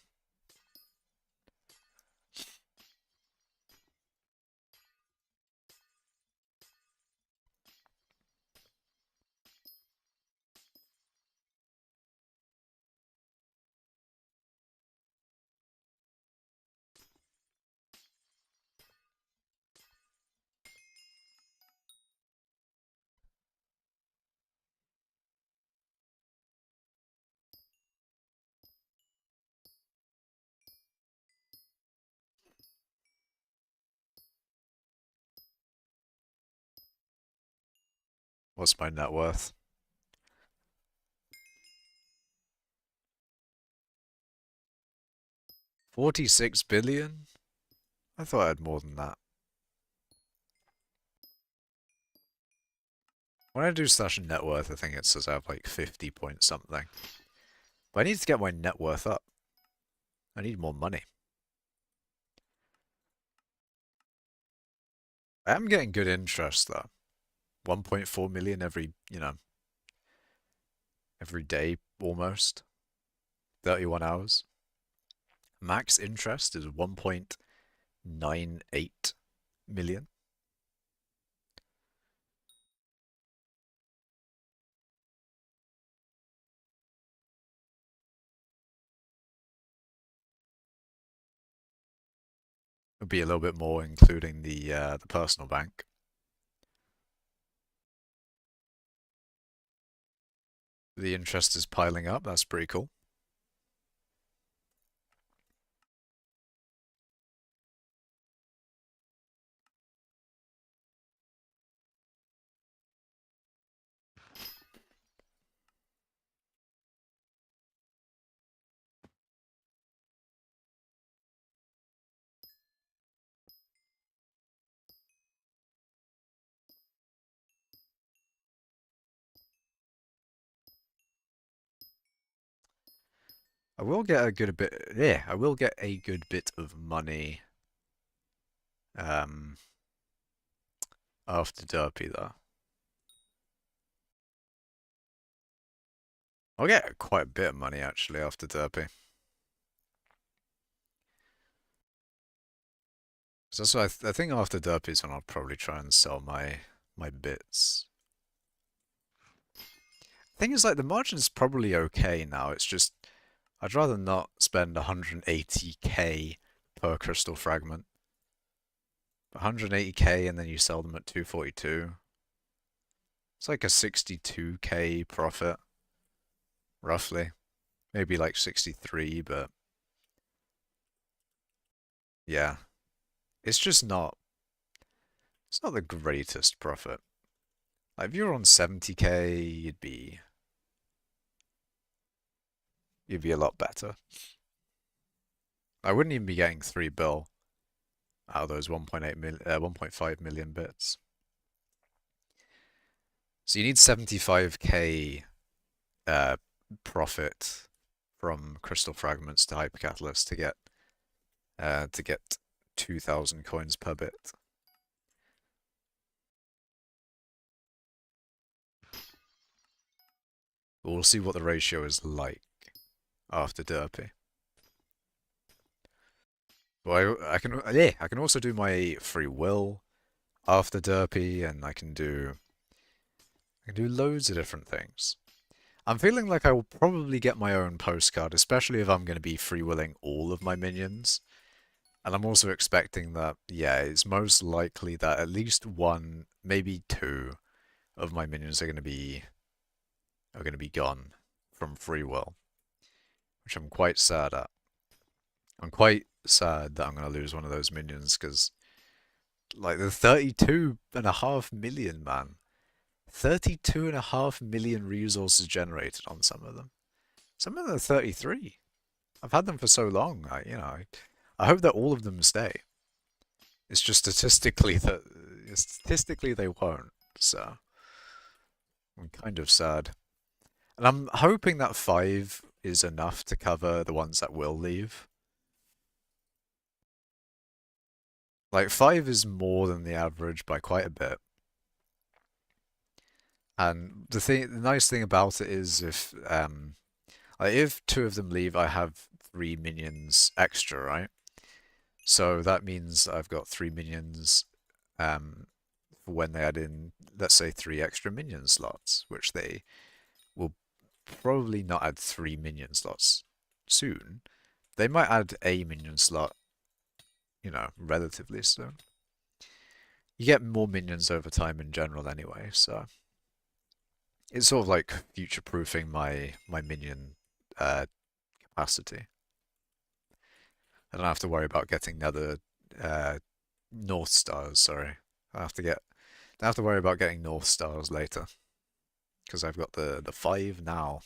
[SPEAKER 1] What's my net worth? 46 billion? I thought I had more than that. When I do slash net worth, I think it says I have like 50 point something. But I need to get my net worth up. I need more money. I am getting good interest though. 1.4 million every, every day almost. 31 hours. Max interest is 1.98 million. It'll be a little bit more, including the personal bank. The interest is piling up. That's pretty cool. I will get a good bit. Yeah, I will get a good bit of money. After Derpy though. I'll get quite a bit of money actually after Derpy. So that's why I think after Derpy is when I'll probably try and sell my bits. Thing is, like, the margin's probably okay now. It's just I'd rather not spend 180k per crystal fragment. 180k and then you sell them at 242. It's like a 62k profit, roughly. Maybe like 63, but yeah. It's just not, it's not the greatest profit. Like if you're on 70k, you'd be a lot better. I wouldn't even be getting 3 bill out of those 1.5 million bits. So you need 75k profit from crystal fragments to hypercatalyst to get 2,000 coins per bit. We'll see what the ratio is like after Derpy. Well, I can also do my free will after Derpy, and I can do loads of different things. I'm feeling like I will probably get my own postcard, especially if I'm going to be freewheeling all of my minions. And I'm also expecting that, yeah, it's most likely that at least one, maybe two of my minions are going to be gone from free will, which I'm quite sad at. I'm quite sad that I'm going to lose one of those minions because, like, the 32.5 million, man. 32.5 million resources generated on some of them. Some of them are 33. I've had them for so long. I hope that all of them stay. It's just statistically they won't. So I'm kind of sad. And I'm hoping that 5 is enough to cover the ones that will leave. Like 5 is more than the average by quite a bit. And the nice thing about it is if 2 of them leave, I have 3 minions extra, right? So that means I've got 3 minions for when they add in, let's say, 3 extra minion slots, which they will probably not add 3 minion slots soon. They might add a minion slot, relatively soon. You get more minions over time in general anyway, so it's sort of like future-proofing my minion capacity. I don't have to worry about getting another North Stars, sorry. Don't have to worry about getting North Stars later. Because I've got the 5 now.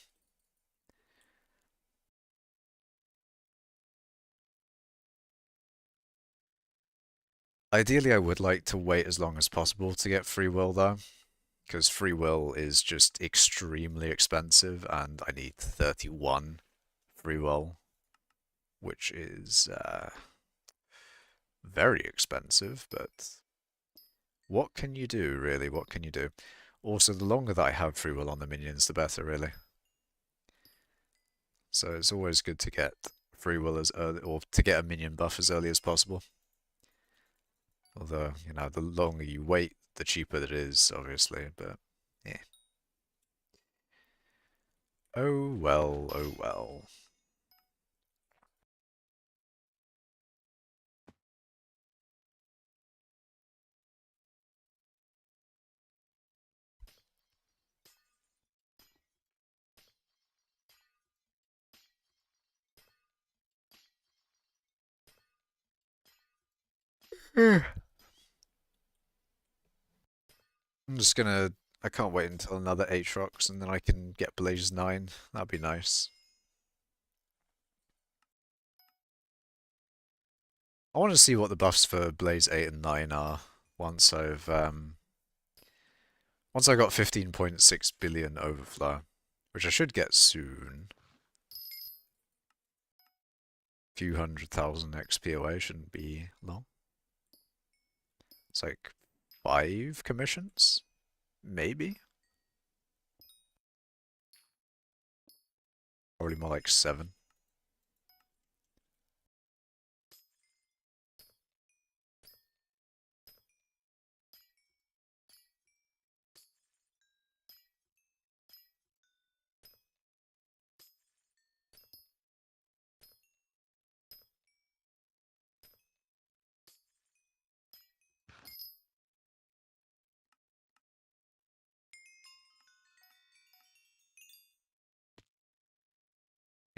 [SPEAKER 1] Ideally, I would like to wait as long as possible to get free will though. Because free will is just extremely expensive and I need 31 free will. Which is very expensive, but what can you do, really? What can you do? Also, the longer that I have free will on the minions, the better, really. So it's always good to get free will as early, or to get a minion buff as early as possible. Although, the longer you wait, the cheaper it is, obviously, but yeah. Oh well, oh well. I'm just gonna. I can't wait until another Aatrox and then I can get Blaze 9. That'd be nice. I want to see what the buffs for Blaze 8 and 9 are once I got 15.6 billion overflow, which I should get soon. A few 100,000 XP away shouldn't be long. It's like 5 commissions? Maybe? Probably more like 7.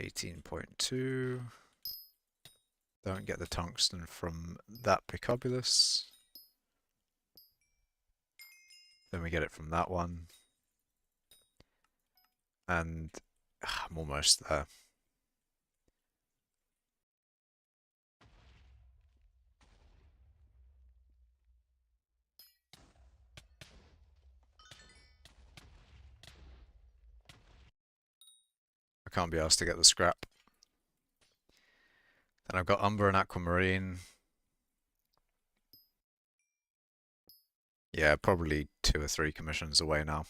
[SPEAKER 1] $18.2. Don't get the tungsten from that Picobulus. Then we get it from that one. And I'm almost there. I can't be asked to get the scrap. Then I've got Umber and Aquamarine. Yeah, probably 2 or 3 commissions away now.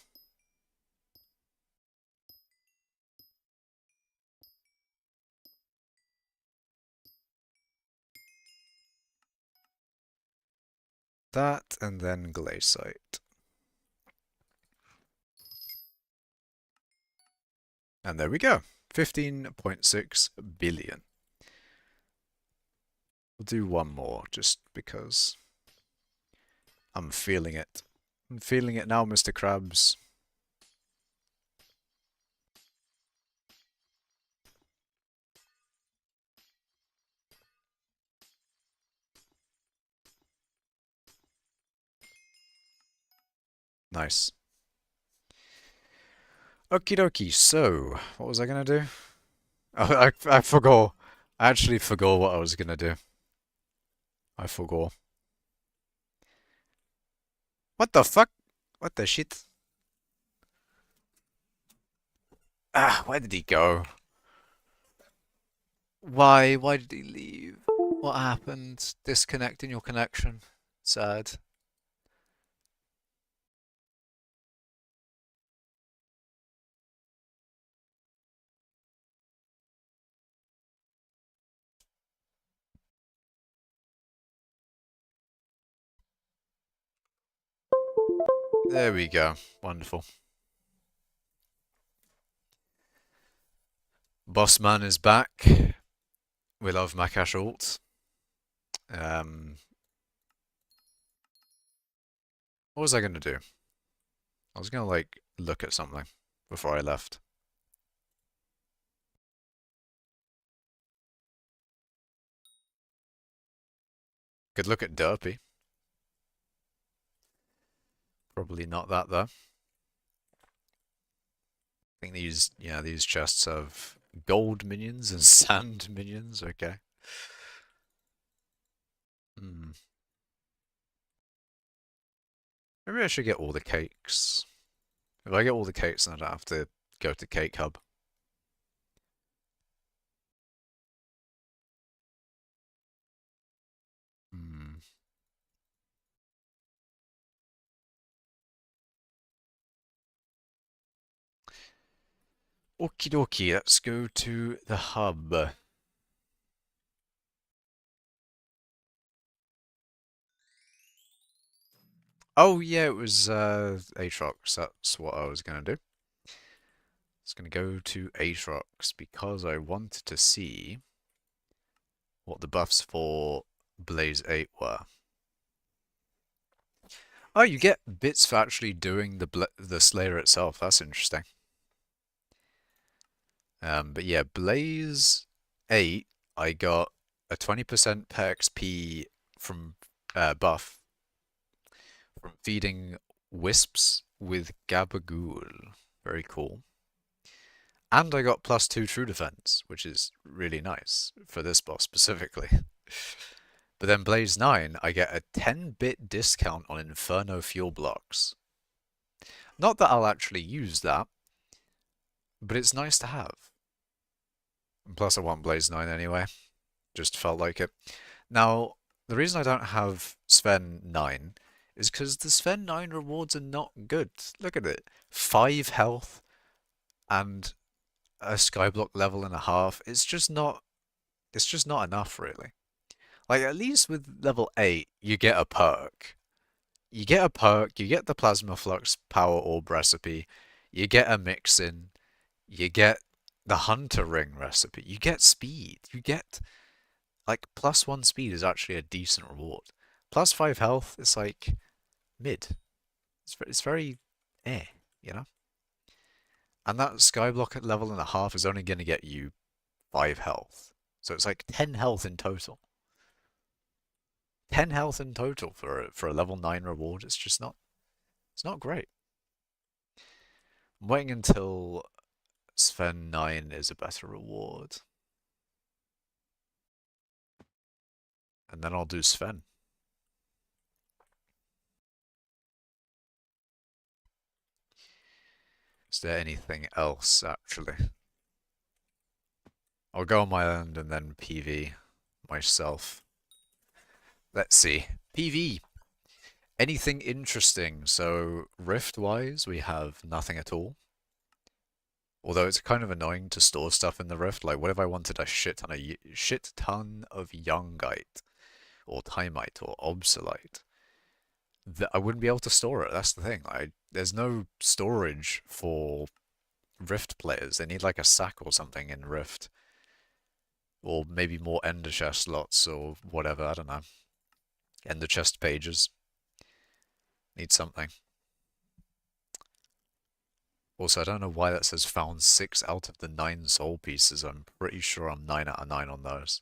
[SPEAKER 1] That and then Glaciate. And there we go. 15.6 billion. We'll do one more just because I'm feeling it. I'm feeling it now, Mr. Krabs. Nice. Okie dokie, so what was I gonna do? Oh, I forgot. I actually forgot what I was gonna do. I forgot. What the fuck? What the shit? Ah, where did he go? Why? Why did he leave? What happened? Disconnecting your connection. Sad. There we go. Wonderful. Bossman is back. We love Macash ult. What was I gonna do? I was gonna like look at something before I left. Could look at Derpy. Probably not that though. I think these chests have gold minions and sand minions. Okay. Hmm. Maybe I should get all the cakes. If I get all the cakes, then I don't have to go to Cake Hub. Hmm. Okie dokie, let's go to the hub. Oh yeah, it was Aatrox. That's what I was gonna do. I was gonna go to Aatrox because I wanted to see what the buffs for Blaze 8 were. Oh, you get bits for actually doing the Slayer itself. That's interesting. But yeah, Blaze 8, I got a 20% per XP from buff from feeding wisps with Gabagool. Very cool. And I got +2 true defense, which is really nice for this boss specifically. But then Blaze 9, I get a 10-bit discount on Inferno fuel blocks. Not that I'll actually use that, but it's nice to have. And plus I want Blaze 9 anyway. Just felt like it. Now, the reason I don't have Sven 9 is because the Sven 9 rewards are not good. Look at it. 5 health and a skyblock level and a half, it's just not enough really. Like at least with level 8, you get a perk. You get a perk, you get the plasma flux power orb recipe, you get a mix-in, you get the hunter ring recipe, you get speed, you get like +1 speed is actually a decent reward. +5 health is like mid. It's very eh, you know? And that skyblock at level and a half is only going to get you 5 health. So it's like 10 health in total. 10 health in total for a level 9 reward. It's not great. I'm waiting until Sven 9 is a better reward. And then I'll do Sven. Is there anything else, actually? I'll go on my end and then PV myself. Let's see. PV. Anything interesting? So, Rift-wise, we have nothing at all. Although it's kind of annoying to store stuff in the Rift. Like, what if I wanted a shit ton of Youngite, or Timite, or Obsolite? I wouldn't be able to store it. That's the thing. There's no storage for Rift players. They need like a sack or something in Rift. Or maybe more Ender chest slots or whatever, I don't know. Ender chest pages. Need something. Also, I don't know why that says found 6 out of the 9 soul pieces. I'm pretty sure I'm 9 out of 9 on those.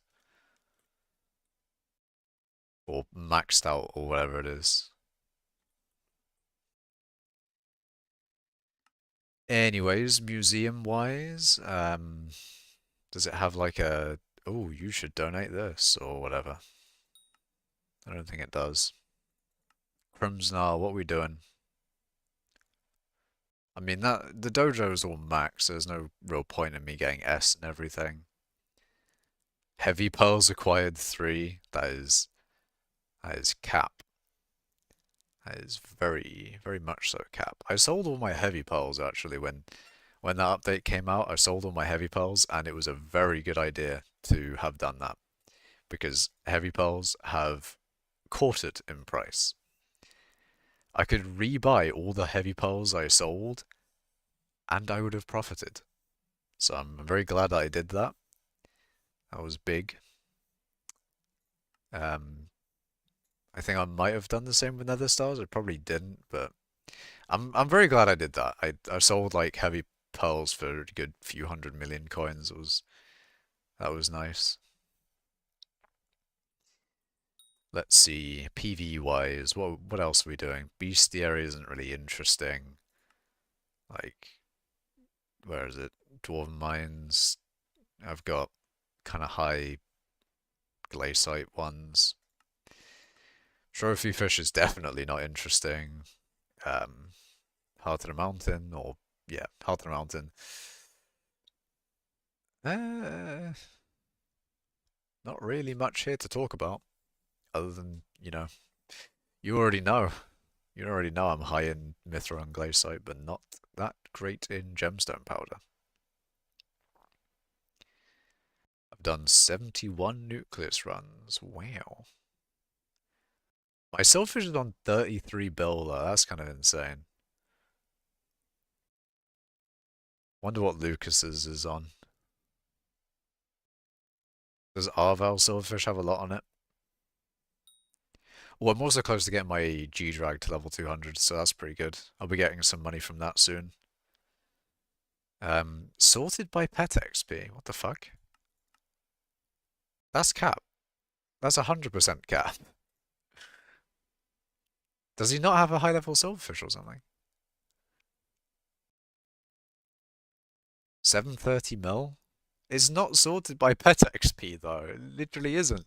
[SPEAKER 1] Or maxed out or whatever it is. Anyways, museum-wise, does it have like a, oh, you should donate this or whatever? I don't think it does. Crimsnar, what are we doing? I mean, that the dojo is all max, so there's no real point in me getting S and everything. Heavy pearls acquired 3. That is cap. That is very, very much so cap. I sold all my heavy pearls actually when that update came out. I sold all my heavy pearls, and it was a very good idea to have done that because heavy pearls have quartered in price. I could rebuy all the heavy pearls I sold, and I would have profited. So I'm very glad that I did that. That was big. Um, I think I might have done the same with Nether Stars. I probably didn't, but I'm very glad I did that. I sold like heavy pearls for a good few 100 million coins. That was nice. Let's see, PV wise, what else are we doing? Bestiary isn't really interesting. Like, where is it? Dwarven Mines. I've got kind of high glaciite ones. Trophy fish is definitely not interesting. Heart of the Mountain, or yeah, Heart of the Mountain. Uh, Not really much here to talk about, other than, you already know. You already know I'm high in Mithra and Glaciite, but not that great in Gemstone Powder. I've done 71 Nucleus runs. Wow. My Silverfish is on 33 bill though. That's kind of insane. Wonder what Lucas's is on. Does Arval Silverfish have a lot on it? Well, I'm also close to getting my G-Drag to level 200, so that's pretty good. I'll be getting some money from that soon. Sorted by pet XP. What the fuck? That's cap. That's 100% cap. Does he not have a high level Silverfish or something? 730 mil? It's not sorted by pet XP though. It literally isn't.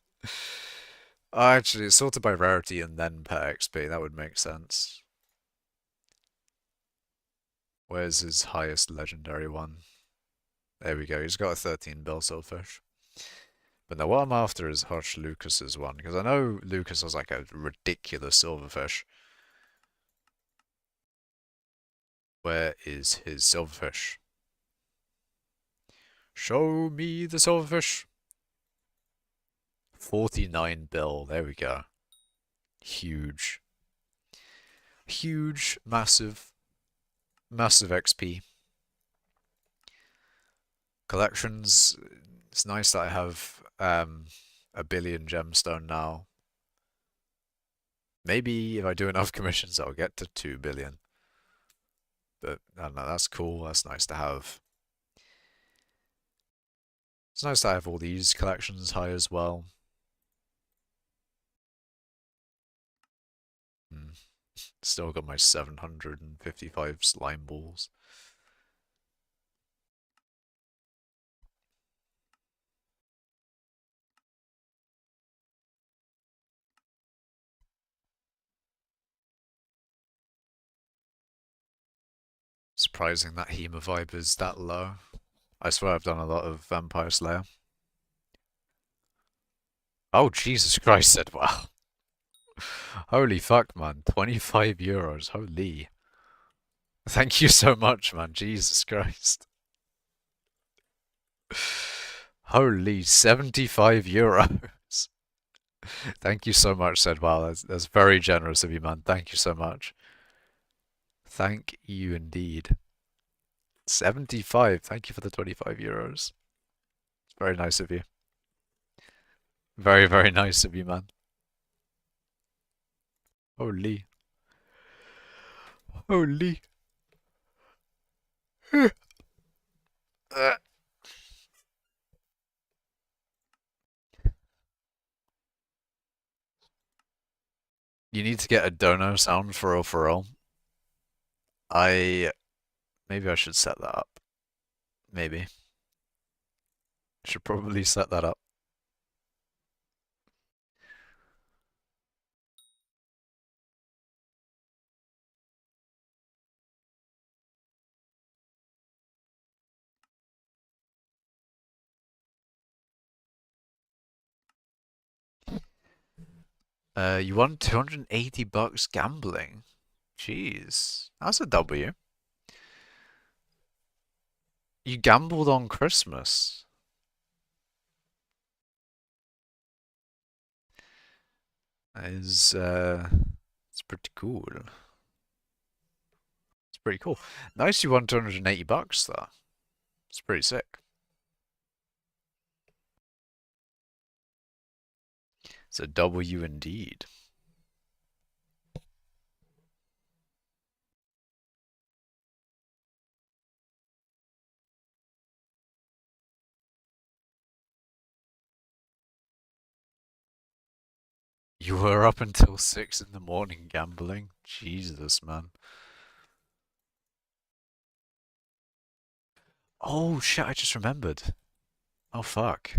[SPEAKER 1] Oh, actually, it's sorted by rarity and then pet XP. That would make sense. Where's his highest legendary one? There we go. He's got a 13 bill Silverfish. But now what I'm after is Hush Lucas's one, because I know Lucas has like a ridiculous Silverfish. Where is his Silverfish? Show me the silverfish. 49 bill. There we go. Huge. Huge, massive, massive XP. Collections. It's nice that I have a billion gemstone now. Maybe if I do enough commissions, I'll get to 2 billion. But I don't know, that's cool. That's nice to have. It's nice to have all these collections high as well. Still got my 755 slime balls. Surprising that Hema vibe is that low. I swear I've done a lot of Vampire Slayer. Oh, Jesus Christ, said wow. Holy fuck, man. 25 euros. Holy. Thank you so much, man. Jesus Christ. Holy 75 euros. Thank you so much, said wow. That's very generous of you, man. Thank you so much. Thank you indeed. 75. Thank you for the 25 euros. It's very nice of you. Very, very nice of you, man. Holy. Holy. You need to get a dono sound for all. Maybe I should set that up. Maybe. Should probably set that up. You won 280 bucks gambling. Jeez, that's a W. You gambled on Christmas. That is, it's pretty cool. It's pretty cool. Nice you won 280 bucks though. It's pretty sick. It's a W indeed. You were up until 6 in the morning gambling? Jesus, man. Oh shit, I just remembered. Oh fuck.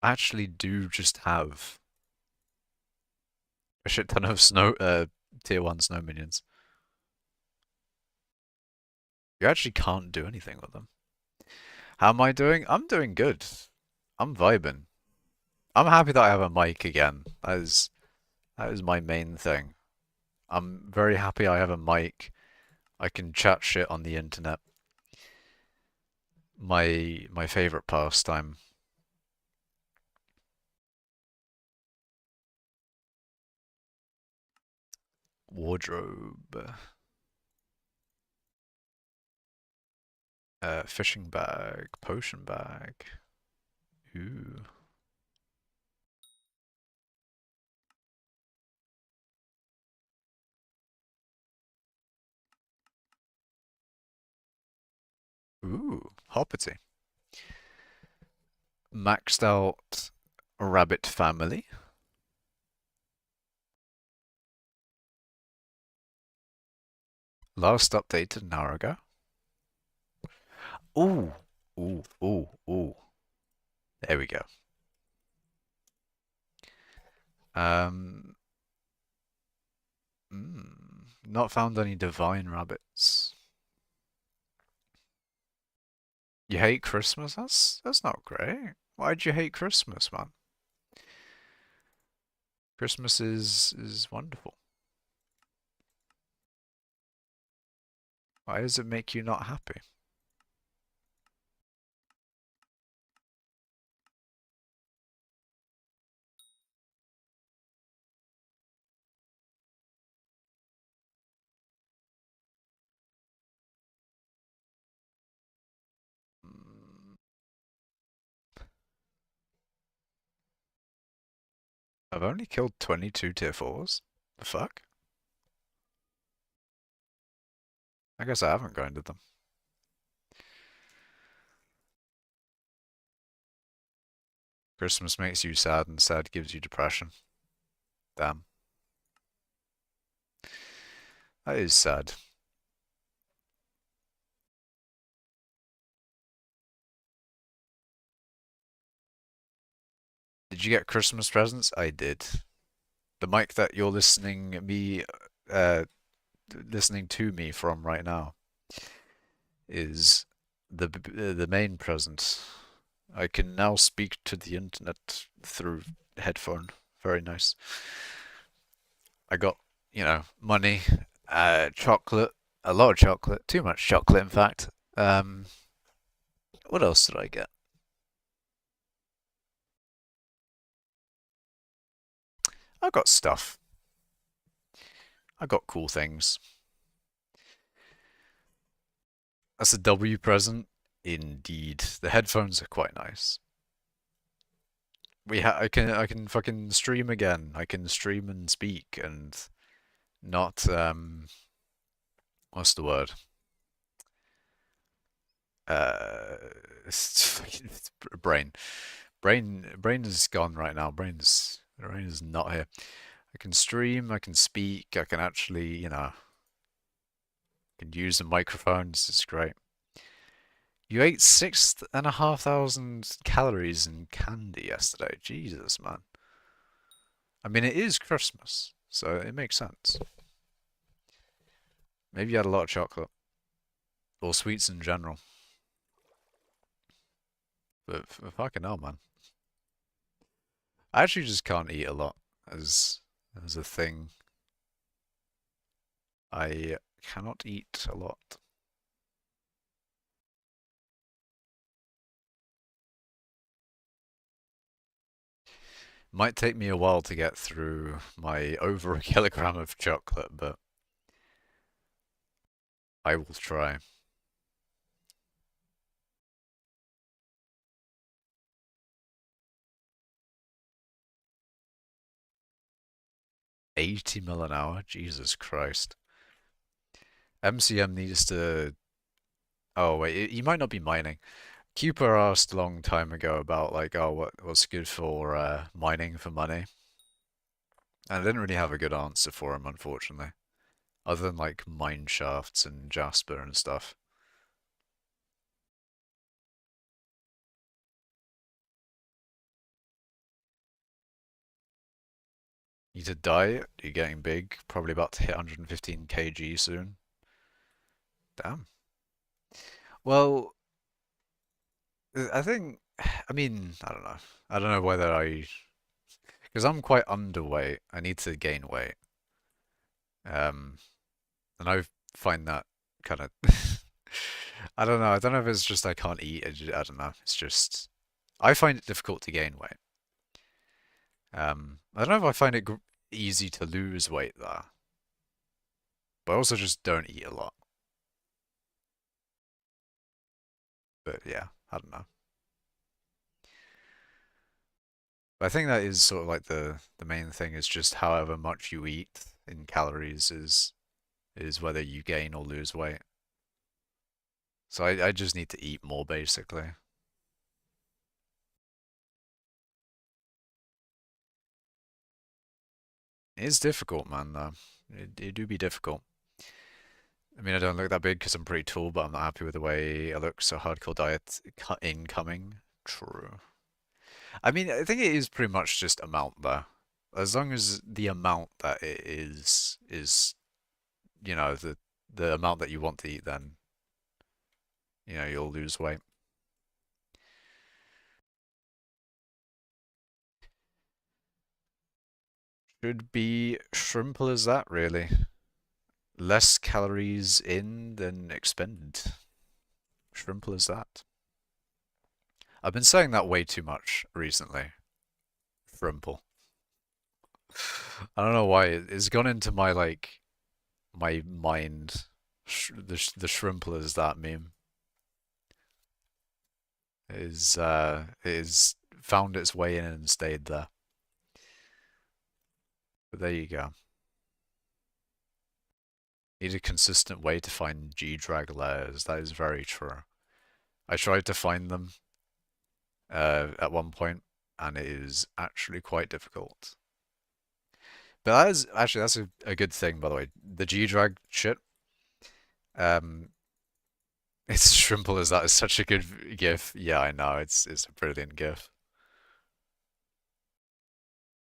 [SPEAKER 1] I actually do just have a shit ton of tier 1 snow minions. You actually can't do anything with them. How am I doing? I'm doing good. I'm vibing. I'm happy that I have a mic again. That is my main thing. I'm very happy I have a mic. I can chat shit on the internet. My favorite pastime. Wardrobe. Fishing bag, potion bag. Ooh. Ooh, hoppity. Maxed out rabbit family. Last updated an hour ago. Ooh, ooh, ooh, ooh. There we go. Um, not found any divine rabbits. You hate Christmas? That's not great. Why'd you hate Christmas, man? Christmas is wonderful. Why does it make you not happy? Mm, I've only killed 22 tier 4s. The fuck? I guess I haven't grinded them. Christmas makes you sad and sad gives you depression. Damn. That is sad. Did you get Christmas presents? I did. The mic that you're uh, listening to me from right now is the main present. I can now speak to the internet through headphone. Very nice. I got, money, chocolate, a lot of chocolate, too much chocolate, in fact. Um, what else did I get? I got stuff. I got cool things. That's a W present, indeed. The headphones are quite nice. I can fucking stream again. I can stream and speak and not what's the word? Uh, it's brain. Brain is gone right now. Brain is not here. I can stream, I can speak, I can actually, can use the microphones. It's great. You ate 6,500 calories in candy yesterday. Jesus, man. I mean, it is Christmas, so it makes sense. Maybe you had a lot of chocolate or sweets in general. But fucking hell, man. I actually just can't eat a lot as a thing. I cannot eat a lot. Might take me a while to get through my over a kilogram of chocolate, but I will try. 80 mil an hour? Jesus Christ. MCM needs to. Oh, wait, you might not be mining. Cooper asked a long time ago about, like, oh, what's good for mining for money? And I didn't really have a good answer for him, unfortunately. Other than, like, mine shafts and Jasper and stuff. Need to diet? You're getting big. Probably about to hit 115 kg soon. Damn. Well, I think, I mean, I don't know. I don't know whether because I'm quite underweight. I need to gain weight. Um, and I find that kind of, I don't know. I don't know if it's just I can't eat. I don't know. It's just, I find it difficult to gain weight. I don't know if I find it easy to lose weight though, but I also just don't eat a lot. But yeah, I don't know. But I think that is sort of like the main thing is just however much you eat in calories is whether you gain or lose weight. So I just need to eat more basically. It is difficult, man, though. It do be difficult. I mean, I don't look that big because I'm pretty tall, but I'm not happy with the way I look, so hardcore diet incoming. True. I mean, I think it is pretty much just amount though. As long as the amount that it is, the amount that you want to eat, then, you'll lose weight. Should be simple as that, really. Less calories in than expended. Simple as that. I've been saying that way too much recently. Frimple. I don't know why it's gone into my my mind. The shrimple is that meme. It is found its way in and stayed there. But there you go. Need a consistent way to find G-drag layers. That is very true. I tried to find them at one point, and it is actually quite difficult. But that is actually that's a good thing, by the way. The G-drag shit. Um, it's as simple as that. It's such a good GIF. Yeah, I know. It's a brilliant GIF.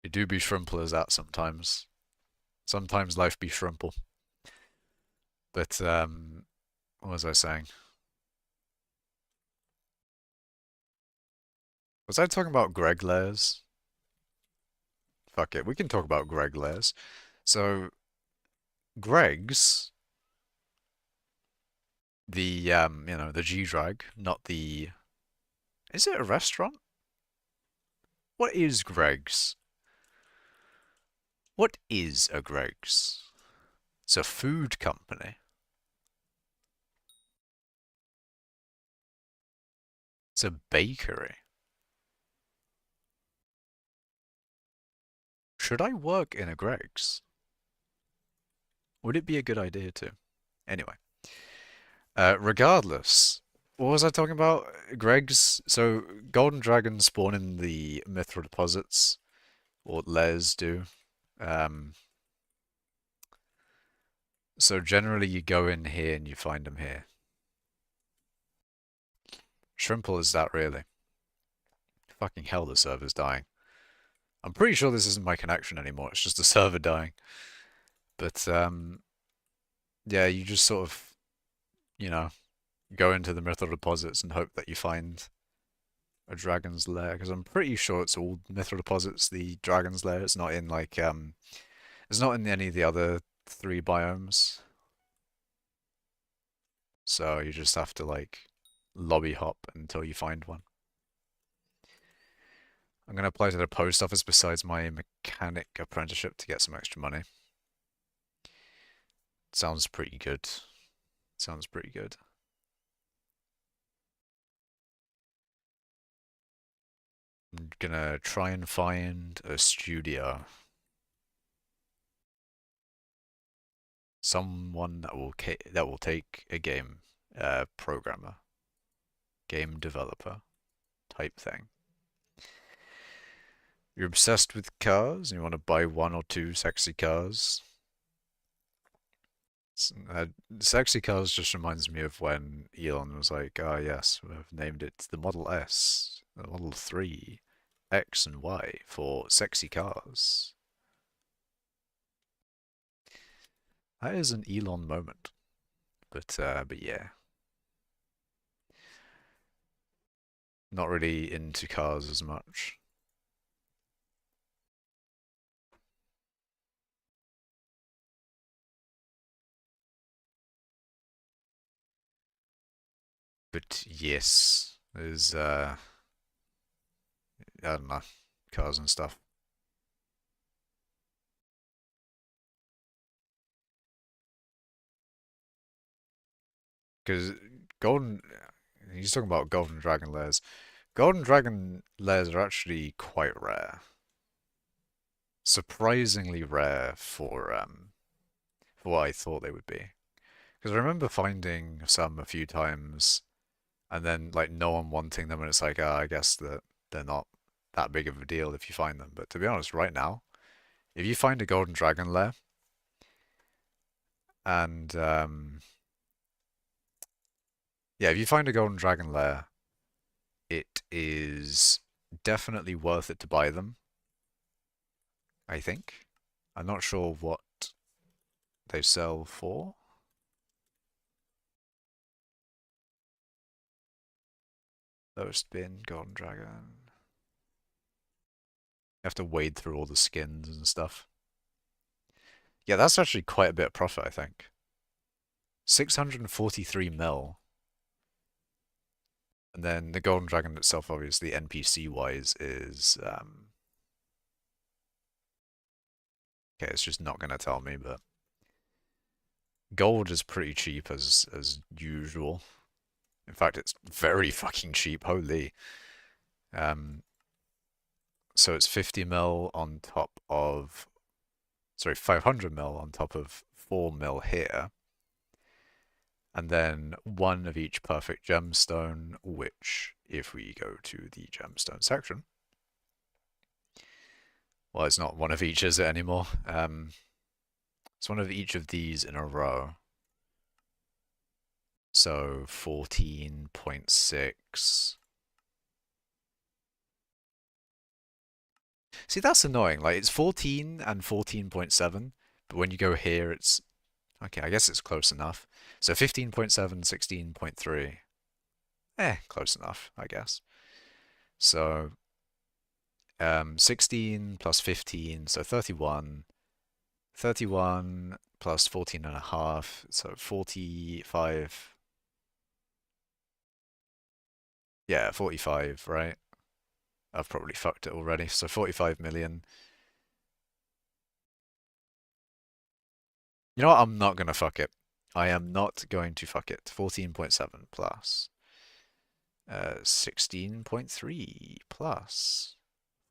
[SPEAKER 1] It do be shrimple as that sometimes. Sometimes life be shrimple. But what was I saying? Was I talking about Greg layers? Fuck it, we can talk about Greg layers. So Greg's the the G-drag, not the. Is it a restaurant? What is Greg's? What is a Greg's? It's a food company. It's a bakery. Should I work in a Greg's? Would it be a good idea to? Anyway, regardless, what was I talking about? Greg's. So golden dragons spawn in the mithril deposits, or layers do. Um, so generally you go in here and you find them here. Shrimple is that really? Fucking hell, the server's dying. I'm pretty sure this isn't my connection anymore. It's just the server dying. But yeah, you just sort of, you know, go into the mithril deposits and hope that you find a dragon's lair. Because I'm pretty sure it's all mithril deposits. The dragon's lair. It's not in it's not in any of the other 3 biomes. So you just have to lobby hop until you find one. I'm gonna apply to the post office besides my mechanic apprenticeship to get some extra money. Sounds pretty good. Sounds pretty good. I'm gonna try and find a studio. Someone that will take a game programmer, game developer type thing. You're obsessed with cars and you want to buy 1 or 2 sexy cars. Sexy cars just reminds me of when Elon was like, "Ah, yes, we've named it the Model S, the Model 3, X and Y for sexy cars." That is an Elon moment, but yeah, not really into cars as much. But yes, there's I don't know, cars and stuff. Because golden, he's talking about golden dragon layers. Golden dragon layers are actually quite rare. Surprisingly rare for what I thought they would be. Because I remember finding some a few times, and then no one wanting them, and it's like, I guess that they're not that big of a deal if you find them. But to be honest, right now, if you find a golden dragon lair, and yeah, if you find a golden dragon lair, it is definitely worth it to buy them, I think. I'm not sure what they sell for. Ghost bin, golden dragon. You have to wade through all the skins and stuff. Yeah, that's actually quite a bit of profit, I think. 643 mil. And then the Golden Dragon itself, obviously, NPC-wise, is okay, it's just not gonna tell me, but gold is pretty cheap as usual. In fact, it's very fucking cheap, holy. Um, so it's 50 mil on top of, sorry, 500 mil on top of 4 mil here. And then one of each perfect gemstone, which, if we go to the gemstone section, well, it's not one of each, is it anymore? It's one of each of these in a row. So 14.6. See, that's annoying. Like, it's 14 and 14.7, but when you go here, it's... Okay, I guess it's close enough. So 15.7, 16.3. Close enough, I guess. So 16 plus 15, so 31. 31 plus 14 and a half, so 45. Yeah, 45, right? I've probably fucked it already. So 45 million. You know what? I'm not going to fuck it. I am not going to fuck it. 14.7 plus 16.3 plus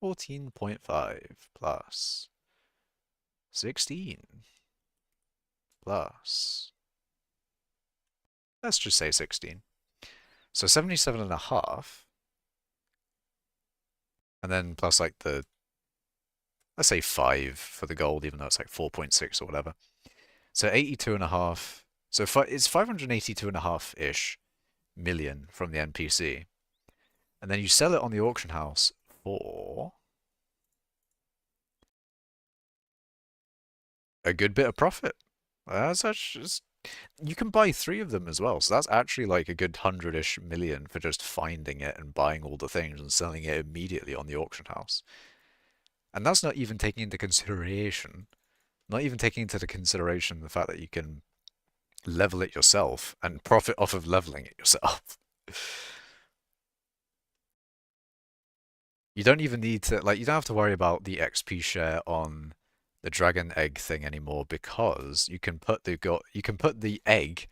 [SPEAKER 1] 14.5 plus 16 plus, let's just say 16. So 77 and a half. And then plus like the, let's say 5 for the gold, even though it's like 4.6 or whatever. So 82 and a half. So it's 582 and a half-ish million from the NPC. And then you sell it on the auction house for a good bit of profit. That's actually just, you can buy 3 of them as well. So that's actually like a good 100-ish million for just finding it and buying all the things and selling it immediately on the auction house. And that's not even taking into consideration, the fact that you can level it yourself and profit off of leveling it yourself. You don't even need to, like, you don't have to worry about the XP share on the dragon egg thing anymore because you can put the egg,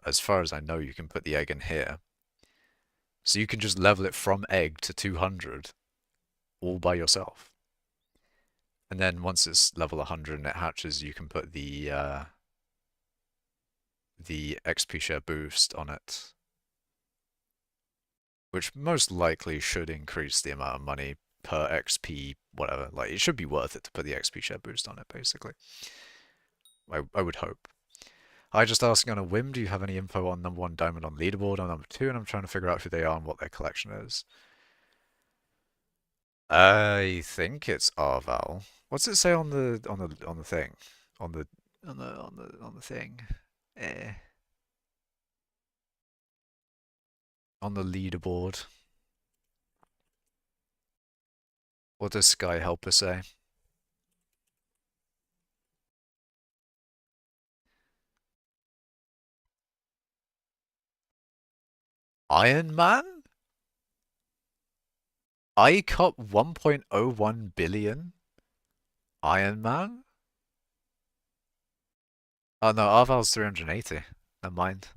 [SPEAKER 1] as far as I know, you can put the egg in here. So you can just level it from egg to 200 all by yourself. And then once it's level 100 and it hatches, you can put the XP share boost on it, which most likely should increase the amount of money per XP, whatever. Like, it should be worth it to put the XP share boost on it, basically. I would hope. I just asking on a whim, do you have any info on number 1 diamond on leaderboard or number 2? And I'm trying to figure out who they are and what their collection is. I think it's Arval. What's it say on the thing? On the thing. Eh. On the leaderboard. What does Sky Helper say? Iron Man? ICOP 1.01 billion? Iron Man? Oh no, Arval's 380. Never mind.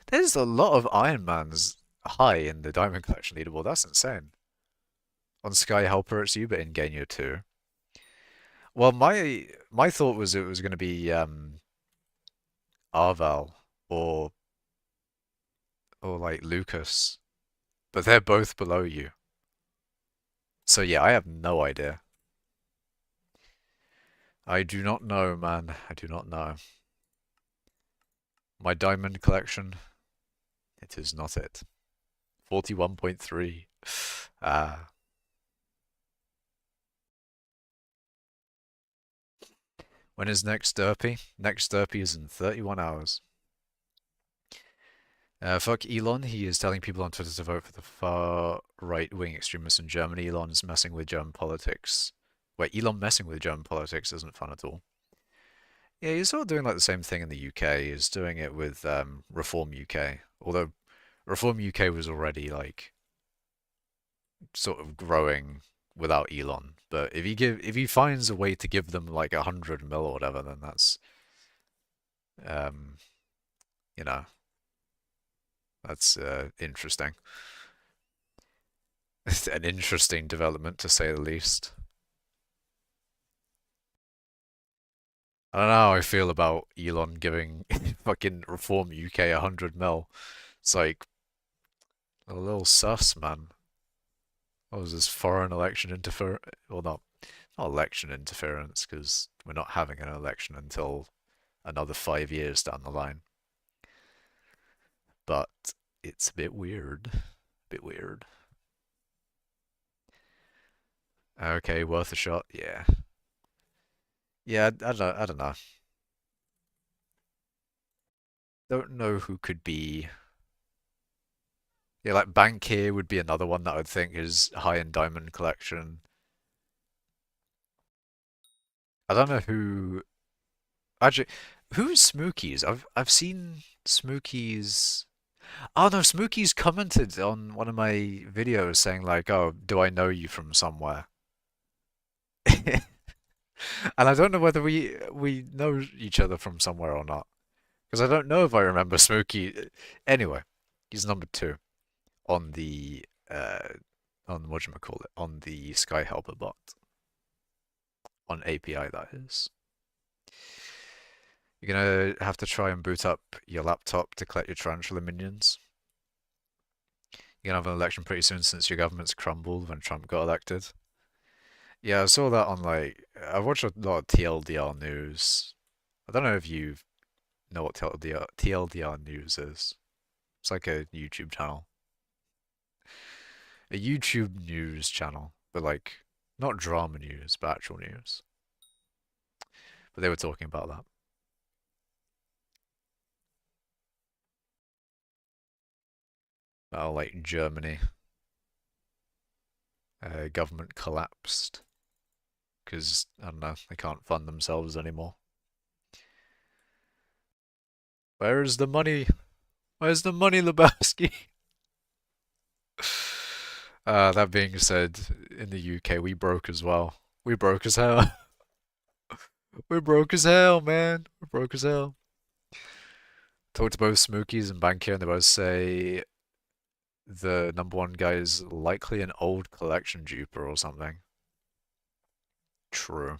[SPEAKER 1] There's a lot of Iron Mans high in the Diamond Collection leaderboard. That's insane. On Sky Helper, it's you, but in Genya too. Well, my thought was it was going to be Arval or like Lucas, but they're both below you. So yeah, I have no idea. I do not know, man. I do not know. My Diamond Collection, it is not it. 41.3. Ah. When is next Derpy? Next Derpy is in 31 hours. Fuck Elon. He is telling people on Twitter to vote for the far right-wing extremists in Germany. Elon is messing with German politics Wait, Elon messing with German politics isn't fun at all. Yeah, he's sort of doing like the same thing in the UK. He's doing it with Reform UK. Although Reform UK was already like sort of growing without Elon. But if he finds a way to give them like 100 mil or whatever, then that's um you know that's interesting. It's an interesting development to say the least. I don't know how I feel about Elon giving fucking Reform UK 100 mil. It's like a little sus, man. What was this foreign election interference? Well, not election interference, because we're not having an election until another 5 years down the line. But it's a bit weird. A bit weird. Okay, worth a shot. Yeah. Yeah, I don't know. Don't know who could be. Yeah, like Bankier would be another one that I would think is high in diamond collection. I don't know who actually who's Smookies? I've seen Smookies. Oh no, Smookies commented on one of my videos saying like, "Oh, do I know you from somewhere?" And I don't know whether we know each other from somewhere or not, because I don't know if I remember Smokey. Anyway, he's number two on the on whatchamacallit, on the Sky Helper bot on API that is. You're gonna have to try and boot up your laptop to collect your tarantula minions. You're gonna have an election pretty soon since your government's crumbled when Trump got elected. Yeah, I saw that on like I watched a lot of TLDR news. I don't know if you know what TLDR news is. It's like a YouTube channel. A YouTube news channel, but like not drama news, but actual news. But they were talking about that. About like Germany, government collapsed because I don't know, they can't fund themselves anymore. Where is the money? Where's the money, Lebowski? That being said, in the UK we broke as well. We broke as hell. We're broke as hell, man. We're broke as hell. Talked to both Smookies and Bankier, and they both say the number one guy is likely an old collection duper or something. True.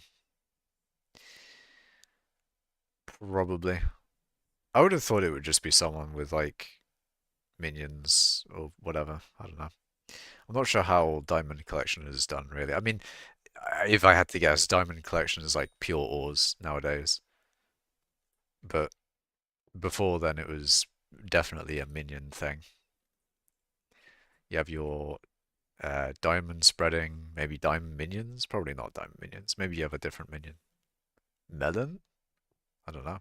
[SPEAKER 1] Probably. I would have thought it would just be someone with like minions or whatever. I don't know. I'm not sure how Diamond Collection is done really. I mean, if I had to guess, Diamond Collection is like pure ores nowadays. But before then, it was definitely a minion thing. You have your diamond spreading, maybe diamond minions. Probably not diamond minions. Maybe you have a different minion. Melon? I don't know.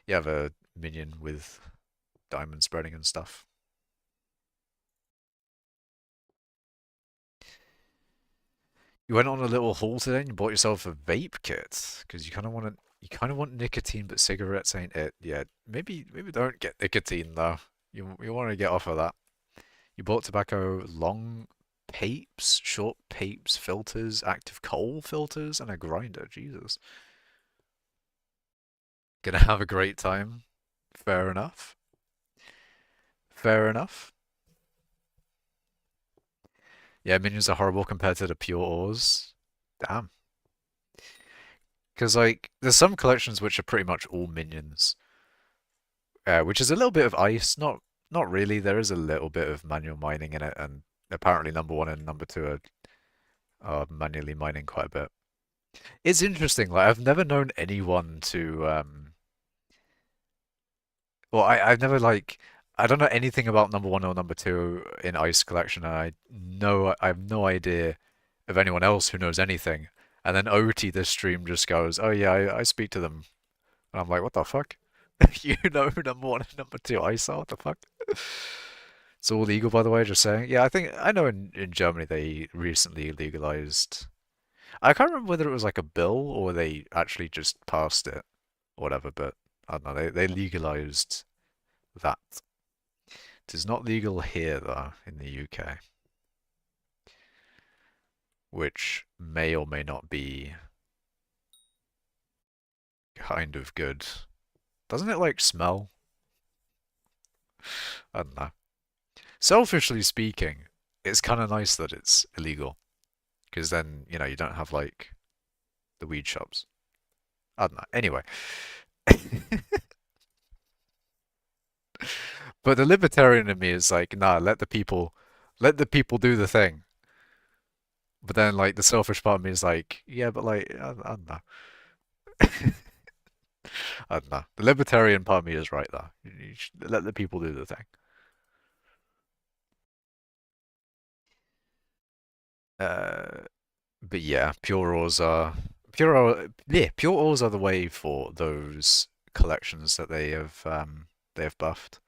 [SPEAKER 1] You have a minion with diamond spreading and stuff. You went on a little haul today and you bought yourself a vape kit because you kind of want nicotine, but cigarettes ain't it. Yeah, maybe don't get nicotine though. You want to get off of that. You bought tobacco long papes, short papes, filters, active coal filters, and a grinder. Jesus, gonna have a great time. Fair enough. Fair enough. Yeah, minions are horrible compared to the pure ores. Damn. Because like there's some collections which are pretty much all minions, which is a little bit of ice. Not really. There is a little bit of manual mining in it, and apparently number one and number two are manually mining quite a bit. It's interesting. Like I've never known anyone to well, I've never like I don't know anything about number one or number two in ice collection, and I have no idea of anyone else who knows anything. And then OT this stream just goes, "Oh yeah, I speak to them," and I'm like, "What the fuck? You know who number one and number two ice are? What the fuck?" It's all legal, by the way. Just saying. Yeah, I think I know in Germany they recently legalized. I can't remember whether it was like a bill or they actually just passed it or whatever, but I don't know, they legalized that. It is not legal here though, in the UK, which may or may not be kind of good. Doesn't it like smell? I don't know. Selfishly speaking, it's kind of nice that it's illegal because then, you don't have like the weed shops. I don't know. Anyway, but the libertarian in me is like, nah, let the people do the thing. But then like the selfish part of me is like, yeah, but like I don't know. I don't know. The libertarian part of me is right there. You should let the people do the thing. Uh, but yeah, pure ores are the way for those collections that they have buffed.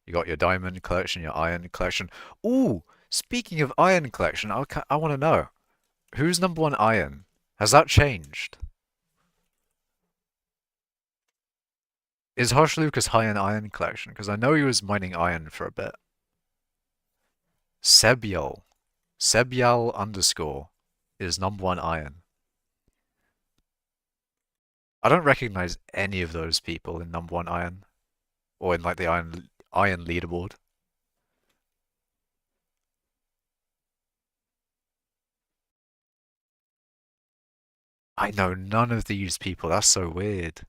[SPEAKER 1] You got your diamond collection, your iron collection. Ooh, speaking of iron collection, I want to know who's number one iron. Has that changed? Is Harsh Lucas high in iron collection? Because I know he was mining iron for a bit. Sebial. Sebial underscore is number one iron. I don't recognize any of those people in number one iron or in like the iron leaderboard. I know none of these people. That's so weird.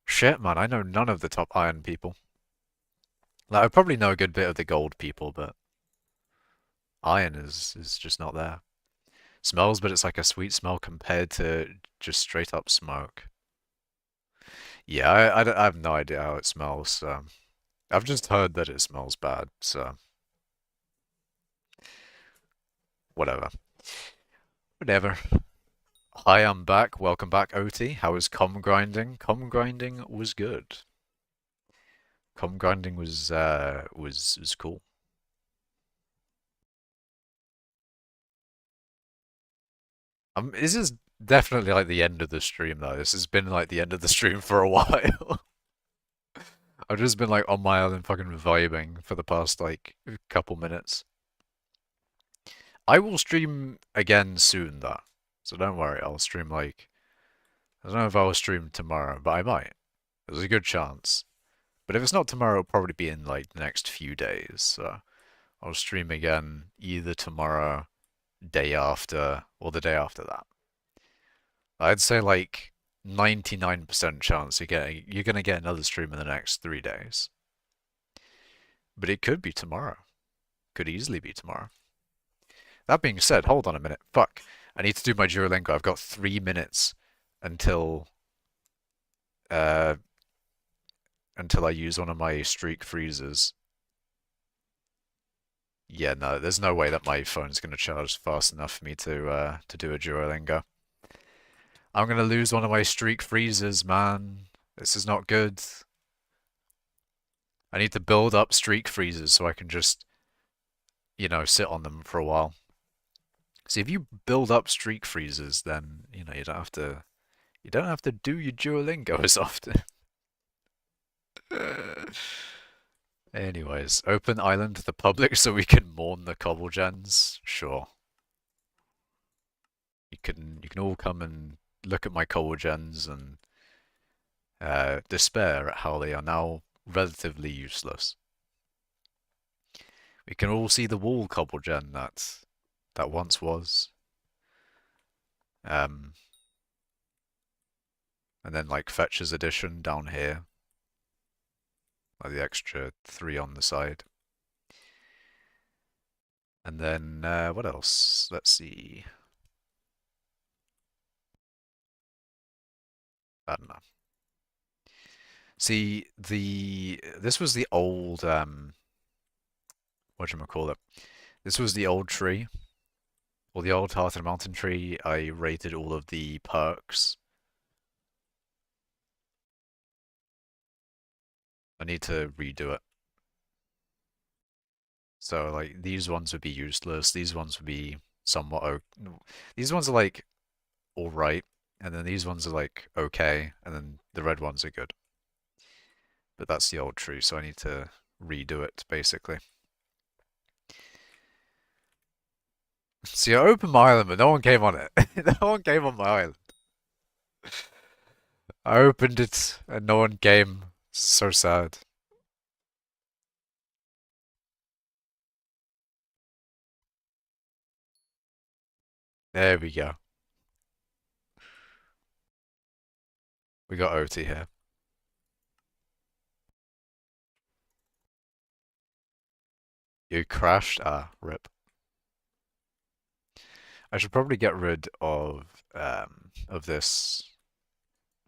[SPEAKER 1] Shit, man, I know none of the top iron people. Like I probably know a good bit of the gold people, but iron is just not there. Smells, but it's like a sweet smell compared to just straight up smoke. Yeah, I have no idea how it smells. I've just heard that it smells bad, so whatever. Whatever. Hi, I'm back. Welcome back, OT. How was com grinding? Com grinding was good. Com grinding was cool. This is definitely like the end of the stream though. This has been like the end of the stream for a while. I've just been like on my island fucking vibing for the past like couple minutes. I will stream again soon though. So don't worry, I'll stream like I don't know if I'll stream tomorrow, but I might. There's a good chance. But if it's not tomorrow, it'll probably be in like the next few days. So I'll stream again either tomorrow, day after, or the day after that. I'd say like 99% chance you're gonna get another stream in the next 3 days. But it could be tomorrow. Could easily be tomorrow. That being said, hold on a minute. Fuck. I need to do my Duolingo. I've got 3 minutes until uh until I use one of my streak freezers. Yeah, no, there's no way that my phone's gonna charge fast enough for me to do a Duolingo. I'm gonna lose one of my streak freezers, man. This is not good. I need to build up streak freezers so I can just, sit on them for a while. See, if you build up streak freezers, then, you don't have to do your Duolingo as often. Anyways, open island to the public so we can mourn the cobble gens. Sure. You can all come and look at my cobble gens and despair at how they are now relatively useless. We can all see the wall cobble gen that once was. Um, and then like Fetcher's edition down here, like the extra 3 on the side. And then what else? Let's see. I don't know. See, this was the old whatchamacallit. This was the old tree, or the old Heart and Mountain tree. I rated all of the perks. I need to redo it. So like these ones would be useless. These ones would be somewhat. These ones are like all right, and then these ones are like okay, and then the red ones are good. But that's the old tree, so I need to redo it basically. See, I opened my island, but no one came on it. No one came on my island. I opened it and no one came. So sad. There we go. We got OT here. You crashed? Ah, rip. I should probably get rid of this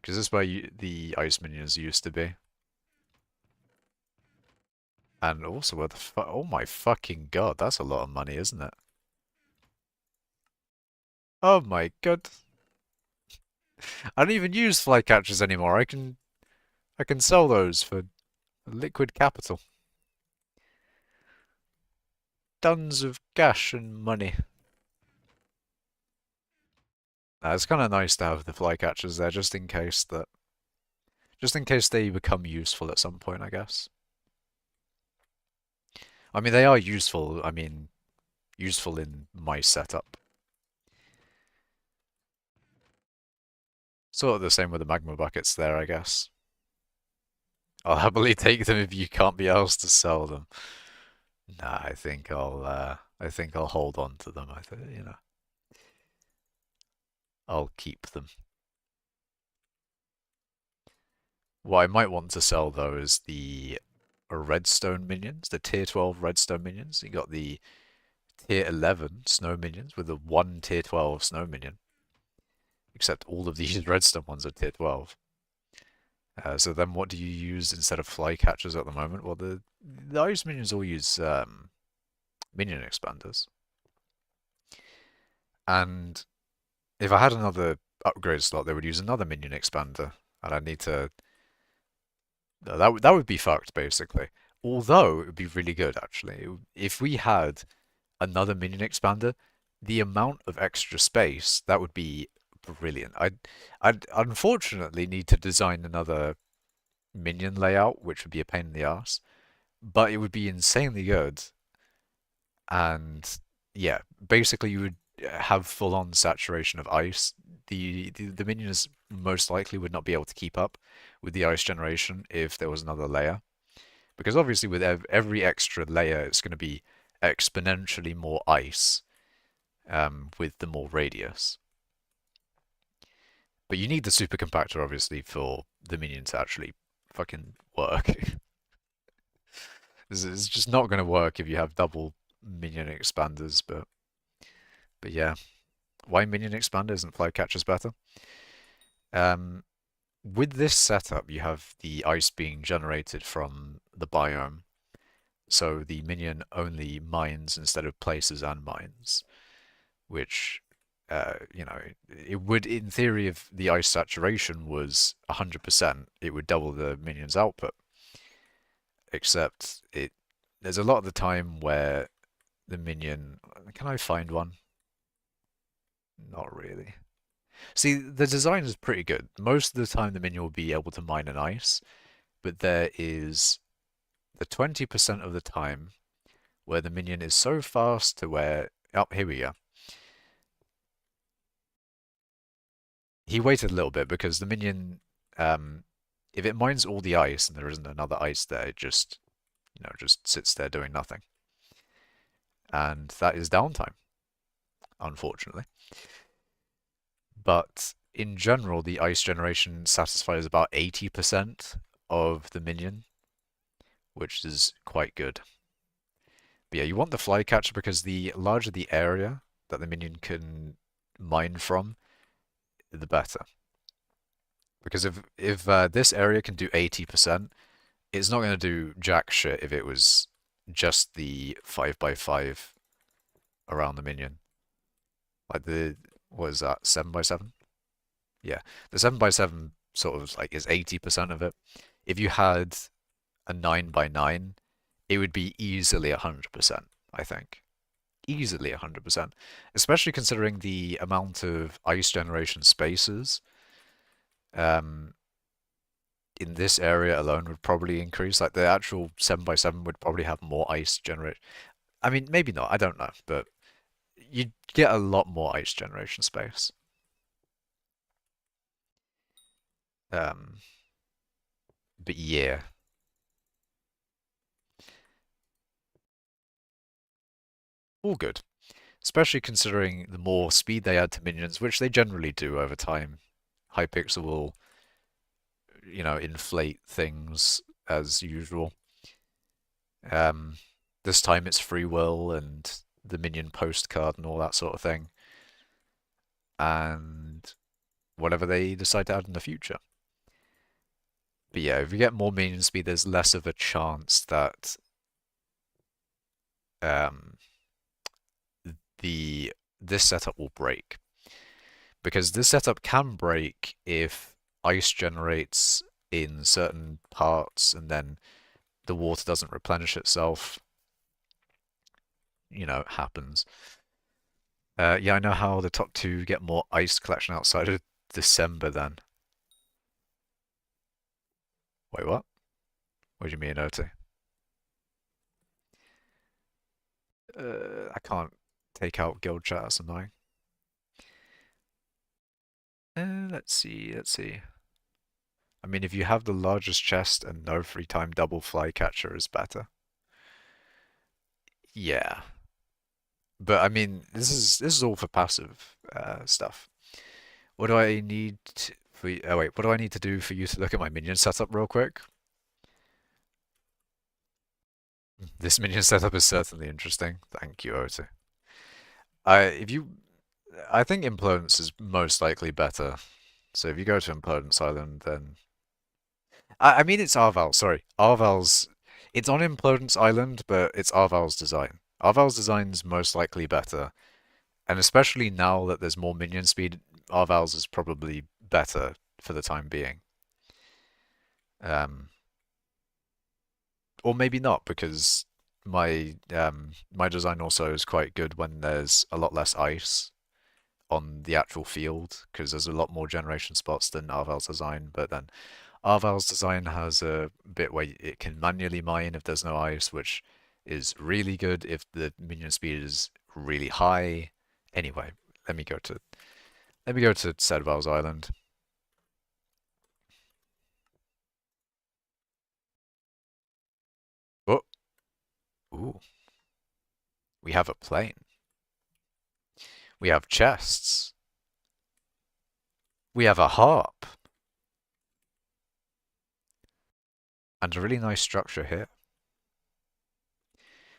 [SPEAKER 1] because this is where the ice minions used to be. And also where the fuck? Oh my fucking god, that's a lot of money, isn't it? Oh my god. I don't even use flycatchers anymore. I can sell those for liquid capital. Tons of cash and money. It's kind of nice to have the flycatchers there just in case they become useful at some point, I guess. I mean, they are useful. I mean, useful in my setup. Sort of the same with the magma buckets there, I guess. I'll happily take them if you can't be asked to sell them. Nah, I think I'll hold on to them. I'll keep them. What I might want to sell though is the redstone minions, the tier 12 redstone minions. You got the tier 11 snow minions with the one tier 12 snow minion. Except all of these redstone ones are tier 12. So then what do you use instead of flycatchers at the moment? Well, the ice minions all use minion expanders. And if I had another upgrade slot, they would use another minion expander. And I'd need to... That would be fucked, basically. Although, it would be really good, actually. If we had another minion expander, the amount of extra space, that would be brilliant. I'd unfortunately need to design another minion layout, which would be a pain in the ass, but it would be insanely good. And yeah, basically you would have full-on saturation of ice. The minions most likely would not be able to keep up with the ice generation if there was another layer, because obviously with every extra layer, it's going to be exponentially more ice with the more radius. But you need the super compactor, obviously, for the minion to actually fucking work. It's just not going to work if you have double minion expanders, but yeah. Why minion expanders and flycatchers better? Um, with this setup, you have the ice being generated from the biome, so the minion only mines instead of places and mines, which it would, in theory, if the ice saturation was 100%, it would double the minion's output. Except there's a lot of the time where the minion, can I find one? Not really. See, the design is pretty good. Most of the time the minion will be able to mine an ice, but there is the 20% of the time where the minion is so fast to where, oh, here we go. He waited a little bit because the minion, if it mines all the ice and there isn't another ice there, it just sits there doing nothing. And that is downtime, unfortunately. But in general, the ice generation satisfies about 80% of the minion, which is quite good. But yeah, you want the flycatcher because the larger the area that the minion can mine from, the better. Because if this area can do 80%, it's not going to do jack shit if it was just the 5x5 around the minion. Like what is that, 7x7? Yeah, the 7x7 sort of like is 80% of it. If you had a 9x9, it would be easily 100%, I think. easily 100%, especially considering the amount of ice generation spaces um, in this area alone would probably increase. Like the actual 7 by 7 would probably have more ice generate. I mean, maybe not, I don't know, but you'd get a lot more ice generation space. Um, but yeah, all good. Especially considering the more speed they add to minions, which they generally do over time. Hypixel will, inflate things as usual. Um, this time it's free will and the minion postcard and all that sort of thing. And whatever they decide to add in the future. But yeah, if you get more minion speed, there's less of a chance that um, the this setup will break. Because this setup can break if ice generates in certain parts and then the water doesn't replenish itself. It happens. Yeah, I know how the top two get more ice collection outside of December then. Wait, what? What do you mean, OT? I can't take out guild chat, that's annoying. Let's see, let's see. I mean, if you have the largest chest and no free time, double flycatcher is better. Yeah. But I mean, this is all for passive stuff. What do I need for you? Oh wait, what do I need to do for you to look at my minion setup real quick? This minion setup is certainly interesting. Thank you, Ota. If you, I think Implodence is most likely better. So if you go to Implodence Island, then I mean it's Arval's. Sorry, Arval's. It's on Implodence Island, but it's Arval's design. Arval's design's most likely better, and especially now that there's more minion speed, Arval's is probably better for the time being. Um, or maybe not because my design also is quite good when there's a lot less ice on the actual field because there's a lot more generation spots than Arval's design. But then Arval's design has a bit where it can manually mine if there's no ice, which is really good if the minion speed is really high. Anyway, let me go to Sedval's Island. Oh, ooh, we have a plane. We have chests. We have a harp. And a really nice structure here.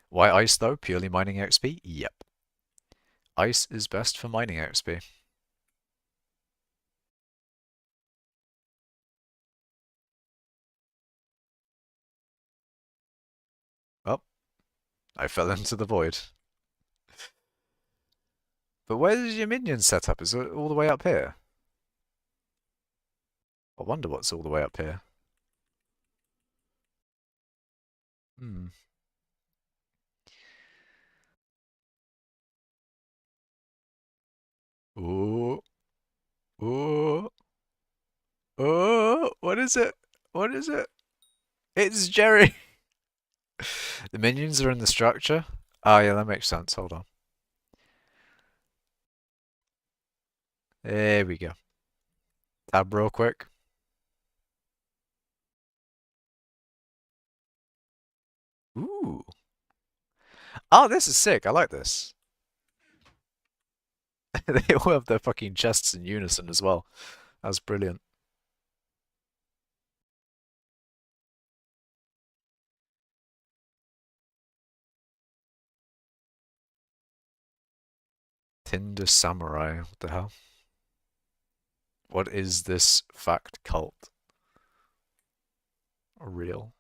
[SPEAKER 1] Why ice though? Purely mining XP? Yep. Ice is best for mining XP. Oh, I fell into the void. But where's your minion setup? Is it all the way up here? I wonder what's all the way up here. Hmm. Ooh. Ooh. Oh, what is it? What is it? It's Jerry. The minions are in the structure. Oh yeah, that makes sense. Hold on. There we go. Tab real quick. Ooh. Oh, this is sick. I like this. They all have their fucking chests in unison as well. That's brilliant. Tinder Samurai. What the hell? What is this fact cult? Real?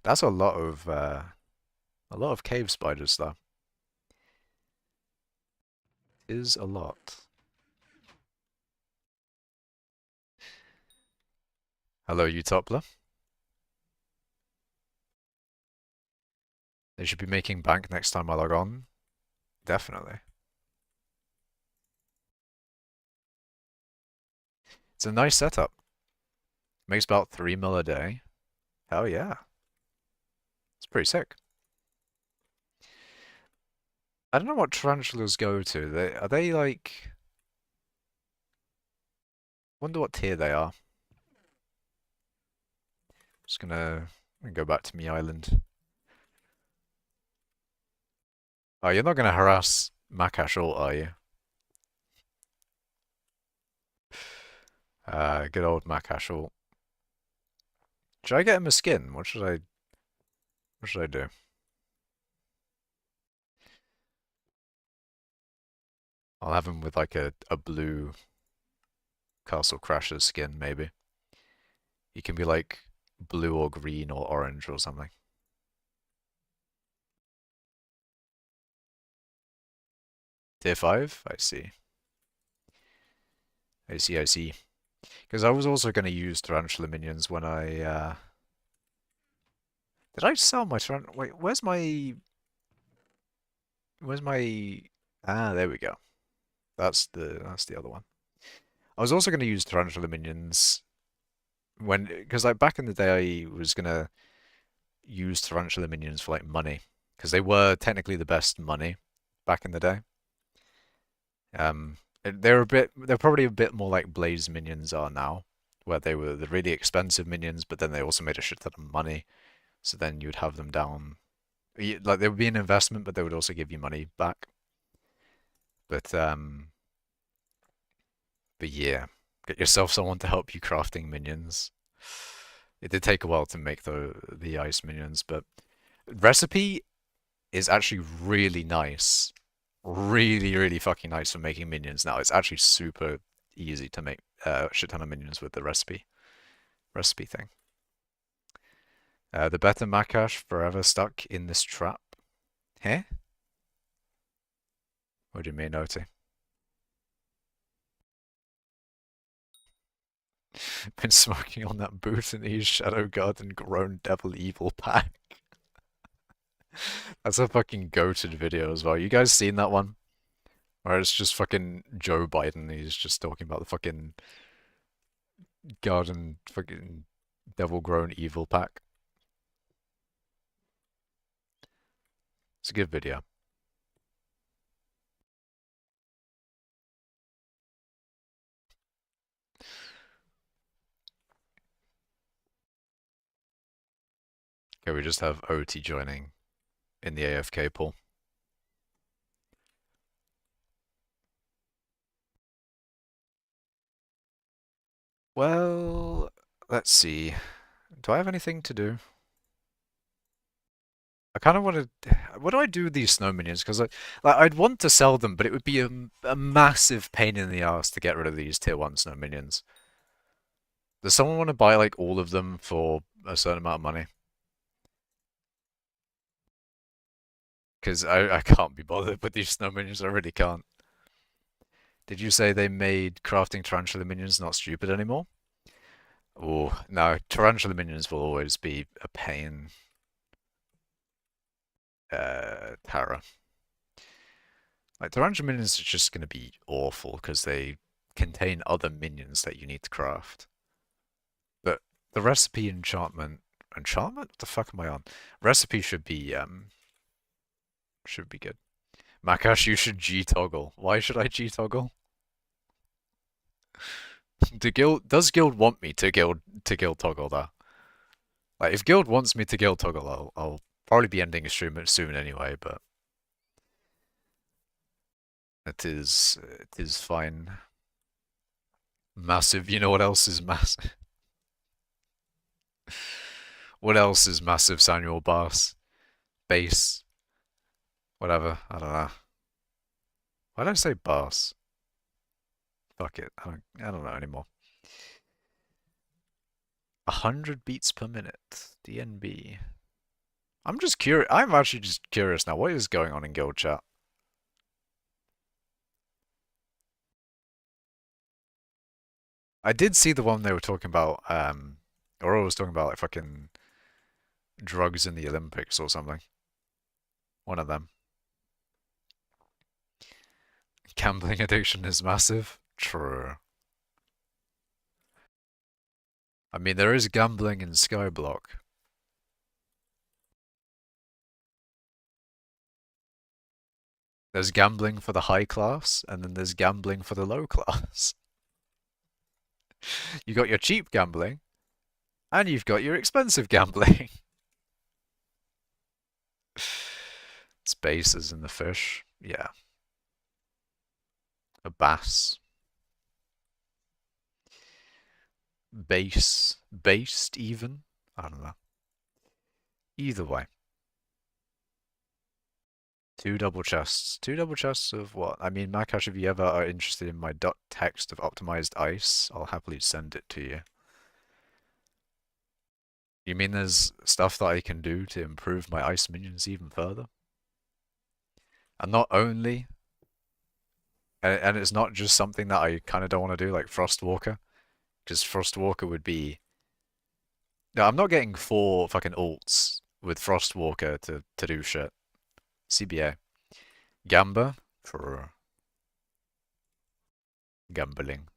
[SPEAKER 1] That's a lot of cave spiders though. Is a lot. Hello, Utopla. They should be making bank next time I log on. Definitely. It's a nice setup. Makes about 3 mil a day. Hell yeah. It's pretty sick. I don't know what tarantulas go to. Are they like... Wonder what tier they are. Just gonna go back to me island. Oh, you're not gonna harass Macash ult, are you? Good old Macash ult. Should I get him a skin? What should I do? I'll have him with like a blue Castle Crashers skin, maybe. He can be like blue or green or orange or something. Tier 5? I see. I see, I see. Because I was also going to use Tarantula minions when I, Did I sell my Tarantula? Wait, where's my... Where's my... Ah, there we go. That's the other one. I was also going to use Tarantula minions because like back in the day I was going to use Tarantula minions for like money because they were technically the best money back in the day. They're probably a bit more like Blaze minions are now, where they were the really expensive minions, but then they also made a shit ton of money. So then you'd have them down, like they would be an investment, but they would also give you money back. But yeah, get yourself someone to help you crafting minions. It did take a while to make the ice minions, but recipe is actually really nice. Really, really fucking nice for making minions now. It's actually super easy to make a shit ton of minions with the recipe thing. The better Macash forever stuck in this trap. Huh? What do you mean, Oti? Been smoking on that Bhutanese Shadow Garden grown devil evil pack. That's a fucking goated video as well. You guys seen that one? Where it's just fucking Joe Biden. He's just talking about the fucking garden fucking devil grown evil pack. It's a good video. Okay, we just have OT joining in the AFK pool. Well, let's see. Do I have anything to do? I kind of want to. What do I do with these snow minions? Because I'd want to sell them, but it would be a massive pain in the ass to get rid of these tier 1 snow minions. Does someone want to buy like all of them for a certain amount of money? Because I can't be bothered with these snow minions. I really can't. Did you say they made crafting tarantula minions not stupid anymore? Oh, no, tarantula minions will always be a pain. Tara. Like, tarantula minions are just going to be awful because they contain other minions that you need to craft. But the recipe enchantment... Enchantment? What the fuck am I on? Recipe should be good. Macash, you should G-toggle. Why should I G-toggle? Does Guild want me to Guild toggle that? Like, if Guild wants me to Guild toggle, I'll probably be ending a stream soon anyway, but it is fine. Massive. You know what else is massive? What else is massive, Samuel Bass? Base. Whatever. I don't know. Why did I say Bass? Fuck it. I don't know anymore. 100 beats per minute. DNB. I'm just curious. I'm actually just curious now. What is going on in guild chat? I did see the one they were talking about, or I was talking about like fucking drugs in the Olympics or something. One of them. Gambling addiction is massive. True. I mean, there is gambling in skyblock. There's gambling for the high class, and then there's gambling for the low class. You got your cheap gambling, and you've got your expensive gambling. Spaces in the fish. Yeah. A bass. Base. Based, even? I don't know. Either way. Two double chests. Two double chests of what? I mean, Macash, if you ever are interested in my .text of optimized ice, I'll happily send it to you. You mean there's stuff that I can do to improve my ice minions even further? And not only, and it's not just something that I kind of don't want to do, like Frostwalker, because Frostwalker would be. No, I'm not getting 4 fucking ults with Frostwalker to do shit. CBA. Gamba for gambling.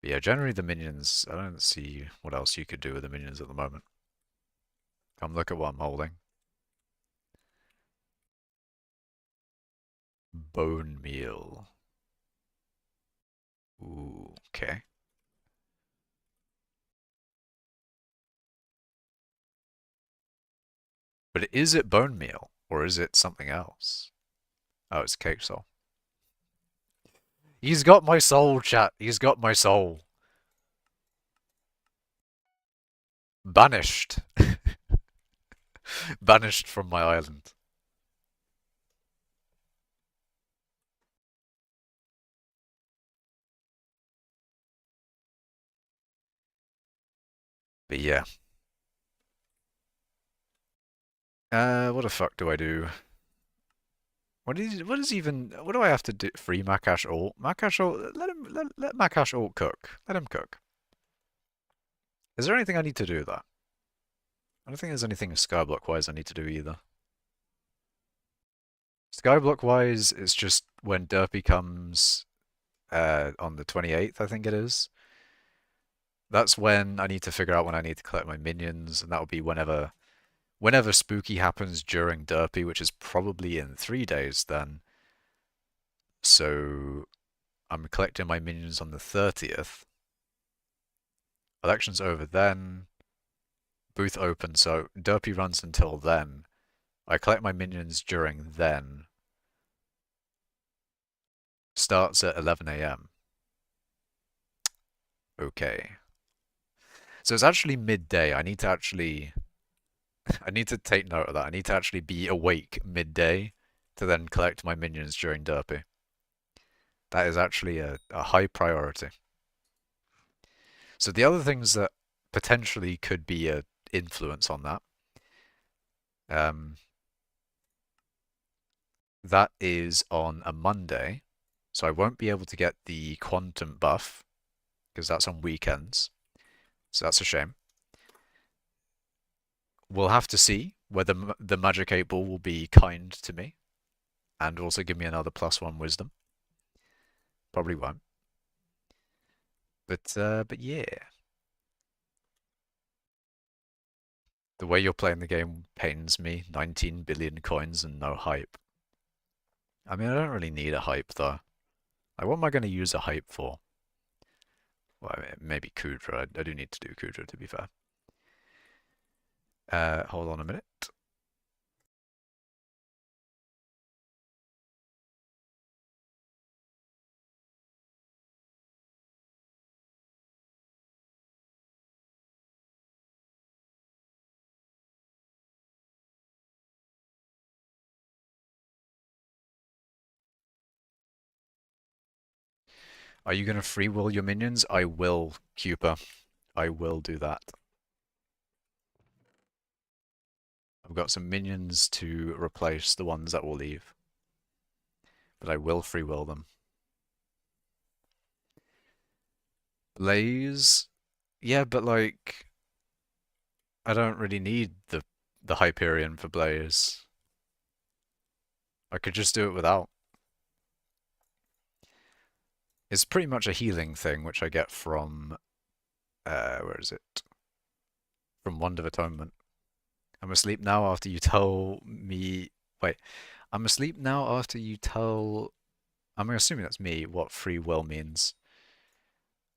[SPEAKER 1] But yeah, generally the minions, I don't see what else you could do with the minions at the moment. Come look at what I'm holding. Bone meal. Ooh, okay. But is it bone meal or is it something else? Oh, it's cake soul. He's got my soul, chat. He's got my soul. Banished. Banished from my island. But yeah. What the fuck do I do? What do I have to do? Free Macash ult? Macash ult, let Macash ult cook. Let him cook. Is there anything I need to do there? I don't think there's anything skyblock-wise I need to do either. Skyblock-wise, it's just when Derpy comes on the 28th, I think it is. That's when I need to figure out when I need to collect my minions, and that'll be whenever Spooky happens during Derpy, which is probably in 3 days then. So I'm collecting my minions on the 30th. Election's over then. Booth open, so Derpy runs until then. I collect my minions during then. Starts at 11 a.m. Okay. So it's actually midday. I need to take note of that. I need to actually be awake midday to then collect my minions during Derpy. That is actually a high priority. So the other things that potentially could be an influence on that, that is on a Monday. So I won't be able to get the quantum buff because that's on weekends. So that's a shame. We'll have to see whether the Magic 8 Ball will be kind to me and also give me another +1 wisdom. Probably won't. But yeah. The way you're playing the game pains me. 19 billion coins and no hype. I mean, I don't really need a hype though. Like, what am I going to use a hype for? Well, I mean, maybe Kudra. I do need to do Kudra, to be fair. Hold on a minute. Are you going to free will your minions? I will, Cupa. I will do that. I've got some minions to replace the ones that will leave. But I will free will them. Blaze? Yeah, but like... I don't really need the Hyperion for Blaze. I could just do it without. It's pretty much a healing thing, which I get from where is it? From Wand of Atonement. I'm asleep now after you tell me. Wait, I'm asleep now after you tell. I'm assuming that's me. What free will means?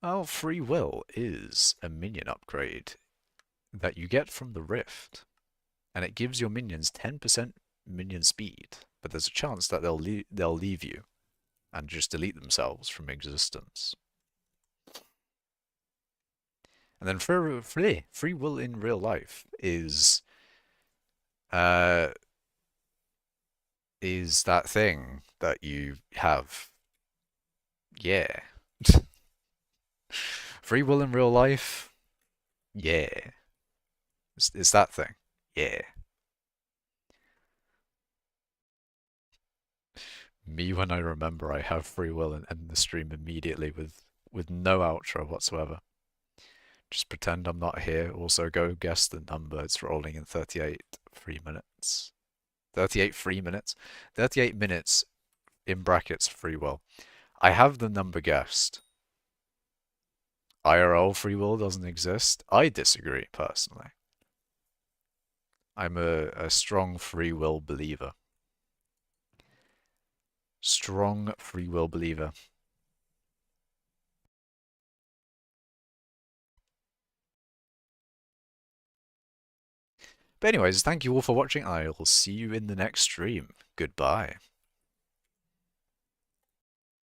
[SPEAKER 1] Oh, free will is a minion upgrade that you get from the Rift, and it gives your minions 10% minion speed, but there's a chance that they'll leave you and just delete themselves from existence. And then free will in real life uh is that thing that you have. Yeah. Free will in real life. Yeah. It's that thing. Yeah. Me when I remember I have free will and end the stream immediately with no outro whatsoever. Just pretend I'm not here. Also go guess the number. It's rolling in 38 free minutes. 38 free minutes? 38 minutes in brackets free will. I have the number guessed. IRL free will doesn't exist. I disagree, personally. I'm a strong free will believer. Strong free will believer. But anyways, thank you all for watching. I will see you in the next stream. Goodbye.